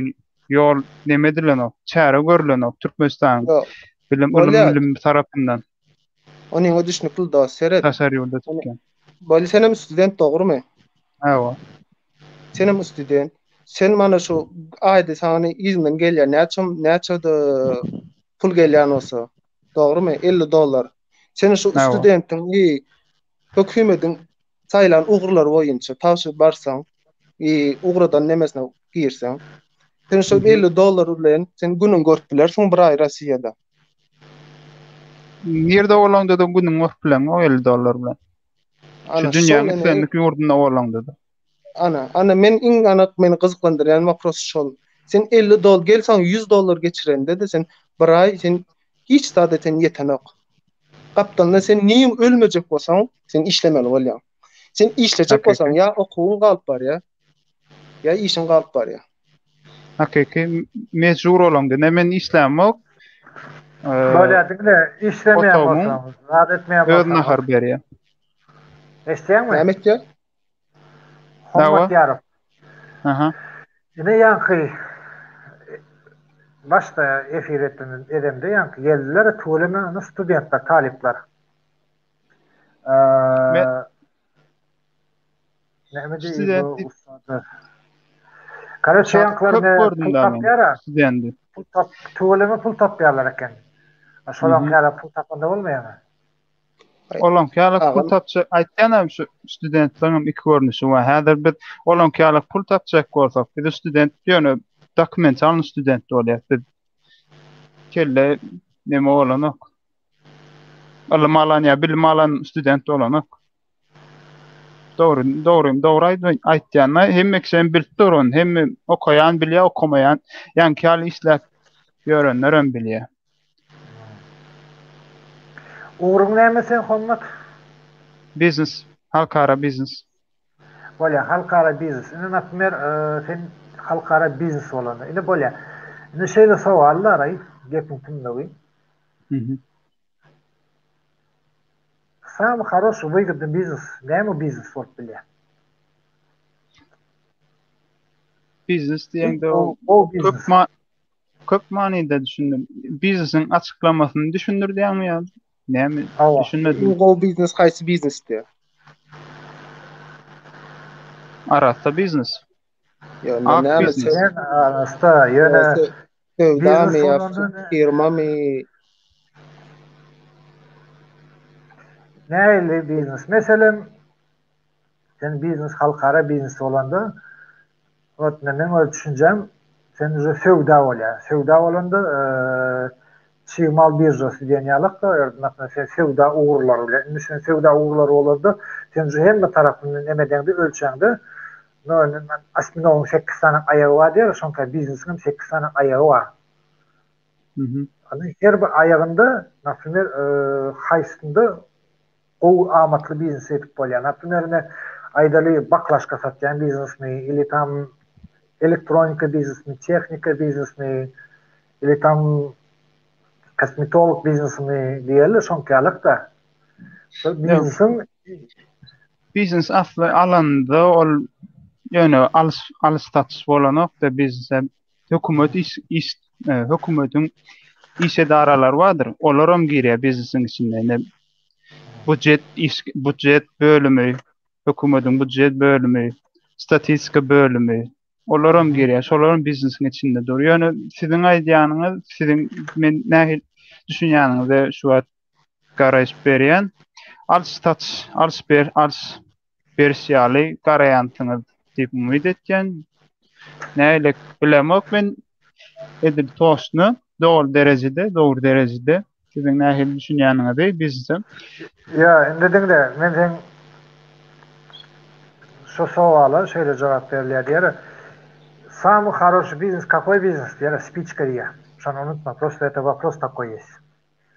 yol nemedilen çare görülen Türkmenistan bilim tarafından. Onun o düşünüp da seret. Tasarrufda tutgan. Bali senem student dogrymy? Hawa. Senem student. Sen mana şu aýdy sana izmen gelýär. Näçe da pul gelýän olsa. Dogrymy? $50. Sen şu studentiň hökümetiň saýlan ugurlar boýunça tapşyryp barsaň, ugradan nemesine girsen, sen şu $50 bilen sen günün görüp bilersiň bir aý Rossiýada. Nerede olanda da günün görüp bilen o $50 bilen. Şu dünýäniň senlik ýurdunda olanda da. Ana men iň anak meni gyzyklandyrýan wapros şol. Sen $50 gelsen $100 geçirende de sen bir aý sen hiç sadeten ýeten ok. Kaptanla sen niye ölmeyecek bolsaň, sen işlemeli bolýan. Sen işlejek bolsaň ya okuwyň galyp bar ya işin galyp bar ya. Hakiki mecbur olaňdy. Men işlemek Bolýardyňda işlemeýän bolsaň, zat etmeýän bolsaň. Özüne har berýär. Eşdiňmi? Näme etdi? Hormat ýaryp. Aha. Ine ýanky başta efir edemde ýanky geldiler tölemä studentler, talipler. Näme diýdi bu ustady? Karaçy ýanklaryny studentti. Tölemä pul tapýarlar eken. Şolan ýaly pul tapanda bolmaýarmy? Olam ýaly pul tapjak aýtýanam şu studentleriň iki görnüşi we häzir biz olam ýaly pul tapjak bolsak, biz student ýöne dokument alny student bolýar. Biz kelle neme olanak. Alym alan ýa bilim alan student olanak. Doğru aýtýanma hemme sen bilip durun, hemme okuyan bilýär, okumayan, ýani ýaly işläp ýörenler bilýär. Uğrun näme sen hormat? Business, halkara business. Bolýar, halkara business. Ine nämer sen halkara business bolanda. Ine bolýar. Ine şeýle sowallar aý, gepim tümlegi. Самый хороший выгодный бизнес. Näme бизнес bolup bilýär? Business diýende köp manyda düşündüm. Businessin açıklamasyny düşündirdiňmi ýa? Näme düşünmedim. O business haýsy business diýär? Arasta business. Ýa näme sen arasta ýöne ýa firmamy näle biznes? Meselem sen biznes halkara biznes bolanda, men öz düşünjem sen уже sevda bolýar. Sevda bolanda çymal birjasy diýen ýalyk da, ýa-da sen sevda uğurlary bilen, sen sevda uğurlary bolardy. Sen уже hemme tarapyndan emedäňde ölçäňde, näme aslında 8 tane ayağı var diýer, şonka biznesiniň 8 tane ayağı var. Her bir ayağında, näme haýsynda o amatly biznes etip bolýar. Näme aydaly baklaşka satýan biznesmi, ili tam elektronika biznesmi, tehnika biznesmi, ili tam kosmetolog biznesmi diýerler şonkalyk da. Biznes asly alanda ol ýöne alys bolanok da biznes hökümetin iş edaralary bardyr. Olaram girýär biznesiň içinde. Budjet bölümi, hökümetin budjet bölümi, statistika bölümi, olaram girýär. Şolaryň biznesiň içinde dur. Ýöne siziň aýdýanyňyz, siziň men nähil düşünýäniňizde şu wagt garaýş berýän, versiýaly garaýantyňyz diýip umyt etýän. Nähile bilemok men edil toşnu doğru derecede siziň nähil düşünýäniňizi bizden. Ya, indi diňle men sen şu sowala şöyle cevap berilýär diýer. Самый хороший бизнес, какой бизнес? Diýer, спичкария. Şonu unutma, просто это вопрос такой есть.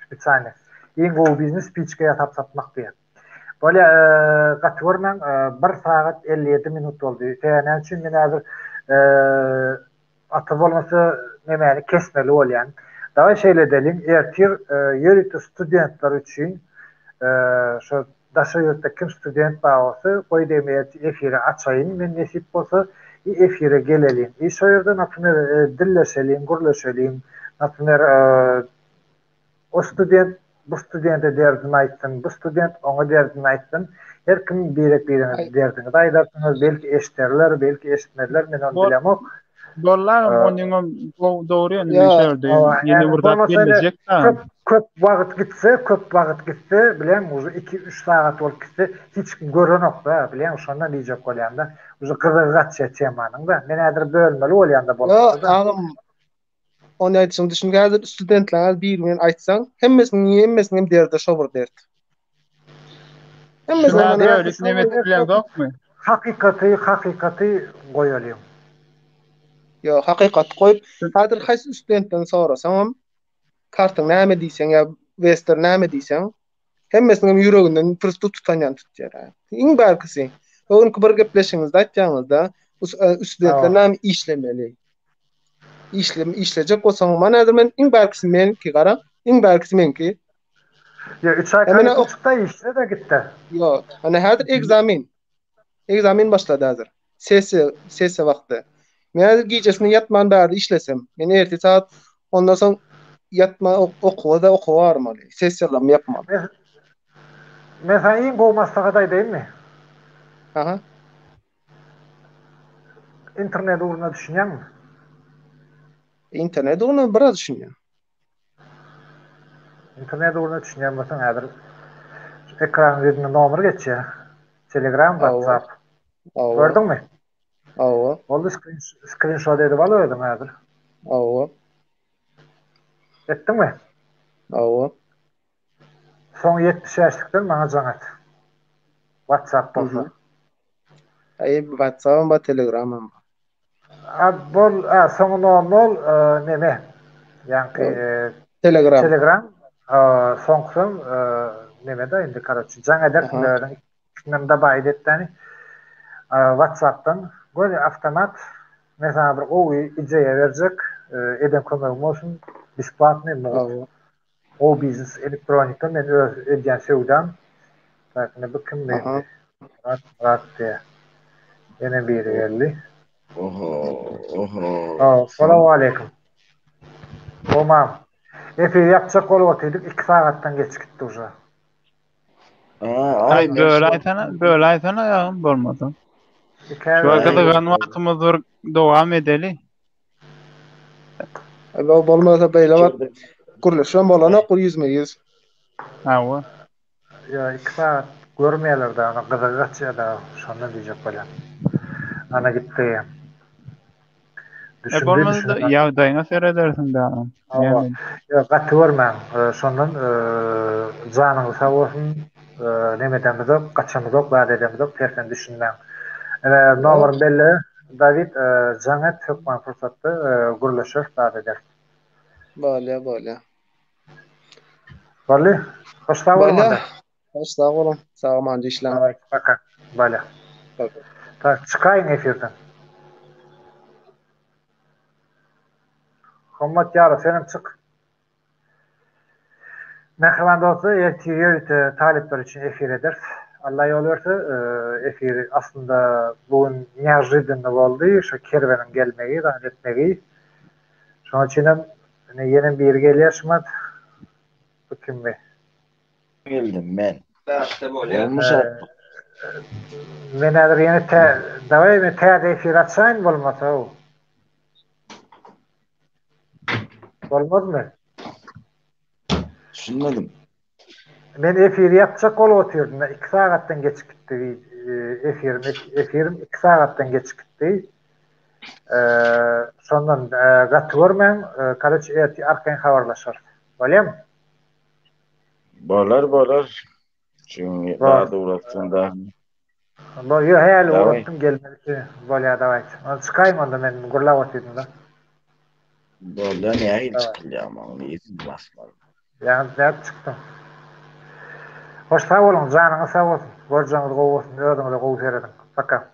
Специально. Eň gowy biznes spiçka ýatyp satmak diýer. Böyle gatwyrman 1 saat 57 minut boldy. Täne üçin men häzir ata bolmasa nemäni kesmeli bolýan. Daha şeýle edelim. Ertir ýöretde studentler üçin şu daşa ýurtda kim student bagysy, goý demeli efire açaýyn, men nesip bolsa efire gelelim. Şu ýerde näme dilleşelim, gurleşelim. Näme o student bu studente derdini aýtdym, bu student oňa derdini aýtdym. Her kim birine derdini aýdarsyňyz, belki eşderler, belki eşitmediler, men onu bilemok. Bollar onuň dogry ýöne ýene burada gelecek da. Köp wagt gitse, bilen, uzu 2-3 saat bolup gitse, hiç kim görenok da, bilen, şondan diýjek bolýanda, uzu gyzygatça temanyň da, men häzir bölmeli bolýanda bolsa da. Onu aýtsaň düşünýär, studentler birine aýtsaň, hemmesini derde şowur dert. Hemmesini bilen dokmy? Hakykaty goýalym. Yo, hakykat goýup, häzir haýsy studentden sorasaň, kartyň näme diýsen ýa wester näme diýsen, hemmesiniň ýüreginden pürsüp tutanýan tutýar. Iň barkysy, onuň bir gepleşiňizde aýtjaňyzda, studentler näme işlemeli? İşlejek bolsaň, mana häzir men iň barkysy menki gara, iň barkysy menki. Ya 3 ay kaçta işle de gitti. Yo, ana häzir egzamin başlady häzir. Sesiýa wagty. Men häzir gijesini ýatman bärde işlesem, men erti saat ondan soň ýatma okuwarmaly. Sesiýalarym ýapmaly. Men sen iň gowy maslahat aýdymmy? Aha. İnternet uğruna düşünýärmi? İnternet uğruna biraz düşünýär. İnternet uğruna düşünýär bolsaň häzir ekran ýerine nomer geçýär. Telegram, WhatsApp. Gördüňmi? Awa. Oldy screenshot edip alýardym häzir. Awa. Etdiňmi? Awa. Soň 70 ýaşlykdan maňa jaňat. WhatsApp bolsa. WhatsApp ba Telegram. Bol, soňy normal neme? Ýani Telegram. Soňsy neme da indi karaçy jaňa dertlerini ikimde baýd etdi. WhatsApp'tan böyle avtomat mesela bir o ideya verecek eden kömegim olsun besplatny o biznes elektronika men edýän şewdan taýtny bu kim berdi? Rat diye. Yine bir geldi. Assalamu alaikum. Tamam. Efir yapacak olwatdyk 2 saatdan geç gitdi uje. Böyle aytana ýagym bolmady. Şu kadar wagtymyz dowam edeli. Aba bolmasa beýle wagt gurleşen bolana %100. Hawa. Ya 2 saat görmeýärler da, ana gyzygatça da, şondan diýjek bolan. Ana gitdi. Bolmazda ýagdaýyňa seredersiň da. Ýa gaty görmän. Şondan janyňy sag bolsun, nemeden de gaçamyz ok, bäde edemiz ok, tersen düşünmän. Nomerim belli. David jaňa tökmen fursatda gurlaşyr bäde eder. Bolýa. Bolly. Hoşta bolmaly. Hoşta bolun. Sağman işler. Paka. Bolýa. Tak, çıkaýyn efirden. Hommat ýara senem çık. Nähwan dostlar, ýerti talipler üçin efir eder. Allah ýol berse, efir aslında bugün neожиданно boldy, şu kerwenin gelmegi, davet etmegi. Şoň üçin hem ýene bir gelýärşmät. Bu kimmi? Geldim men. Men häzir ýene daway men täze efir açaýyn bolmasa o. Bolmazmy? Düşünmedim. Men efir yapjak bolup oturdum. 2 sagatdan geç gitdi efirim 2 sagatdan geç gitdi. Sondan gaty görmän, karaç arkaň habarlaşar. Bolýarmy? Bolar. Çünkü daha uğraştığında. Yo, häli uğraştım gelmedi. Bolýar daway. Çıkaýym onda men gurlap oturdum da. Bolda ne ayı çıkılıyor ama onu izin basmadım. Yani ben çıktım. Hoş sağ olun, canınız sağ olsun. Borcunuz qow olsun, ödüňizi qow beredin. Paka.